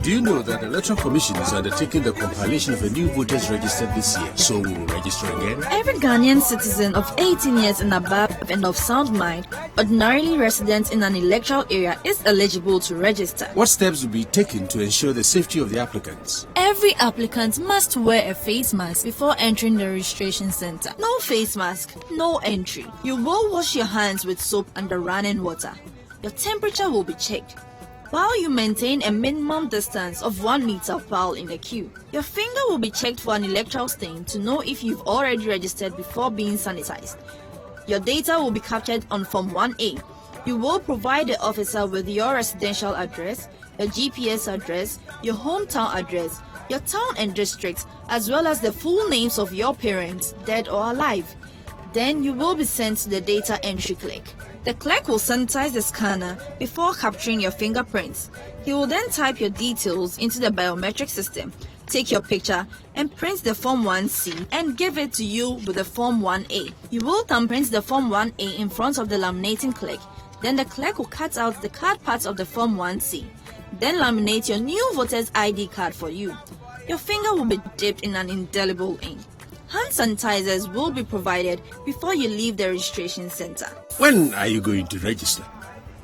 Speaker 12: Do you know that the Electoral Commission is undertaking the compilation of a new voters register this year, so we will register again?
Speaker 13: Every Ghanaian citizen of 18 years and above and of sound mind, ordinarily resident in an electoral area, is eligible to register.
Speaker 12: What steps will be taken to ensure the safety of the applicants?
Speaker 13: Every applicant must wear a face mask before entering the registration center. No face mask, no entry. You will wash your hands with soap under running water. Your temperature will be checked, while you maintain a minimum distance of 1 meter while in the queue. Your finger will be checked for an electoral stain to know if you've already registered before being sanitized. Your data will be captured on Form 1A. You will provide the officer with your residential address, your GPS address, your hometown address, your town and district, as well as the full names of your parents, dead or alive. Then you will be sent to the data entry clerk. The clerk will sanitize the scanner before capturing your fingerprints. He will then type your details into the biometric system, take your picture, and print the Form 1C and give it to you with the Form 1A. You will thumbprint the Form 1A in front of the laminating clerk. Then the clerk will cut out the card parts of the Form 1C. Then laminate your new voter's ID card for you. Your finger will be dipped in an indelible ink. Hand sanitizers will be provided before you leave the registration center.
Speaker 12: When are you going to register?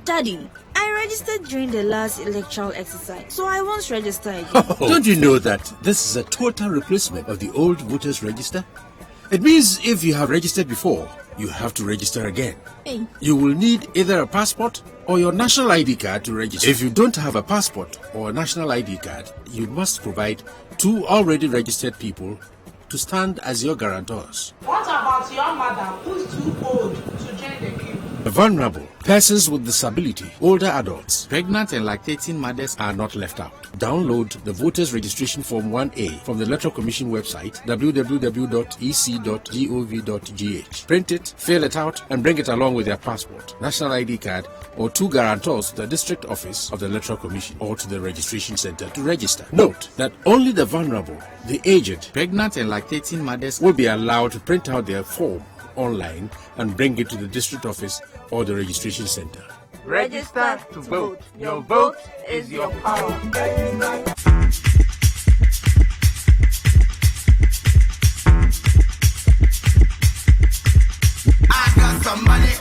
Speaker 13: Daddy, I registered during the last electoral exercise, so I won't register again.
Speaker 12: Don't you know that this is a total replacement of the old voters register? It means if you have registered before, you have to register again.
Speaker 13: Hey.
Speaker 12: You will need either a passport or your national ID card to register. If you don't have a passport or a national ID card, you must provide 2 already registered people to stand as your guarantors.
Speaker 14: What about your mother who's too old to join the queue?
Speaker 12: The vulnerable, persons with disability, older adults, pregnant and lactating mothers are not left out. Download the Voters Registration Form 1A from the Electoral Commission website www.ec.gov.gh. Print it, fill it out, and bring it along with your passport, national ID card, or 2 guarantors to the district office of the Electoral Commission or to the registration center to register. Note that only the vulnerable, the aged, pregnant and lactating mothers will be allowed to print out their form online and bring it to the district office or the registration center.
Speaker 14: Register to vote. Your vote is your power.
Speaker 15: I got some money,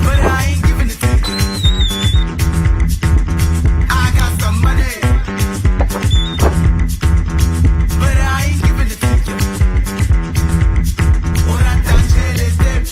Speaker 15: but I ain't giving it to you. I got some money, but I ain't giving it to you. What I tell you is them.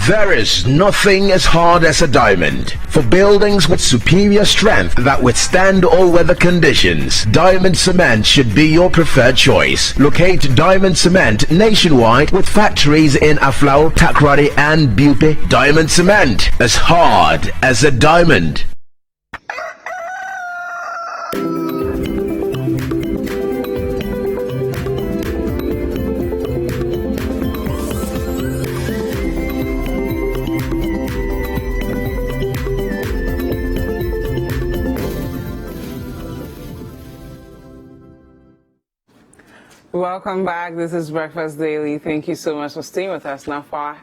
Speaker 11: There is nothing as hard as a diamond. For buildings with superior strength that withstand all weather conditions, Diamond Cement should be your preferred choice. Locate Diamond Cement nationwide with factories in Aflao, Takrady, and Bupe. Diamond Cement, as hard as a diamond.
Speaker 2: Welcome back. This is Breakfast Daily. Thank you so much for staying with us. Now for our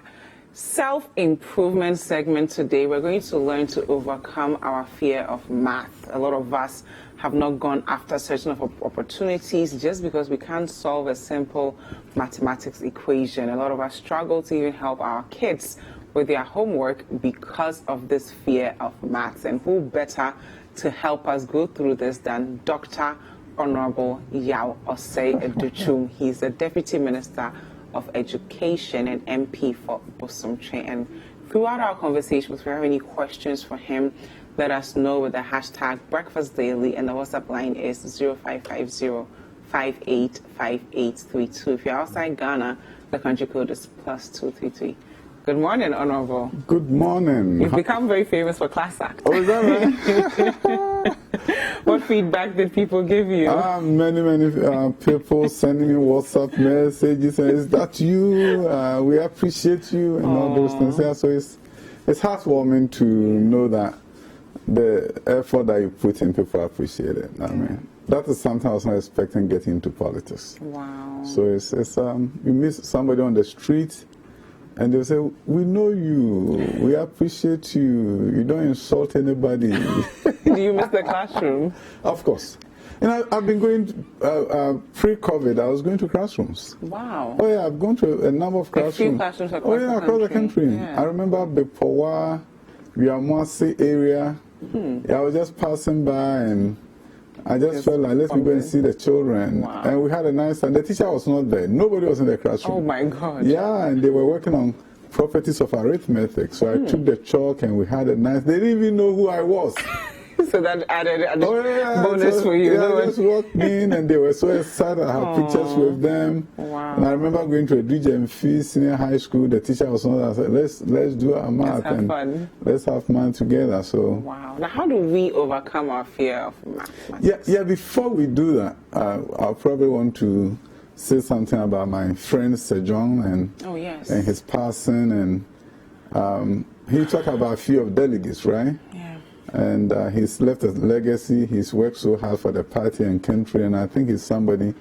Speaker 2: self-improvement segment today, we're going to learn to overcome our fear of math. A lot of us have not gone after certain opportunities just because we can't solve a simple mathematics equation. A lot of us struggle to even help our kids with their homework because of this fear of maths. And who better to help us go through this than Dr. Honorable Yao Osei Educhum. He's the Deputy Minister of Education and MP for Bosomtwe. And throughout our conversations, if you have any questions for him, let us know with the hashtag Breakfast Daily, and the WhatsApp line is 0550-585832. If you're outside Ghana, the country code is +233. Good morning, Honorable.
Speaker 16: Good morning.
Speaker 2: You've become very famous for class act.
Speaker 16: Oh, is that right?
Speaker 2: What feedback did people give you?
Speaker 16: Many people sending me WhatsApp messages and is that you? We appreciate you and all those things. Yeah, so it's heartwarming to know that the effort that you put in, people appreciate it. I mean, that is something I was not expecting getting into politics.
Speaker 2: Wow.
Speaker 16: So it's you meet somebody on the street, and they'll say, we know you, we appreciate you, you don't insult anybody.
Speaker 2: Do you miss the classroom?
Speaker 16: Of course. And I've been going, pre-COVID, I was going to classrooms.
Speaker 2: Wow.
Speaker 16: Oh yeah, I've gone to a number of classrooms.
Speaker 2: A few classrooms across
Speaker 16: across the country.
Speaker 2: Yeah.
Speaker 16: I remember Bepowa, Viamwasi area. Yeah, I was just passing by and I just felt like, let me go and see the children.
Speaker 2: Wow.
Speaker 16: And we had a nice time. The teacher was not there. Nobody was in the classroom.
Speaker 2: Oh my God.
Speaker 16: Yeah, and they were working on properties of arithmetic. So I took the chalk and we had a nice, they didn't even know who I was.
Speaker 2: So that added a bonus for you.
Speaker 16: Yeah, I just walked in and they were so excited. I had pictures with them.
Speaker 2: Wow.
Speaker 16: And I remember going to a DJMF senior high school. The teacher was on. I said, let's do our math and
Speaker 2: fun.
Speaker 16: Let's have fun together. So
Speaker 2: wow. Now, how do we overcome our fear of math?
Speaker 16: Yeah. Before we do that, I'll probably want to say something about my friend Sejong and and his passing. And he talked about a few of delegates, right?
Speaker 2: Yeah.
Speaker 16: And he's left a legacy. He's worked so hard for the party and country, and I think he's somebody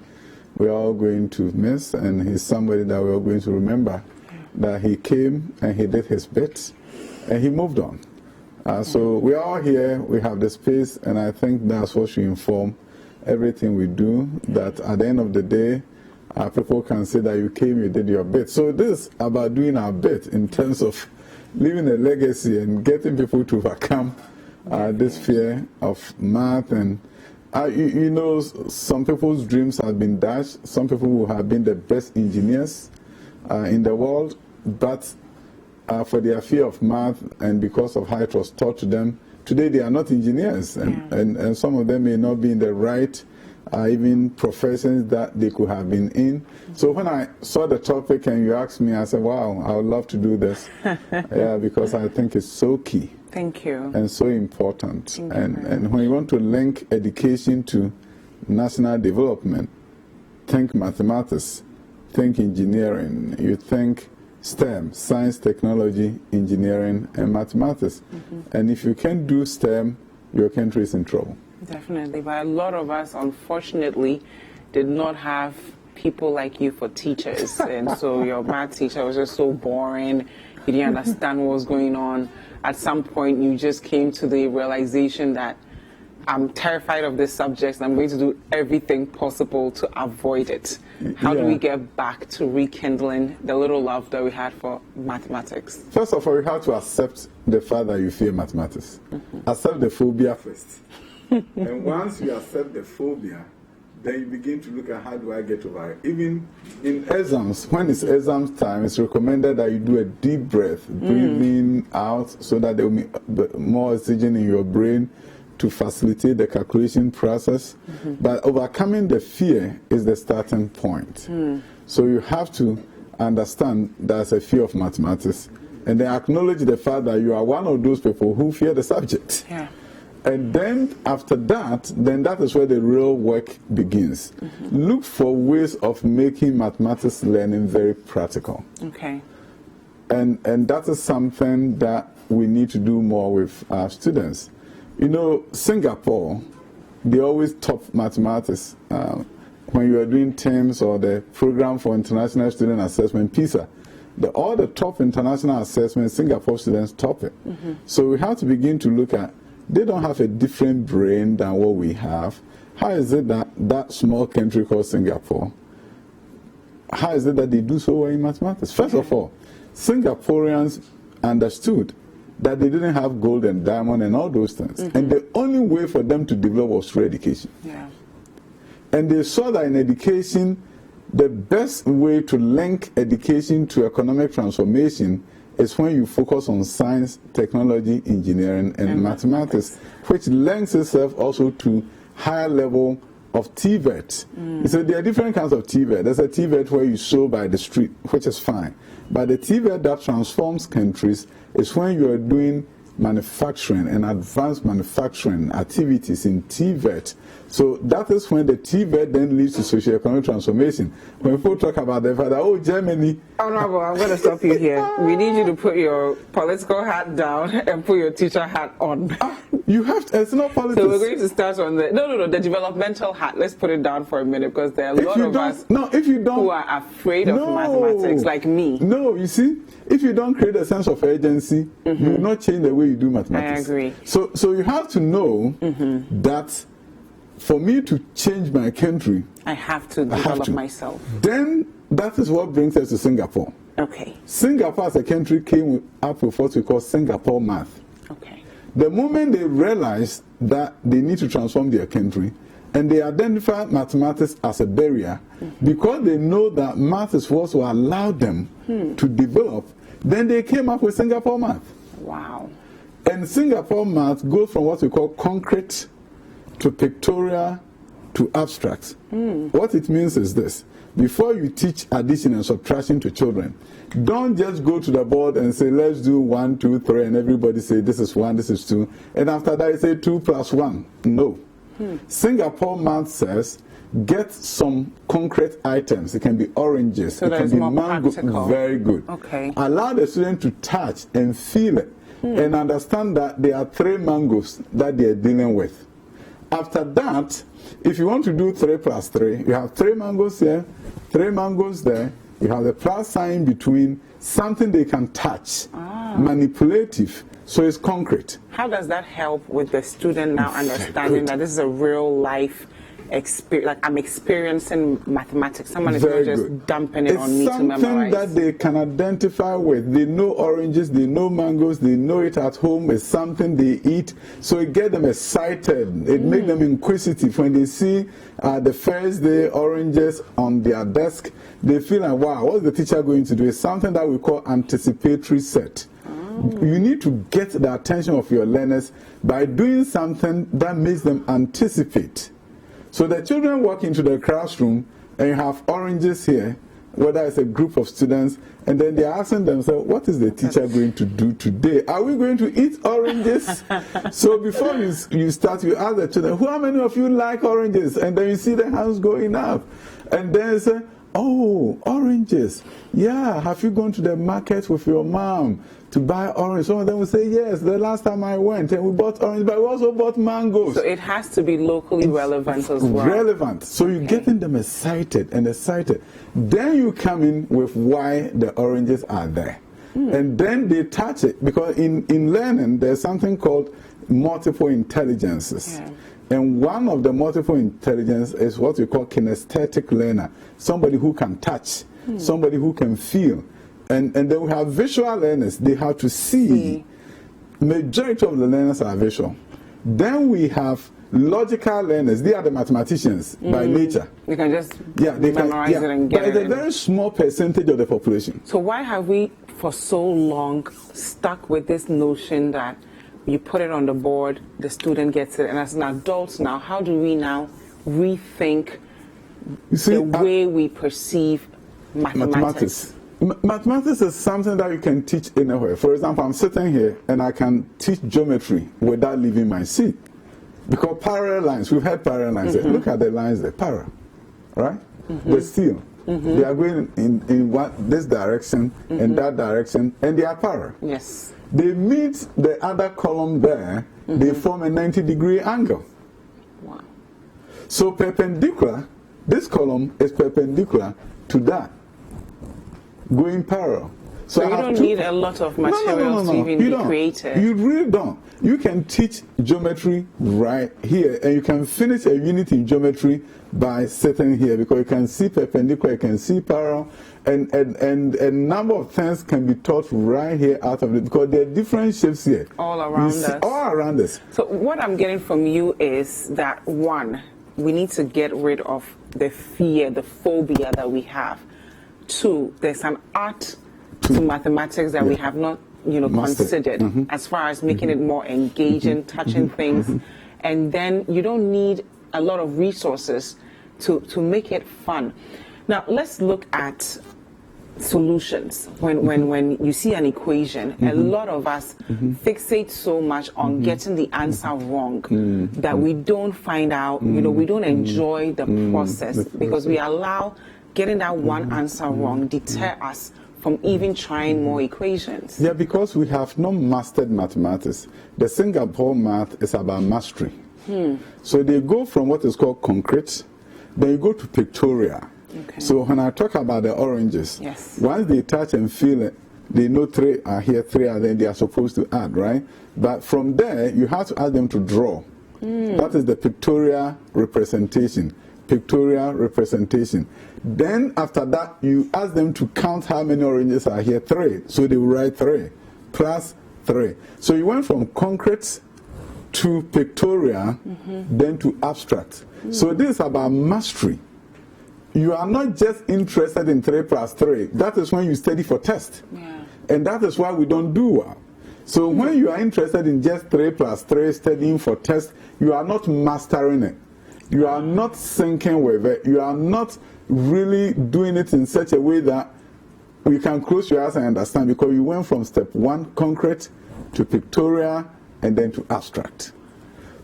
Speaker 16: we're all going to miss, and he's somebody that we're all going to remember. That he came and he did his bit, and he moved on. So we're all here, we have the space, and I think that's what should inform everything we do, that at the end of the day, people can say that you came, you did your bit. So this is about doing our bit in terms of leaving a legacy and getting people to overcome this fear of math. And you know, some people's dreams have been dashed. Some people who have been the best engineers in the world, but for their fear of math and because of how it was taught to them, today they are not engineers, and some of them may not be in the right even professions that they could have been in. So when I saw the topic and you asked me, I said, wow, I would love to do this. Because I think it's so key.
Speaker 2: Thank you.
Speaker 16: And so important. And when you want to link education to national development, think mathematics, think engineering, you think STEM, science, technology, engineering, and mathematics. And if you can't do STEM, your country is in trouble.
Speaker 2: Definitely, but a lot of us, unfortunately, did not have people like you for teachers. And so your math teacher was just so boring. You didn't understand what was going on. At some point, you just came to the realization that I'm terrified of this subject and I'm going to do everything possible to avoid it. How do we get back to rekindling the little love that we had for mathematics?
Speaker 16: First of all, you have to accept the fact that you fear mathematics. Accept the phobia first. And once you accept the phobia, then you begin to look at how do I get over it. Even in exams, when it's exam time, it's recommended that you do a deep breath, breathing out so that there will be more oxygen in your brain to facilitate the calculation process. But overcoming the fear is the starting point. So you have to understand there's a fear of mathematics and then acknowledge the fact that you are one of those people who fear the subject. And then after that, then that is where the real work begins. Look for ways of making mathematics learning very practical. And that is something that we need to do more with our students. You know, Singapore, they always top mathematics. When you are doing terms or the program for international student assessment, PISA, all the top international assessments, Singapore students top it. So we have to begin to look at, they don't have a different brain than what we have. How is it that that small country called Singapore, how is it that they do so well in mathematics? First of all, Singaporeans understood that they didn't have gold and diamond and all those things. And the only way for them to develop was through education. And they saw that in education, the best way to link education to economic transformation is when you focus on science, technology, engineering, and mathematics, which lends itself also to higher level of TVET. So there are different kinds of TVET. There's a TVET where you sew by the street, which is fine. But the TVET that transforms countries is when you are doing manufacturing and advanced manufacturing activities in TVET. So that is when the TVET then leads to socio-economic transformation. When people talk about the fact that, oh, Germany.
Speaker 2: Honorable, I'm going to stop you here. We need you to put your political hat down and put your teacher hat on.
Speaker 16: You have to, it's not politics.
Speaker 2: So we're going to start on the developmental hat. Let's put it down for a minute because there are a lot of us who are afraid of mathematics, like me.
Speaker 16: No, you see, if you don't create a sense of urgency, you will not change the way you do mathematics.
Speaker 2: I agree.
Speaker 16: So you have to know that for me to change my country,
Speaker 2: I have to develop myself.
Speaker 16: Then that is what brings us to Singapore. Singapore as a country came up with what we call Singapore math. The moment they realized that they need to transform their country, and they identify mathematics as a barrier, because they know that math is what will allow them to develop, then they came up with Singapore math.
Speaker 2: Wow.
Speaker 16: And Singapore math goes from what we call concrete to pictorial to abstract. What it means is this: before you teach addition and subtraction to children, don't just go to the board and say, let's do 1, 2, 3, and everybody say, this is 1, this is 2. And after that, you say 2 plus 1. No. Singapore math says, get some concrete items. It can be oranges, it can be mango. Very good. Allow the student to touch and feel it and understand that there are 3 mangoes that they are dealing with. After that, if you want to do 3 plus 3, you have 3 mangoes here, 3 mangoes there, you have the plus sign between, something they can touch, manipulative, so it's concrete.
Speaker 2: How does that help with the student now understanding that this is a real life I'm experiencing mathematics. Someone is not just dumping it on me to memorize.
Speaker 16: It's something that they can identify with. They know oranges, they know mangoes, they know it at home. It's something they eat. So it gets them excited. It makes them inquisitive. When they see the first day oranges on their desk, they feel like, wow, what's the teacher going to do? It's something that we call anticipatory set. You need to get the attention of your learners by doing something that makes them anticipate. So the children walk into the classroom and you have oranges here, whether it's a group of students, and then they're asking themselves, what is the teacher going to do today? Are we going to eat oranges? So before you start, you ask the children, how many of you like oranges? And then you see the hands going up. And then you say, oh, oranges. Yeah, have you gone to the market with your mom to buy orange? Some of them will say, yes, the last time I went and we bought orange, but we also bought mangoes.
Speaker 2: So it has to be locally relevant as well.
Speaker 16: Relevant. So you're getting them excited and excited. Then you come in with why the oranges are there. And then they touch it, because in learning there's something called multiple intelligences. Yeah. And one of the multiple intelligence is what we call kinesthetic learner. Somebody who can touch, somebody who can feel. And then we have visual learners. They have to see. Majority of the learners are visual. Then we have logical learners. They are the mathematicians by nature.
Speaker 2: They can just memorize it and get it.
Speaker 16: But it's a very small percentage of the population.
Speaker 2: So why have we for so long stuck with this notion that you put it on the board, the student gets it, and as an adult now, how do we now rethink the way we perceive mathematics?
Speaker 16: Mathematics is something that you can teach anywhere. For example, I'm sitting here and I can teach geometry without leaving my seat. Because parallel lines, we've had parallel lines. Look at the lines there, parallel, right? They're still. They are going in this direction and that direction, and they are parallel.
Speaker 2: Yes.
Speaker 16: They meet the other column there, they form a 90-degree angle.
Speaker 2: Wow.
Speaker 16: So perpendicular, this column is perpendicular to that, going parallel.
Speaker 2: So you don't need a lot of materials to even be creative.
Speaker 16: You really don't. You can teach geometry right here, and you can finish a unit in geometry by sitting here, because you can see perpendicular, you can see parallel, and a number of things can be taught right here out of it, because there are different shapes here.
Speaker 2: All around us.
Speaker 16: All around us.
Speaker 2: So what I'm getting from you is that, one, we need to get rid of the fear, the phobia that we have. Two, there's an art to mathematics that we have not considered as far as making it more engaging, touching things. And then you don't need a lot of resources to make it fun. Now, let's look at solutions. When you see an equation, a lot of us fixate so much on getting the answer wrong that we don't find out, we don't enjoy the process, because we allow getting that one answer wrong deter us from even trying more equations.
Speaker 16: Yeah, because we have not mastered mathematics. The Singapore math is about mastery. So they go from what is called concrete, then you go to pictorial. Okay. So when I talk about the oranges, once they touch and feel it, they know 3 are here, 3 are there, they are supposed to add, right? But from there, you have to ask them to draw. That is the pictorial representation. Pictorial representation. Then after that, you ask them to count how many oranges are here, 3. So they will write 3 plus 3. So you went from concrete to pictorial, then to abstract. So this is about mastery. You are not just interested in 3 plus 3. That is when you study for test. And that is why we don't do well. So when you are interested in just 3 plus 3, studying for test, you are not mastering it. You are not syncing with it. You are not really doing it in such a way that you can close your eyes and understand, because you went from step 1, concrete, to pictorial, and then to abstract.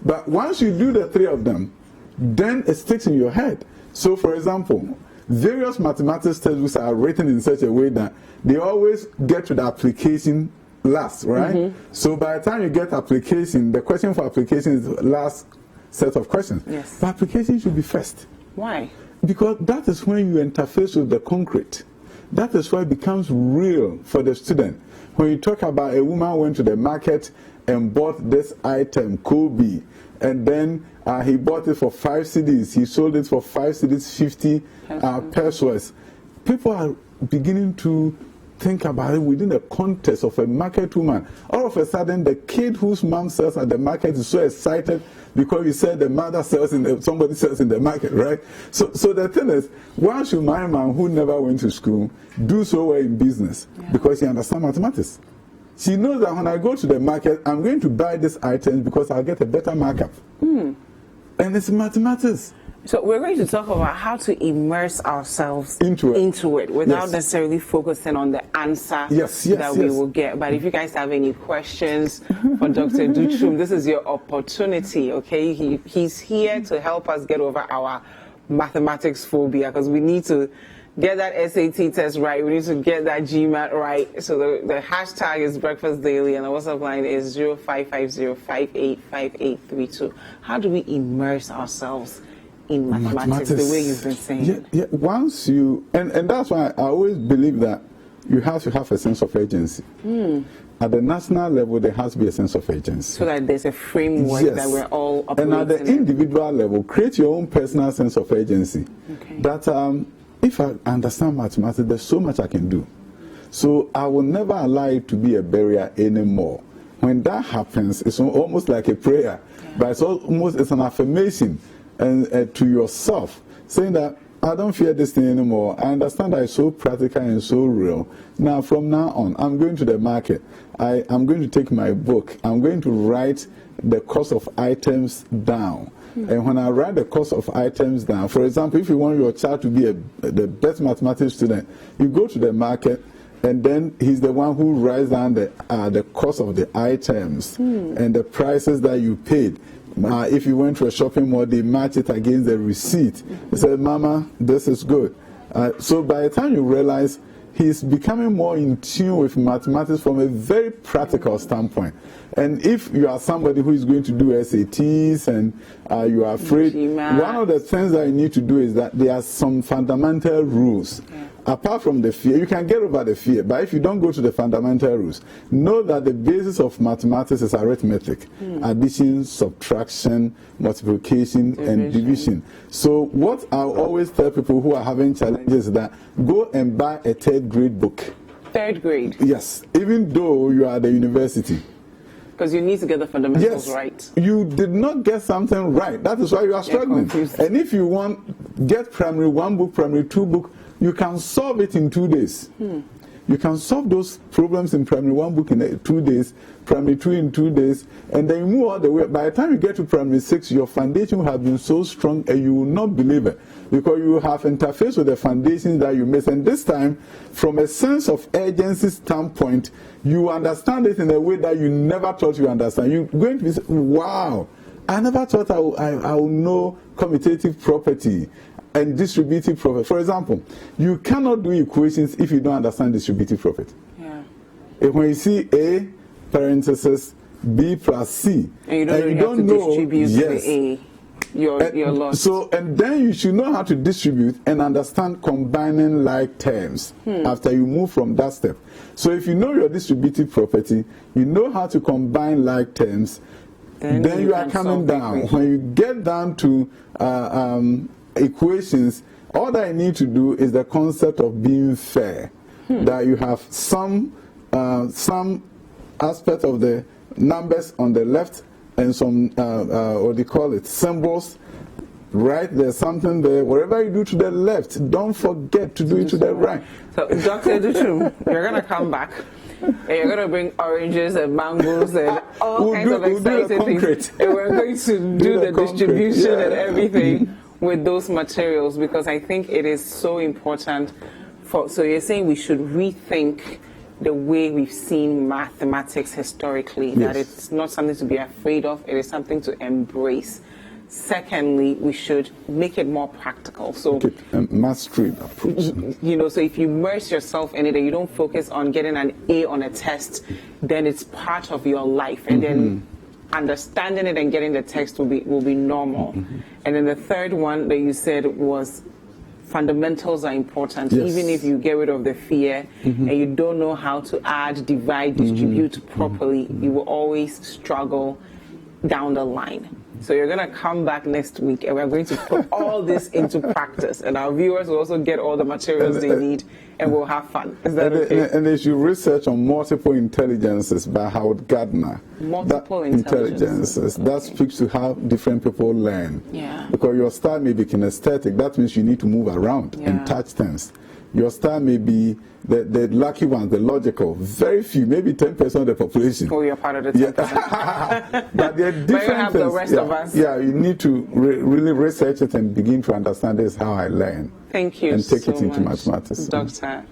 Speaker 16: But once you do the 3 of them, then it sticks in your head. So for example, various mathematics textbooks are written in such a way that they always get to the application last, right? So by the time you get application, the question for application is the last set of questions. The application should be first.
Speaker 2: Why?
Speaker 16: Because that is when you interface with the concrete. That is why it becomes real for the student. When you talk about a woman went to the market and bought this item, Kobe, and then He bought it for 5 cedis. He sold it for 5 cedis, 50 pesos. People are beginning to think about it within the context of a market woman. All of a sudden, the kid whose mom sells at the market is so excited because you said the mother sells somebody sells in the market, right? So the thing is, why should my man who never went to school do so well in business? Because she understands mathematics. She knows that when I go to the market, I'm going to buy this item because I'll get a better markup. And it's mathematics.
Speaker 2: So we're going to talk about how to immerse ourselves into it without necessarily focusing on the answer that we will get. But if you guys have any questions for Dr. Duchum, this is your opportunity, okay? He's here to help us get over our mathematics phobia, because we need to get that SAT test right. We need to get that GMAT right. So the hashtag is Breakfast Daily, and the WhatsApp line is 0550585832. How do we immerse ourselves in mathematics, the way you've been saying?
Speaker 16: Once you, and that's why I always believe that you have to have a sense of agency. At the national level, there has to be a sense of agency.
Speaker 2: So that there's a framework that we're all operating
Speaker 16: And at the individual level, create your own personal sense of agency. That if I understand mathematics, there's so much I can do. So I will never allow it to be a barrier anymore. When that happens, it's almost like a prayer, but it's an affirmation and to yourself, saying that I don't fear this thing anymore. I understand that it's so practical and so real. Now, from now on, I'm going to the market. I'm going to take my book. I'm going to write the cost of items down. And when I write the cost of items down, for example, if you want your child to be the best mathematics student, you go to the market, and then he's the one who writes down the cost of the items and the prices that you paid. If you went to a shopping mall, they match it against the receipt. They said, Mama, this is good. So by the time you realize, he's becoming more in tune with mathematics from a very practical standpoint. And if you are somebody who is going to do SATs and you are afraid, one of the things that you need to do is that there are some fundamental rules. Apart from the fear, you can get over the fear, but if you don't go to the fundamental rules, know that the basis of mathematics is arithmetic, addition, subtraction, multiplication, and division. So what I always tell people who are having challenges is that go and buy a 3rd grade book.
Speaker 2: 3rd grade?
Speaker 16: Yes, even though you are at the university.
Speaker 2: Because you need to get the fundamentals right.
Speaker 16: You did not get something right. That is why you are struggling. And if you get primary 1 book, primary 2 book, you can solve it in 2 days. You can solve those problems in primary 1 book in 2 days, primary 2 in 2 days, and then you move all the way. By the time you get to primary 6, your foundation will have been so strong and you will not believe it, because you have interfaced with the foundations that you missed. And this time, from a sense of urgency standpoint, you understand it in a way that you never thought you understand. You're going to be saying, wow, I never thought I would know commutative property and distributive property. For example, you cannot do equations if you don't understand distributive property. When you see A parenthesis B plus C,
Speaker 2: and you don't know distribute the A, you're lost.
Speaker 16: So, and then you should know how to distribute and understand combining like terms after you move from that step. So if you know your distributive property, you know how to combine like terms, then you are coming down. When you get down to equations, all that I need to do is the concept of being fair. That you have some aspect of the numbers on the left and some what do you call it, symbols right. There's something there. Whatever you do to the left, don't forget to do it to the right.
Speaker 2: So Dr. Duchum, you're gonna come back and you're gonna bring oranges and mangoes and all kinds of exciting things, and we're going to do the distribution and everything with those materials, because I think it is so important. So you're saying we should rethink the way we've seen mathematics historically, that it's not something to be afraid of, it is something to embrace. Secondly, we should make it more practical. So
Speaker 16: mastery approach.
Speaker 2: So if you immerse yourself in it and you don't focus on getting an A on a test, then it's part of your life, and then understanding it and getting the text will be normal. And then the third one that you said was fundamentals are important. Even if you get rid of the fear and you don't know how to add, divide, distribute properly, you will always struggle down the line. So you're going to come back next week and we're going to put all this into practice. And our viewers will also get all the materials they need and we'll have fun. Is that okay?
Speaker 16: And they should research on multiple intelligences by Howard Gardner.
Speaker 2: Multiple intelligences.
Speaker 16: That speaks to how different people learn.
Speaker 2: Yeah.
Speaker 16: Because your style may be kinesthetic. That means you need to move around and touch things. Your style may be the lucky ones, the logical. Very few, maybe 10% of the population.
Speaker 2: Oh, you're part of the 10%.
Speaker 16: But there are different
Speaker 2: but you have
Speaker 16: things.
Speaker 2: The rest of us.
Speaker 16: Yeah, you need to really research it and begin to understand this is how I learn.
Speaker 2: Thank you
Speaker 16: and take
Speaker 2: so
Speaker 16: it into
Speaker 2: much,
Speaker 16: mathematics.
Speaker 2: Dr.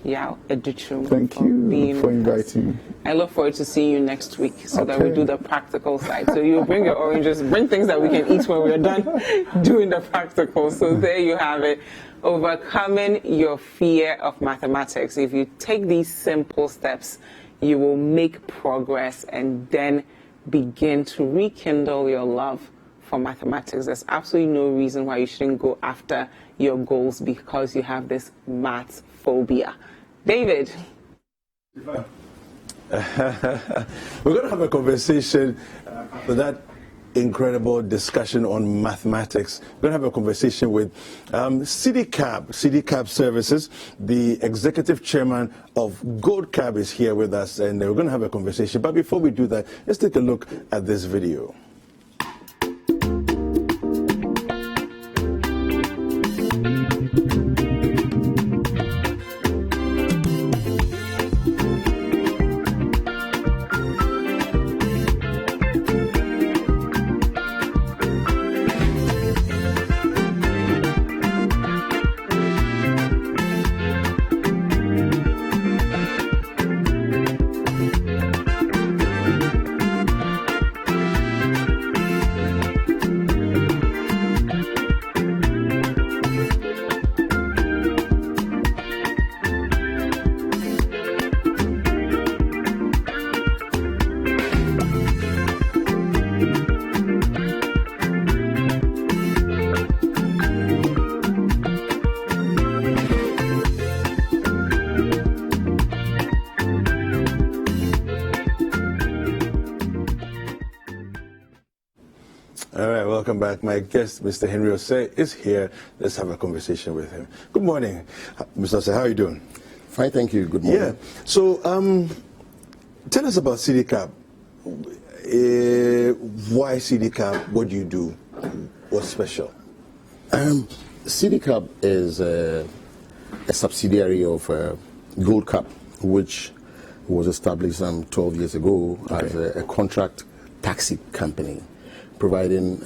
Speaker 2: Yao Educhum.
Speaker 16: Thank you for inviting me.
Speaker 2: I look forward to seeing you next week so that we do the practical side. So you bring your oranges, bring things that we can eat when we're done doing the practical. So there you have it. Overcoming your fear of mathematics. If you take these simple steps, you will make progress and then begin to rekindle your love for mathematics. There's absolutely no reason why you shouldn't go after your goals because you have this math phobia. David.
Speaker 1: We're going to have a conversation with that incredible discussion on mathematics. We're going to have a conversation with CDCAB Services. The executive chairman of Gold Cab is here with us, and we're going to have a conversation. But before we do that, let's take a look at this video. All right, welcome back. My guest, Mr. Henry Osei, is here. Let's have a conversation with him. Good morning, Mr. Osei. How are you doing?
Speaker 17: Fine, thank you. Good morning.
Speaker 1: Yeah. So, tell us about CDCAB. Why CDCAB? What do you do? What's special?
Speaker 17: CDCAB is a subsidiary of Gold Cab, which was established some 12 years ago as a contract taxi company, providing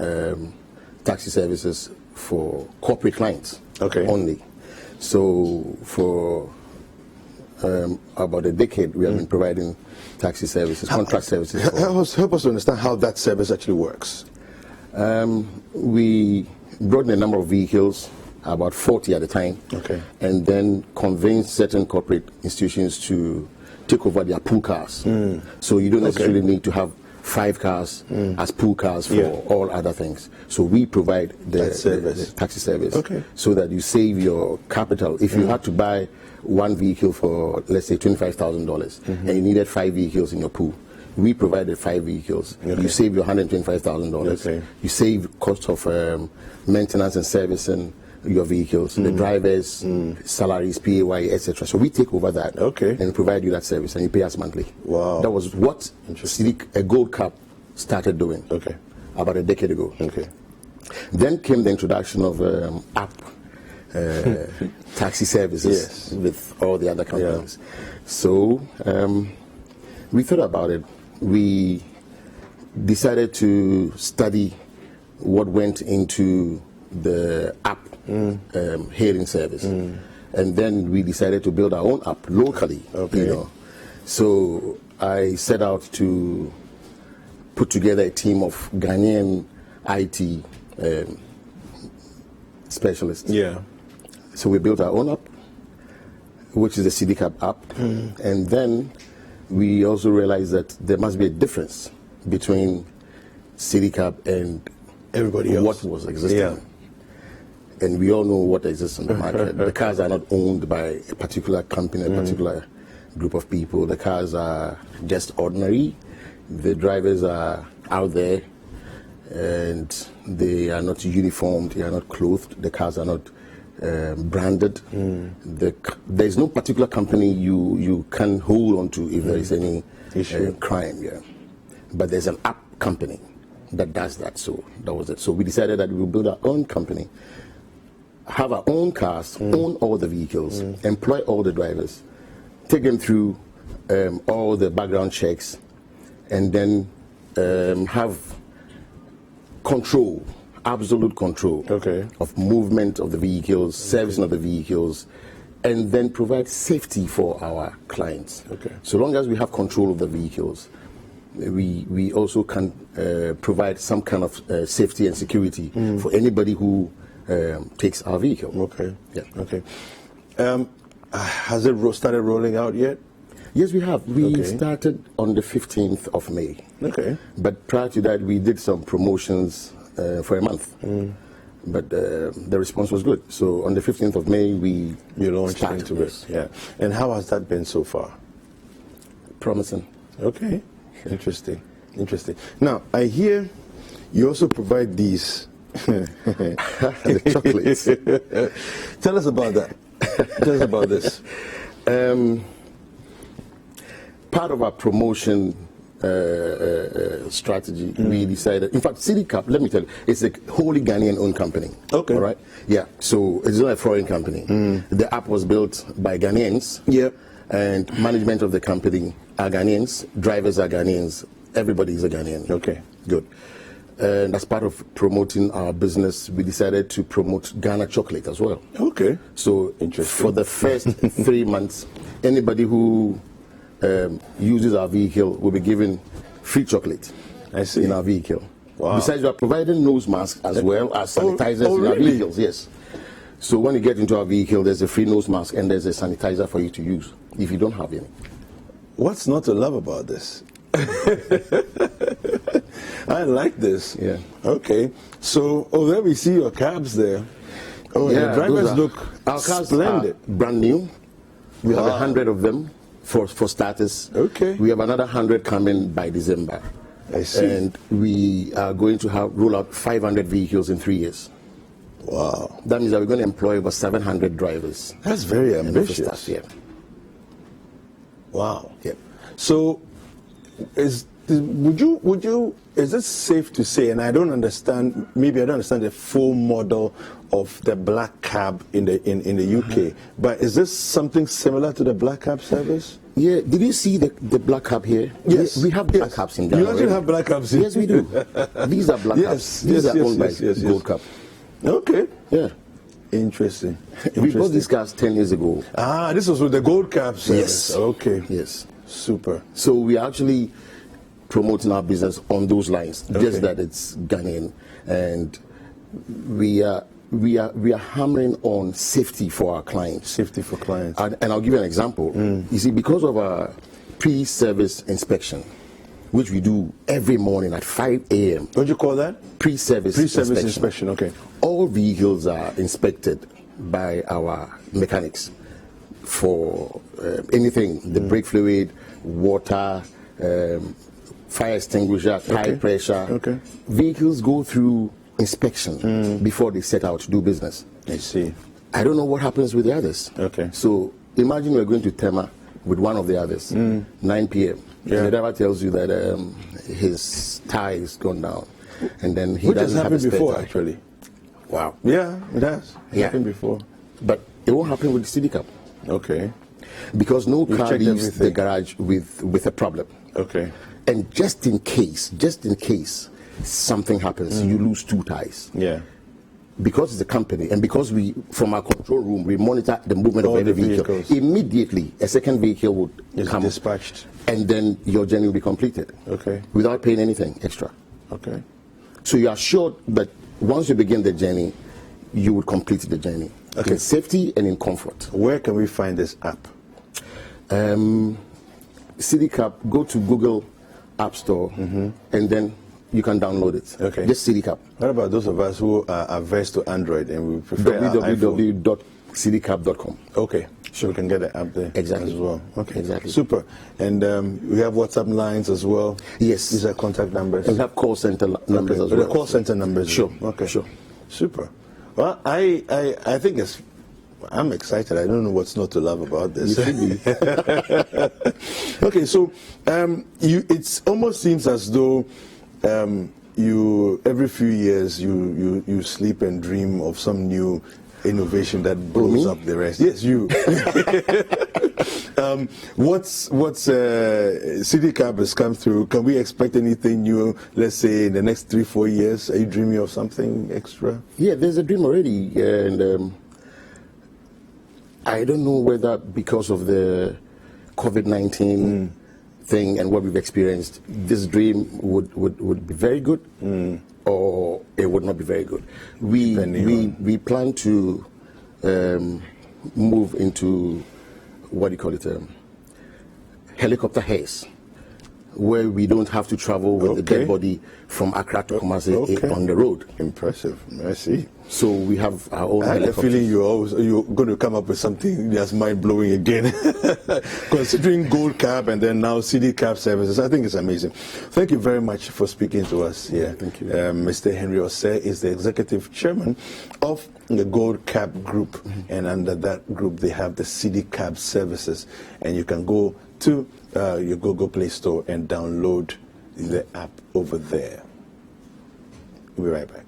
Speaker 17: taxi services for corporate clients only. So for about a decade, we have been providing taxi services, contract services.
Speaker 1: Help us to understand how that service actually works.
Speaker 17: We brought in a number of vehicles, about 40 at a time, and then convinced certain corporate institutions to take over their pool cars. So you don't necessarily need to have 5 cars as pool cars for all other things. So we provide the taxi service so that you save your capital. If you had to buy one vehicle for, let's say, $25,000 and you needed 5 vehicles in your pool, we provided 5 vehicles. You save your $125,000. You save cost of maintenance and servicing your vehicles, the drivers, salaries, PAY, etc. So we take over that and provide you that service, and you pay us monthly.
Speaker 1: Wow.
Speaker 17: That was what a Gold Cab started doing about a decade ago. Then came the introduction of app taxi services with all the other companies. So we thought about it. We decided to study what went into the app hailing service, and then we decided to build our own app locally. You know, so I set out to put together a team of Ghanaian IT specialists. So we built our own app, which is the CDCAB app, and then we also realized that there must be a difference between CDCAB and
Speaker 1: everybody else.
Speaker 17: What was existing. And we all know what exists in the market. The cars are not owned by a particular company, a particular group of people. The cars are just ordinary. The drivers are out there and they are not uniformed, they are not clothed, the cars are not branded. There's no particular company you can hold on to if there is any crime. Yeah, but there's an app company that does that. So that was it. So we decided that we will build our own company, have our own cars, own all the vehicles, employ all the drivers, take them through all the background checks, and then have control, absolute control of movement of the vehicles, servicing of the vehicles, and then provide safety for our clients. So long as we have control of the vehicles, we also can provide some kind of safety and security for anybody who takes our vehicle.
Speaker 1: Has it started rolling out yet?
Speaker 17: Yes, we have. We started on the 15th of May. But prior to that, we did some promotions for a month. But the response was good. So on the 15th of May, we
Speaker 1: launched into it. Yeah. And how has that been so far?
Speaker 17: Promising.
Speaker 1: Okay. Interesting. Now, I hear you also provide these
Speaker 17: the chocolates.
Speaker 1: Tell us about that. Tell us about this.
Speaker 17: Part of our promotion strategy, we decided, in fact, CityCap, let me tell you, it's a wholly Ghanaian-owned company. All right? Yeah, so it's not a foreign company. The app was built by Ghanaians. And management of the company are Ghanaians, drivers are Ghanaians, everybody is a Ghanaian. Good. And as part of promoting our business, we decided to promote Ghana chocolate as well. So for the first 3 months, anybody who uses our vehicle will be given free chocolate in our vehicle. Besides, we are providing nose masks as well as sanitizers in our vehicles. Yes. So when you get into our vehicle, there's a free nose mask and there's a sanitizer for you to use if you don't have any.
Speaker 1: What's not to love about this? I like this. Okay. So, there we see your cabs there. The drivers look
Speaker 17: our cars
Speaker 1: splendid.
Speaker 17: Are brand new. We have 100 of them for starters. We have another 100 coming by December.
Speaker 1: I see.
Speaker 17: And we are going to roll out 500 vehicles in 3 years.
Speaker 1: Wow.
Speaker 17: That means that we're going to employ over 700 drivers.
Speaker 1: That's very ambitious. Wow. So, is it safe to say, and I don't understand, maybe I don't understand the full model of the black cab in the UK, but is this something similar to the black cab service?
Speaker 17: Yeah, did you see the black cab here?
Speaker 1: Yes.
Speaker 17: We have black cabs in Ghana.
Speaker 1: You actually have black cabs here?
Speaker 17: Yes, we do. These are black cabs. These are owned by Gold Cab. Yeah.
Speaker 1: Interesting.
Speaker 17: We bought these cars 10 years ago.
Speaker 1: This was with the Gold Cab service.
Speaker 17: Yes. Yes.
Speaker 1: Super.
Speaker 17: So we are actually promoting our business on those lines, just that it's Ghanaian, and we are hammering on safety for our clients.
Speaker 1: Safety for clients.
Speaker 17: And I'll give you an example. You see, because of our pre-service inspection, which we do every morning at 5 a.m.
Speaker 1: What do you call that?
Speaker 17: Pre-service
Speaker 1: inspection. Okay.
Speaker 17: All vehicles are inspected by our mechanics for anything, the brake fluid, water, fire extinguisher, tire pressure. Vehicles go through inspection before they set out to do business.
Speaker 1: I see.
Speaker 17: I don't know what happens with the others. So imagine we're going to Tema with one of the others, 9 p.m. And the driver tells you that his tie is gone down, and then he doesn't have a spare
Speaker 1: before,
Speaker 17: tie.
Speaker 1: actually.
Speaker 17: Wow.
Speaker 1: Yeah, it has. It happened before.
Speaker 17: But it won't happen with the CityCap. Because no car leaves the garage with a problem. And just in case something happens, you lose 2 ties. Because it's a company, and because we, from our control room, we monitor the movement of every vehicle. Immediately, a second vehicle would come
Speaker 1: dispatched,
Speaker 17: and then your journey will be completed. Without paying anything extra. So you are sure that once you begin the journey, you would complete the journey in safety and in comfort.
Speaker 1: Where can we find this app?
Speaker 17: CityCap, go to Google App Store, and then you can download it. Just CityCap.
Speaker 1: What about those of us who are averse to Android and we prefer
Speaker 17: www.citycap.com.
Speaker 1: So we can get the app there
Speaker 17: exactly
Speaker 1: as well. Okay,
Speaker 17: exactly.
Speaker 1: Super. And we have WhatsApp lines as well.
Speaker 17: Yes,
Speaker 1: these are contact numbers.
Speaker 17: And we have call center numbers as well.
Speaker 1: The call center numbers.
Speaker 17: Sure.
Speaker 1: Okay.
Speaker 17: Sure.
Speaker 1: Super. Well, I think I'm excited. I don't know what's not to love about this.
Speaker 17: You should
Speaker 1: be. Okay, so it almost seems as though you every few years you sleep and dream of some new innovation that blows up the rest. Yes, you. What's CityCab has come through? Can we expect anything new? Let's say in the next 3-4 years. Are you dreaming of something extra?
Speaker 17: Yeah, there's a dream already, and I don't know whether because of the COVID-19 thing and what we've experienced, this dream would be very good, or it would not be very good. We plan to move into what do you call it, helicopter haze, where we don't have to travel with the dead body from Accra to Kumasi on the road.
Speaker 1: Impressive. I see.
Speaker 17: So we have our own
Speaker 1: I had a
Speaker 17: helicopters.
Speaker 1: feeling you're going to come up with something that's mind-blowing again. Considering Gold Cab and then now CityCab services, I think it's amazing. Thank you very much for speaking to us here.
Speaker 17: Thank you.
Speaker 1: Mr. Henry Osei is the executive chairman of the Gold Cab Group, and under that group they have the CityCab services, and you can go to your Google Play Store and download the app over there. We'll be right back.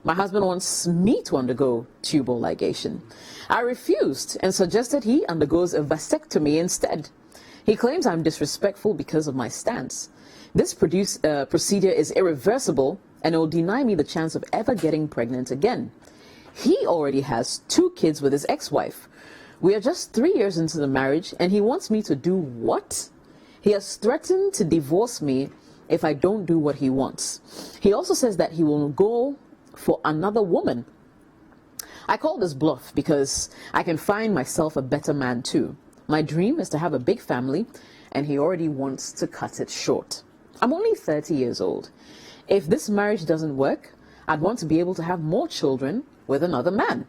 Speaker 18: My husband wants me to undergo tubal ligation. I refused and suggested he undergoes a vasectomy instead. He claims I'm disrespectful because of my stance. This procedure is irreversible and it will deny me the chance of ever getting pregnant again. He already has 2 kids with his ex-wife. We are just 3 years into the marriage and he wants me to do what? He has threatened to divorce me if I don't do what he wants. He also says that he will go for another woman. I call this bluff because I can find myself a better man too. My dream is to have a big family and he already wants to cut it short. I'm only 30 years old. If this marriage doesn't work, I'd want to be able to have more children with another man.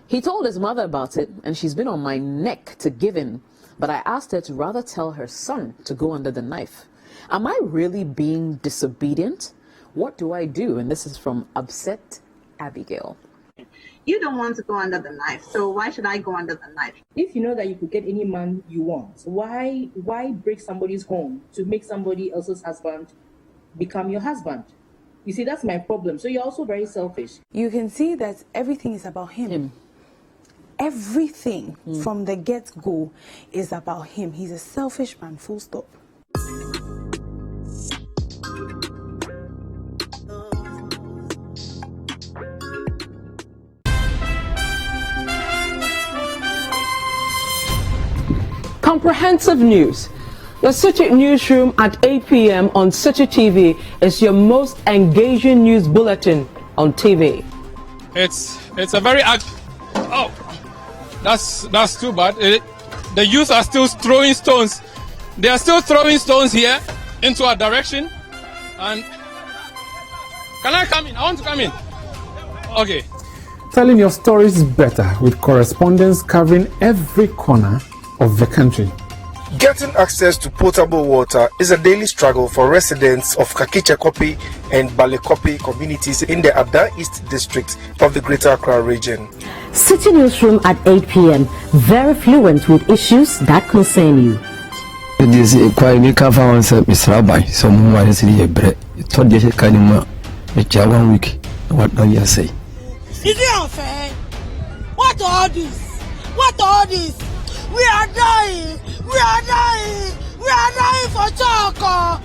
Speaker 18: He told his mother about it and she's been on my neck to give in, but I asked her to rather tell her son to go under the knife. Am I really being disobedient? What do I do? And this is from Upset Abigail.
Speaker 19: You don't want to go under the knife, so why should I go under the knife?
Speaker 20: If you know that you could get any man you want, why break somebody's home to make somebody else's husband become your husband? You see, that's my problem. So you're also very selfish.
Speaker 21: You can see that everything is about him. Everything from the get-go is about him. He's a selfish man, full stop.
Speaker 22: Comprehensive news. The City Newsroom at 8 p.m. on City TV is your most engaging news bulletin on TV.
Speaker 23: It's a very that's too bad. The youth are still throwing stones. They are still throwing stones here into our direction. And can I come in? I want to come in. Okay.
Speaker 24: Telling your stories better with correspondence covering every corner of the country.
Speaker 25: Getting access to potable water is a daily struggle for residents of Kakichekopi and Balekopi communities in the Ada East district of the Greater Accra region.
Speaker 26: City Newsroom at 8 p.m. Very fluent with issues that concern you.
Speaker 27: This is quite a cover on Mr. Rabbi. Someone is in a bread. You told the Kanima, a 1 week. What do you say?
Speaker 28: Is it unfair? What all this? What all this? We are dying! We are dying! We are dying for Choco!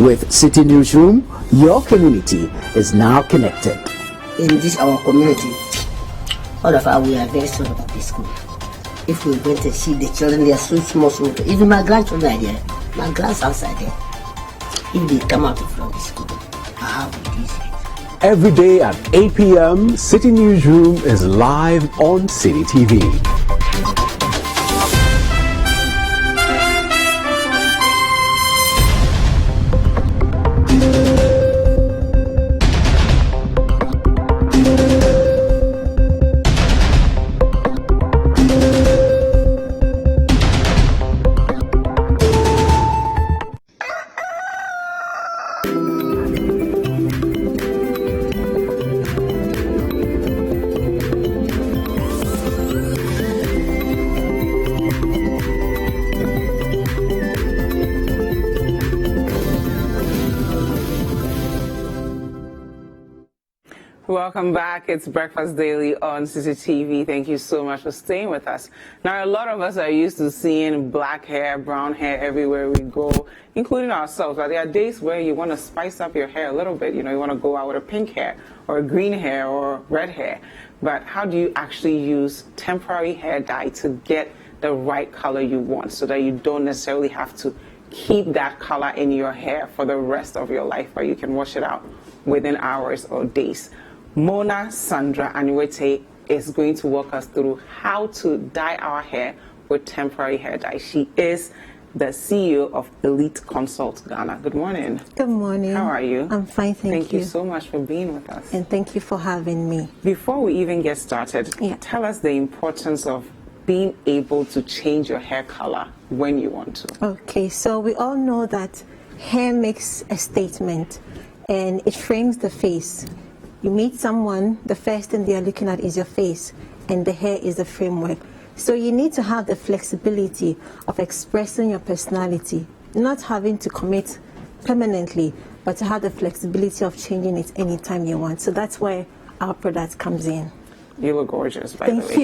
Speaker 29: With City Newsroom, your community is now connected.
Speaker 30: In this our community, all of us, we are very sorry about this school. If we went to see the children, they are so small. Even my grandchildren are there. My glass outside there. If they come out from the school, I have to use it.
Speaker 24: Every day at 8 p.m., City Newsroom is live on City TV.
Speaker 2: Welcome back. It's Breakfast Daily on CCTV. Thank you so much for staying with us. Now, a lot of us are used to seeing black hair, brown hair everywhere we go, including ourselves. But there are days where you want to spice up your hair a little bit. You know, you want to go out with a pink hair or a green hair or red hair. But how do you actually use temporary hair dye to get the right color you want so that you don't necessarily have to keep that color in your hair for the rest of your life, or you can wash it out within hours or days? Mona Sandra Anuete is going to walk us through how to dye our hair with temporary hair dye. She is the CEO of Elite Consult Ghana. Good morning.
Speaker 3: Good morning.
Speaker 2: How are you?
Speaker 3: I'm fine, thank you.
Speaker 2: Thank you so much for being with us.
Speaker 3: And thank you for having me.
Speaker 2: Before we even get started, tell us the importance of being able to change your hair color when you want to.
Speaker 3: Okay, so we all know that hair makes a statement and it frames the face. You meet someone, the first thing they are looking at is your face, and the hair is the framework. So you need to have the flexibility of expressing your personality, not having to commit permanently, but to have the flexibility of changing it anytime you want. So that's where our product comes in.
Speaker 2: You look gorgeous, by the way.
Speaker 3: Thank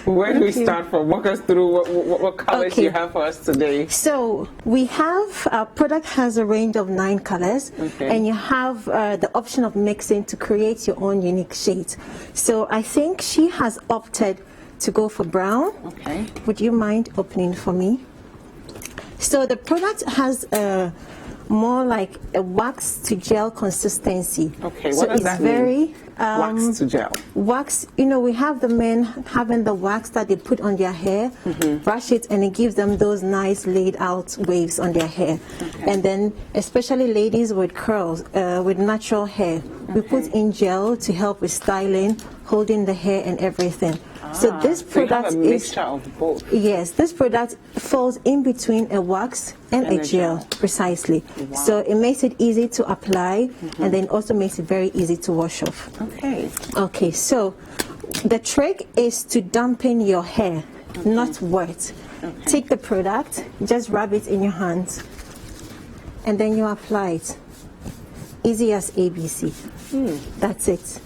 Speaker 3: you.
Speaker 2: Where do we start from? Walk us through what colors you have for us today.
Speaker 3: So we have, our product has a range of 9 colors, and you have the option of mixing to create your own unique shades. So I think she has opted to go for brown.
Speaker 2: Okay.
Speaker 3: Would you mind opening for me? So the product has more like a wax to gel consistency.
Speaker 2: Okay,
Speaker 3: so
Speaker 2: what does that mean?
Speaker 3: Very
Speaker 2: wax to gel.
Speaker 3: Wax, you know, we have the men having the wax that they put on their hair, brush it, and it gives them those nice laid out waves on their hair. And then, especially ladies with curls, with natural hair, we put in gel to help with styling, holding the hair and everything. So this product
Speaker 2: so you have a mixture of both.
Speaker 3: Yes, this product falls in between a wax and a gel, precisely.
Speaker 2: Wow.
Speaker 3: So it makes it easy to apply, and then also makes it very easy to wash off.
Speaker 2: Okay.
Speaker 3: Okay, so the trick is to dampen your hair, not wet. Take the product, just rub it in your hands, and then you apply it. Easy as ABC. That's it.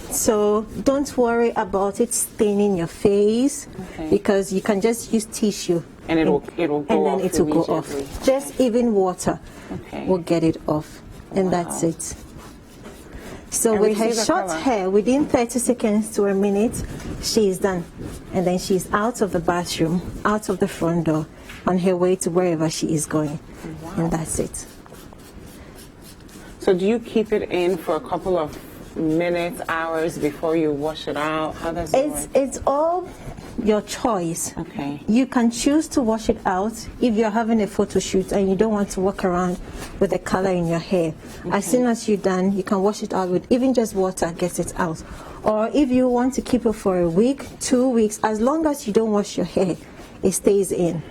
Speaker 3: So don't worry about it staining your face, because you can just use tissue
Speaker 2: and it will go
Speaker 3: and
Speaker 2: off,
Speaker 3: then it will go off. Just even water will get it off, and that's it. So
Speaker 2: And
Speaker 3: with
Speaker 2: we
Speaker 3: her
Speaker 2: see the
Speaker 3: short
Speaker 2: color.
Speaker 3: hair, within 30 seconds to a minute, she is done, and then she's out of the bathroom, out of the front door, on her way to wherever she is going, and that's it.
Speaker 2: So do you keep it in for a couple of minutes, hours before you wash it out? How does it work?
Speaker 3: It's all your choice.
Speaker 2: Okay.
Speaker 3: You can choose to wash it out if you're having a photo shoot and you don't want to walk around with the color in your hair. As soon as you're done, you can wash it out with even just water, get it out. Or if you want to keep it for a week, 2 weeks, as long as you don't wash your hair, it stays in.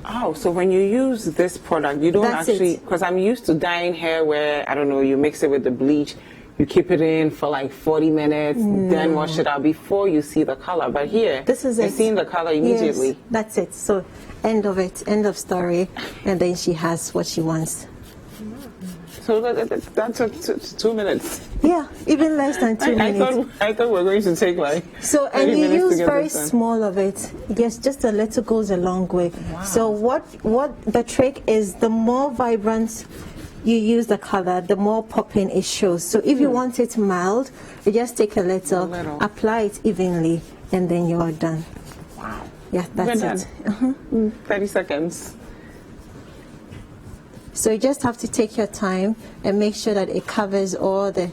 Speaker 2: Oh, so when you use this product, you don't
Speaker 3: That's
Speaker 2: actually,
Speaker 3: it.
Speaker 2: because I'm used to dyeing hair where, I don't know, you mix it with the bleach, you keep it in for like 40 minutes, then wash it out before you see the color. But here,
Speaker 3: This is
Speaker 2: you're
Speaker 3: it.
Speaker 2: seeing the color immediately.
Speaker 3: Yes, that's it. So end of it, end of story, and then she has what she wants.
Speaker 2: So that took 2 minutes.
Speaker 3: Yeah, even less than 2 minutes.
Speaker 2: I thought we were going to take like
Speaker 3: So,
Speaker 2: 30
Speaker 3: and you
Speaker 2: minutes to
Speaker 3: use
Speaker 2: get
Speaker 3: very
Speaker 2: this done.
Speaker 3: small of it. Yes, just a little goes a long way. So what the trick is, the more vibrant you use the color, the more popping it shows. So if you want it mild, you just take a little, apply it evenly, and then you are done.
Speaker 2: Wow.
Speaker 3: Yeah, that's it.
Speaker 2: 30 seconds.
Speaker 3: So you just have to take your time and make sure that it covers all the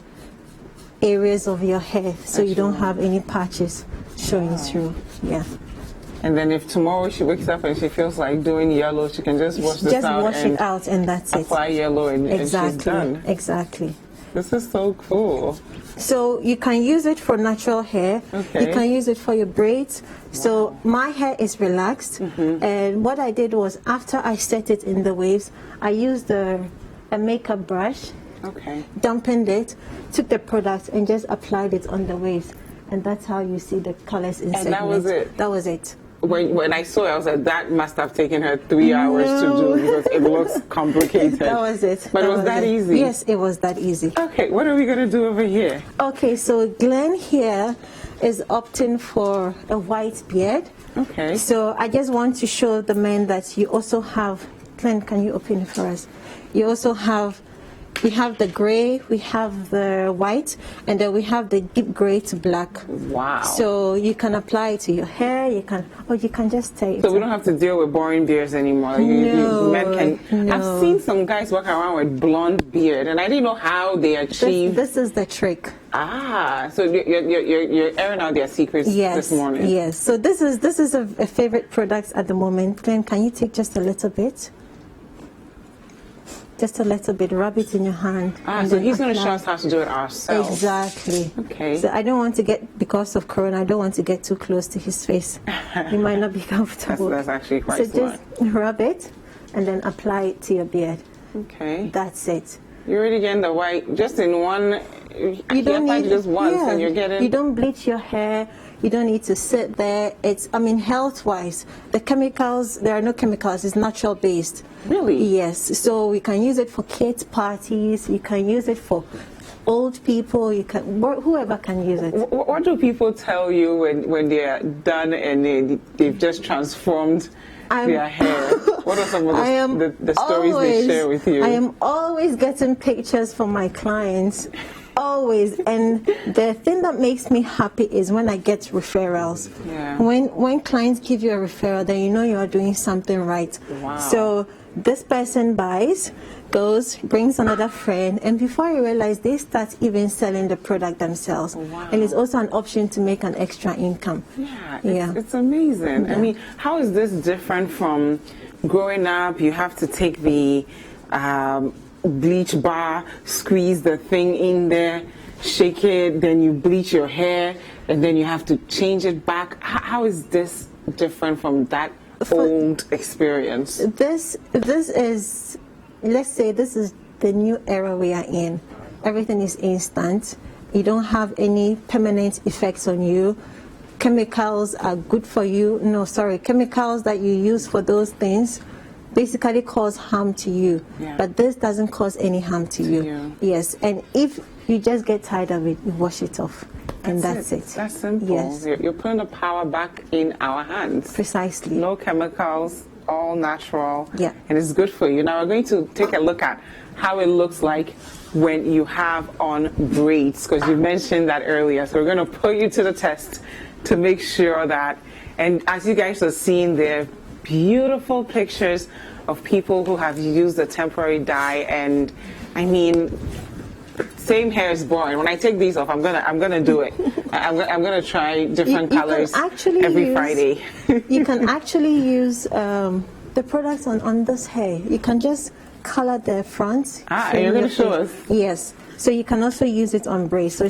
Speaker 3: areas of your hair so you don't have any patches showing through. Yeah.
Speaker 2: And then if tomorrow she wakes up and she feels like doing yellow, she can just wash this out.
Speaker 3: Just wash it out and that's it.
Speaker 2: Apply yellow and she's done.
Speaker 3: Exactly.
Speaker 2: This is so cool.
Speaker 3: So you can use it for natural hair.
Speaker 2: Okay.
Speaker 3: You can use it for your braids. So my hair is relaxed. And what I did was after I set it in the waves, I used a makeup brush.
Speaker 2: Okay.
Speaker 3: Dampened it, took the product and just applied it on the waves. And that's how you see the colors in segments.
Speaker 2: And that was it?
Speaker 3: That was it.
Speaker 2: When I saw it, I was like, that must have taken her 3 hours to do because it looks complicated.
Speaker 3: That was it.
Speaker 2: But it was that easy?
Speaker 3: Yes, it was that easy.
Speaker 2: Okay, what are we going to do over here?
Speaker 3: Okay, so Glenn here is opting for a white beard.
Speaker 2: Okay.
Speaker 3: So I just want to show the men that you also have, Glenn, can you open it for us? You also have, we have the gray, we have the white, and then we have the deep gray to black.
Speaker 2: Wow.
Speaker 3: So you can apply it to your hair, you can just take it.
Speaker 2: So we don't have to deal with boring beards anymore. Men can. I've seen some guys walk around with blonde beard, and I didn't know how they achieve.
Speaker 3: This is the trick.
Speaker 2: Ah, so you're airing out their secrets this morning.
Speaker 3: Yes. So this is a favorite product at the moment. Glenn, can you take just a little bit? Just a little bit, rub it in your hand.
Speaker 2: So he's going to show us how to do it ourselves.
Speaker 3: Exactly.
Speaker 2: Okay.
Speaker 3: So I don't want to get, because of Corona, I don't want to get too close to his face. He might not be comfortable.
Speaker 2: That's actually quite smart.
Speaker 3: So just rub it and then apply it to your beard.
Speaker 2: Okay.
Speaker 3: That's it.
Speaker 2: You're already getting the white just in one. You don't need just once, and you're getting.
Speaker 3: You don't bleach your hair. You don't need to sit there. It's, I mean, health-wise, the chemicals, there are no chemicals. It's natural based.
Speaker 2: Really?
Speaker 3: Yes. So we can use it for kids' parties. You can use it for old people. You can, whoever can use it.
Speaker 2: What do people tell you when they are done and they've just transformed their hair? What are some of the stories they share with you?
Speaker 3: I am always getting pictures from my clients. Always. And the thing that makes me happy is when I get referrals.
Speaker 2: Yeah.
Speaker 3: When clients give you a referral, then you know you are doing something right.
Speaker 2: Wow.
Speaker 3: So this person buys, goes, brings another friend, and before you realize, they start even selling the product themselves.
Speaker 2: Wow.
Speaker 3: And it's also an option to make an extra income.
Speaker 2: Yeah, it's amazing.
Speaker 3: Yeah.
Speaker 2: I mean, how is this different from growing up? You have to take the bleach bar, squeeze the thing in there, shake it, then you bleach your hair, and then you have to change it back. How is this different from that old experience?
Speaker 3: This is, let's say this is the new era we are in. Everything is instant. You don't have any permanent effects on you. Chemicals are good for you. No, sorry, chemicals that you use for those things basically cause harm to you, but this doesn't cause any harm to you. Yes, and if you just get tired of it, you wash it off, and that's it.
Speaker 2: That's simple.
Speaker 3: Yes.
Speaker 2: You're putting the power back in our hands.
Speaker 3: Precisely.
Speaker 2: No chemicals, all natural.
Speaker 3: Yeah.
Speaker 2: And it's good for you. Now we're going to take a look at how it looks like when you have on braids, because you mentioned that earlier. So we're going to put you to the test to make sure that, and as you guys are seeing there, beautiful pictures of people who have used the temporary dye, and I mean, same hair is boring. When I take these off, I'm gonna do it. I'm gonna try different colors every Friday.
Speaker 3: You can actually use the products on this hair. You can just color the front.
Speaker 2: You're gonna show us?
Speaker 3: Yes. So you can also use it on braids. So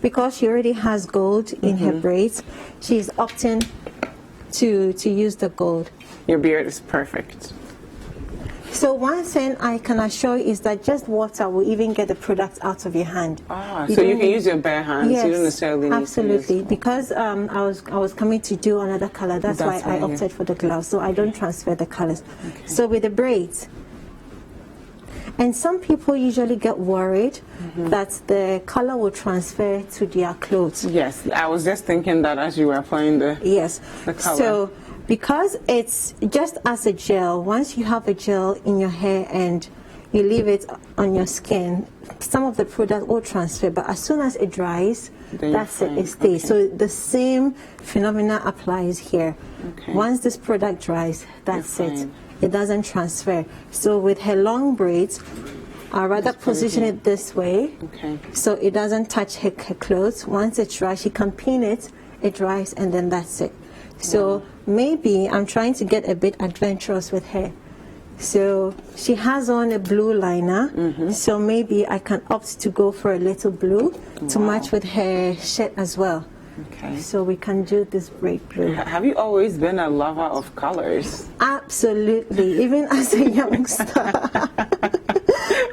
Speaker 3: because she already has gold in her braids, she's opting to use the gold.
Speaker 2: Your beard is perfect.
Speaker 3: So one thing I can assure you is that just water will even get the product out of your hand.
Speaker 2: So you can use your bare hands.
Speaker 3: Yes,
Speaker 2: you don't necessarily need
Speaker 3: absolutely.
Speaker 2: to use.
Speaker 3: Because I was coming to do another color. That's why I opted for the gloves. So I don't transfer the colors. Okay. So with the braids, and some people usually get worried that the color will transfer to their clothes.
Speaker 2: Yes, I was just thinking that as you were applying the color.
Speaker 3: So because it's just as a gel, once you have a gel in your hair and you leave it on your skin, some of the product will transfer, but as soon as it dries, that's it, it stays. So the same phenomena applies here. Once this product dries, that's it. It doesn't transfer. So with her long braids, I'd rather position it this way, so it doesn't touch her clothes. Once it dries, she can pin it, it dries, and then that's it. So maybe I'm trying to get a bit adventurous with her. So she has on a blue liner, so maybe I can opt to go for a little blue to match with her shirt as well. So we can do this braid blue.
Speaker 2: Have you always been a lover of colors?
Speaker 3: Absolutely, even as a youngster.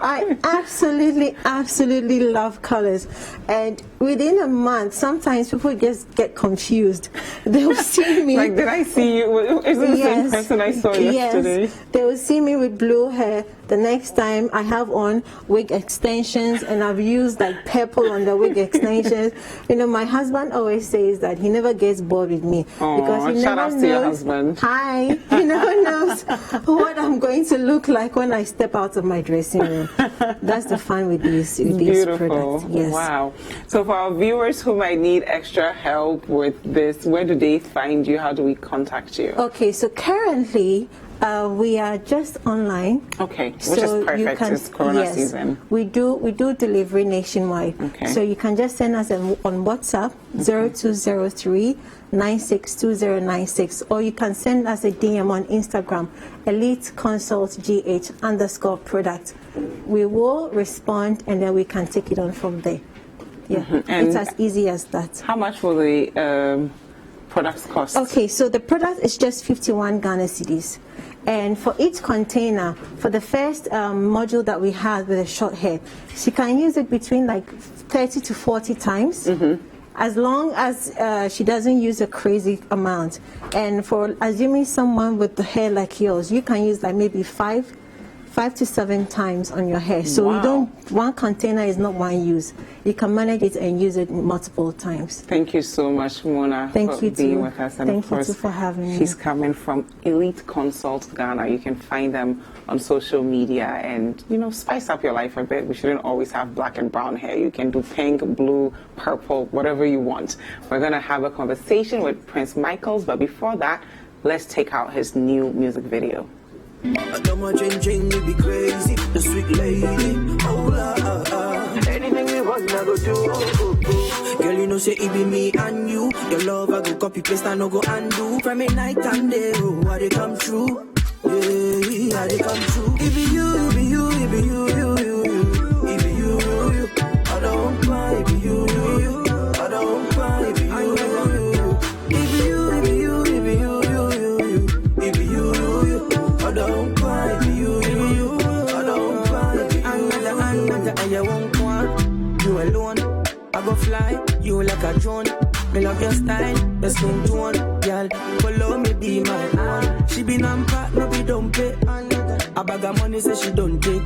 Speaker 3: I absolutely love colors, and within a month, sometimes people just get confused. They'll see me.
Speaker 2: Like, did I see you? Is it the same person I saw yesterday?
Speaker 3: Yes, they will see me with blue hair. The next time I have on wig extensions, and I've used like purple on the wig extensions. You know, my husband always says that he never gets bored with me because he
Speaker 2: shout
Speaker 3: never
Speaker 2: out
Speaker 3: knows.
Speaker 2: To your husband.
Speaker 3: Hi, he never knows what I'm going to look like when I step out of my dressing room. That's the fun with these products. Yes.
Speaker 2: Wow. So for our viewers who might need extra help with this, where do they find you? How do we contact you?
Speaker 3: Okay, so currently we are just online.
Speaker 2: Okay, which is perfect. It's Corona season.
Speaker 3: We do delivery nationwide. So you can just send us on WhatsApp 0203 962096, or you can send us a DM on Instagram, EliteConsultGH_product. We will respond, and then we can take it on from there. Yeah, it's as easy as that.
Speaker 2: How much will the products cost?
Speaker 3: Okay, so the product is just 51 Ghana cedis. And for each container, for the first module that we had with a short hair, she can use it between like 30 to 40 times. As long as she doesn't use a crazy amount. And for assuming someone with the hair like yours, you can use like maybe 5 to 7 times on your hair. So you don't, one container is not one use. You can manage it and use it multiple times.
Speaker 2: Thank you so much, Mona, for being with us. And
Speaker 3: Thank
Speaker 2: of course,
Speaker 3: you for having me.
Speaker 2: She's coming from Elite Consult Ghana. You can find them on social media and, you know, spice up your life a bit. We shouldn't always have black and brown hair. You can do pink, blue, purple, whatever you want. We're going to have a conversation with Prince Michaels, but before that, let's take out his new music video.
Speaker 15: I know my ching you be crazy, the sweet lady. Oh la anything we want, I go do. Girl, you know say it be me and you. Your love I go copy paste, I no go undo. From me night and day, oh, how they come true? Yeah, how they come true? It be you, it be you, it be you, you. It be you. I don't cry, it be you. I don't cry, it be you. It be you, it be you, it be you. It be you. I don't cry, it be you. I don't cry, it be you. Another, I won't want you alone. I go fly, you like a drone. Me love your style, your skin tone. Girl, follow me, be my own. She be non-pat, no be don't pay. A bag of money say she don't take.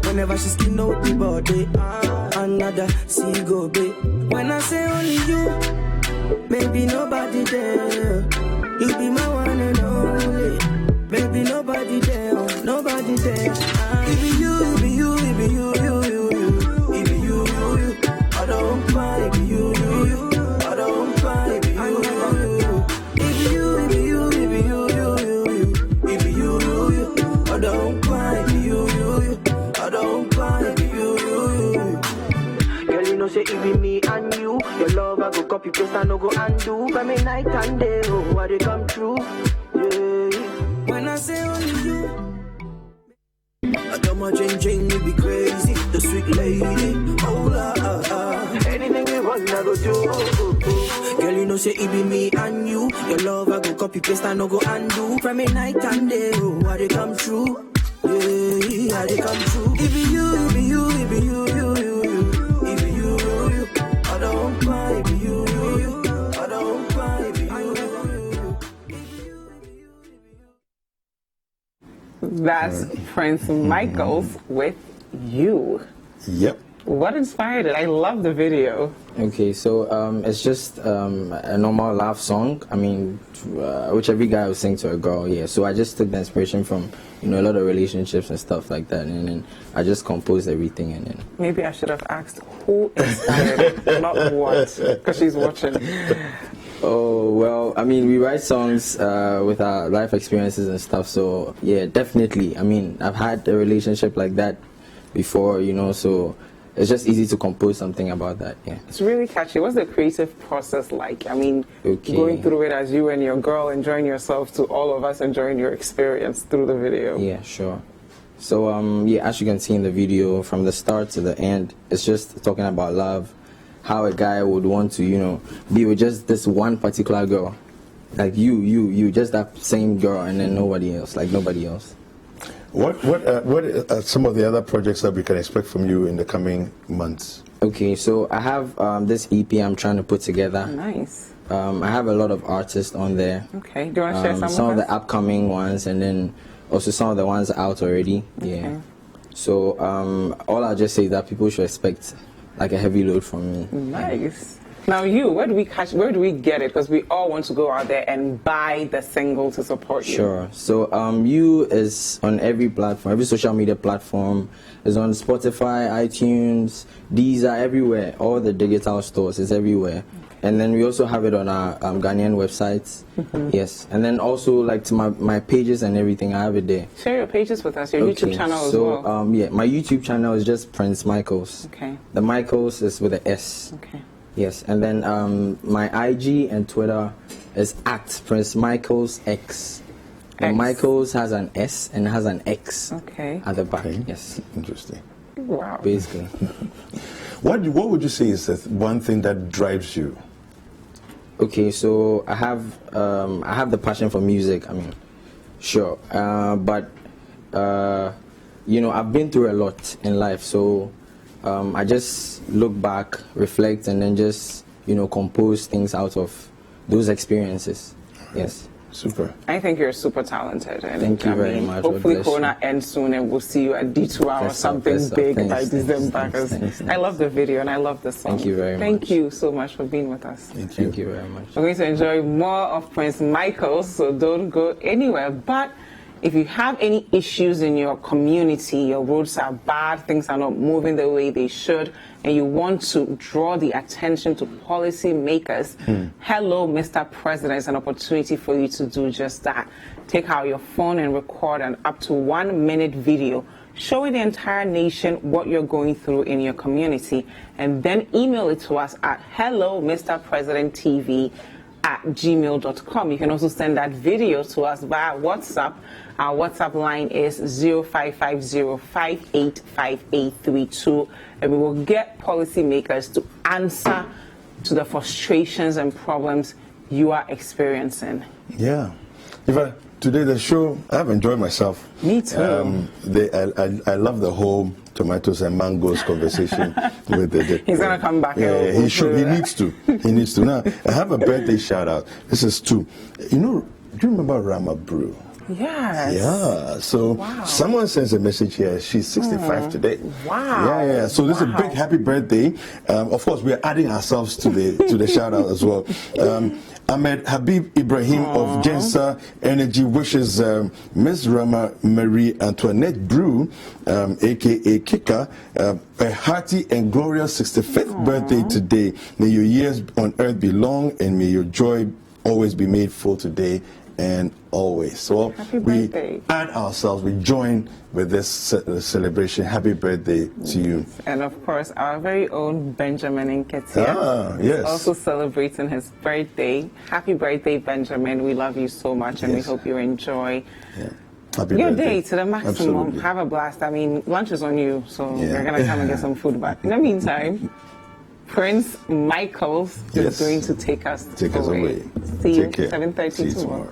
Speaker 15: Whenever she skin out the body, another see go babe. When I say only you, maybe nobody there. You be my one and only. Baby, nobody there, nobody there. It be you, it be you, it be you, you. It be you. I don't cry, it be you. I don't cry, it be you. It be you, it be you, it be you. It be you. I don't cry, it be you. I don't cry, it be you. Girl, you know say it be me and you. Your love I go copy paste, I no go undo. By me night and day, oh, how they come true? Yeah. When I say only you, I don't my ching you be crazy, the sweet lady. Oh la anything you want, I go do. Girl, you know say it be me and you. Your love I go copy paste, I no go undo. From me night and day, oh, how they come true? Yeah, how they come true? It be you, it be you, it be you. It be you. I don't cry, it be you. I don't cry, it be you.
Speaker 2: That's Prince Michaels with You.
Speaker 1: Yep.
Speaker 2: What inspired it? I love the video.
Speaker 4: Okay, so it's just a normal love song. I mean, which every guy will sing to a girl. Yeah. So I just took the inspiration from a lot of relationships and stuff like that, and then I just composed everything. And then
Speaker 2: maybe I should have asked who inspired it, not what, because she's watching.
Speaker 4: Oh, well, I mean, we write songs with our life experiences and stuff. So yeah, definitely. I mean, I've had a relationship like that before, so it's just easy to compose something about that. Yeah,
Speaker 2: it's really catchy. What's the creative process like? I mean, going through it as you and your girl enjoying yourself to all of us enjoying your experience through the video.
Speaker 4: Yeah, sure. So as you can see in the video, from the start to the end, it's just talking about love, how a guy would want to be with just this one particular girl, like you just that same girl, and then nobody else.
Speaker 1: What are some of the other projects that we can expect from you in the coming months?
Speaker 4: Okay, so I have this EP I'm trying to put together.
Speaker 2: Nice.
Speaker 4: I have a lot of artists on there.
Speaker 2: Okay, do you want to share
Speaker 4: some of the upcoming ones, and then also some of the ones out already.
Speaker 2: Okay.
Speaker 4: Yeah. So all I'll just say is that people should expect like a heavy load from me.
Speaker 2: Nice. Now where do we get it? Because we all want to go out there and buy the single to support you.
Speaker 4: Sure. So You is on every platform, every social media platform. It's on Spotify, iTunes, Deezer, everywhere. All the digital stores, it's everywhere. And then we also have it on our Ghanaian websites. Yes. And then also like to my pages and everything, I have it there.
Speaker 2: Share your pages with us, your YouTube channel as well.
Speaker 4: So my YouTube channel is just Prince Michaels.
Speaker 2: Okay.
Speaker 4: The Michaels is with an S.
Speaker 2: Okay.
Speaker 4: Yes, and then my IG and Twitter is at Prince Michaels X. And Michaels has an S and has an X at the back. Okay. Yes.
Speaker 1: Interesting.
Speaker 2: Wow.
Speaker 4: Basically.
Speaker 1: What would you say is the one thing that drives you?
Speaker 4: Okay, so I have the passion for music. I mean, sure, but I've been through a lot in life, so. I just look back, reflect, and then just, compose things out of those experiences. Yes.
Speaker 1: Super.
Speaker 2: I think you're super talented. And
Speaker 4: Thank you very much.
Speaker 2: Hopefully Corona ends soon and we'll see you at D2 or something big by December. I love the video and I love the song.
Speaker 4: Thank you very much.
Speaker 2: Thank you so much for being with us.
Speaker 4: Thank you very much.
Speaker 2: We're going to enjoy more of Prince Michaels, so don't go anywhere. But if you have any issues in your community, your roads are bad, things are not moving the way they should, and you want to draw the attention to policy makers, Hello, Mr. President is an opportunity for you to do just that. Take out your phone and record an up to 1 minute video showing the entire nation what you're going through in your community, and then email it to us at hellomrpresidenttv@gmail.com. You can also send that video to us via WhatsApp. Our WhatsApp line is 0550585832, and we will get policymakers to answer to the frustrations and problems you are experiencing.
Speaker 1: Yeah. Today the show, I've enjoyed myself.
Speaker 2: Me too.
Speaker 1: I love the whole tomatoes and mangoes conversation with the
Speaker 2: He's gonna come back.
Speaker 1: Yeah, he should. He needs to. He needs to. Now, I have a birthday shout out. This is two. Do you remember Rama Brew?
Speaker 2: Yes.
Speaker 1: Yeah. So someone sends a message here. She's 65 today.
Speaker 2: Wow.
Speaker 1: Yeah. So this is a big happy birthday. Of course, we are adding ourselves to the shout out as well. Ahmed Habib Ibrahim of Gensa Energy wishes Miss Rama Marie Antoinette Brew, aka Kika, a hearty and glorious 65th birthday today. May your years on earth be long, and may your joy always be made full today and always. So we add ourselves, we join with this celebration. Happy birthday to you.
Speaker 2: And of course, our very own Benjamin Nketia is also celebrating his birthday. Happy birthday, Benjamin. We love you so much, and we hope you enjoy your day to the maximum.
Speaker 1: Absolutely.
Speaker 2: Have a blast. I mean, lunch is on you, so you're going to come and get some food back. In the meantime, Prince Michaels is going to take us away. See you 7:30 tomorrow.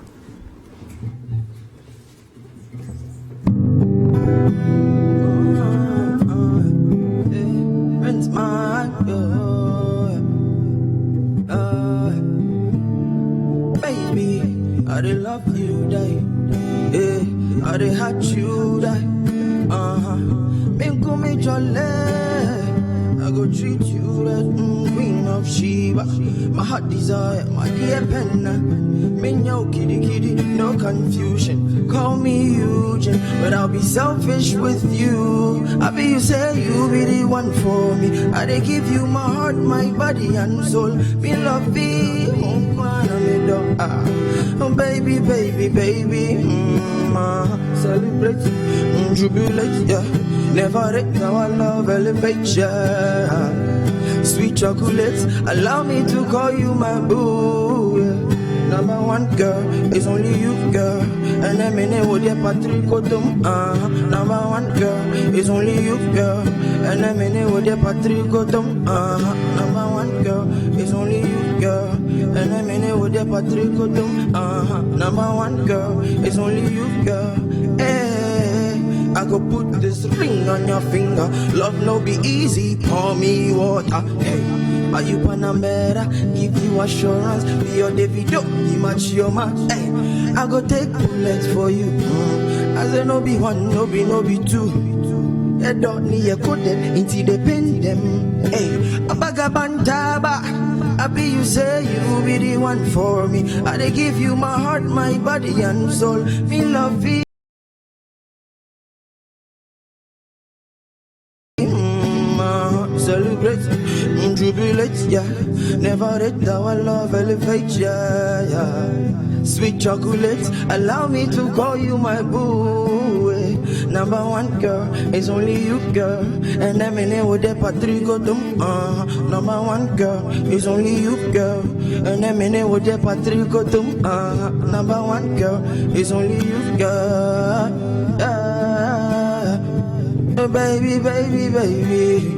Speaker 15: Prince Michael, baby, I love you, die. I hurt you, die. Me jolly. go treat you as Queen of Sheba. My heart desire, my dear penna. Me no kitty kitty, no confusion. Call me Eugene, but I'll be selfish with you. I be you say you be the one for me. I dey give you my heart, my body and soul. Me love me, oh baby, baby, baby. Celebrate, jubilate, yeah. Never let our love elevate, yeah. Sweet chocolates, allow me to call you my boo, yeah. Number one girl, it's only you, girl. And I'm in it with your patricotum, Number one girl, it's only you, girl. And I'm in it with your patricotum, Number one girl, it's only you, girl. And I'm in it with your patricotum, Number one girl, it's only you, girl. Hey, I go put this ring on your finger. Love no be easy, pour me water. Hey. Are you Panamera? Give you assurance. Be your Davido, be match your match. Hey, I go take bullets for you. As there no be one, no be two. They don't need a code until they pin them. Hey, a bagabantaba. I be you say you be the one for me. I they give you my heart, my body and soul. Me love you. Celebrate, jubilate, yeah. Never let our love elevate, yeah. Sweet chocolates, allow me to call you my boo. Number one girl, it's only you, girl. And I'm in it with the patricotum, Number one girl, it's only you, girl. And I'm in it with the patricotum, Number one girl, it's only you, girl. Baby, baby, baby.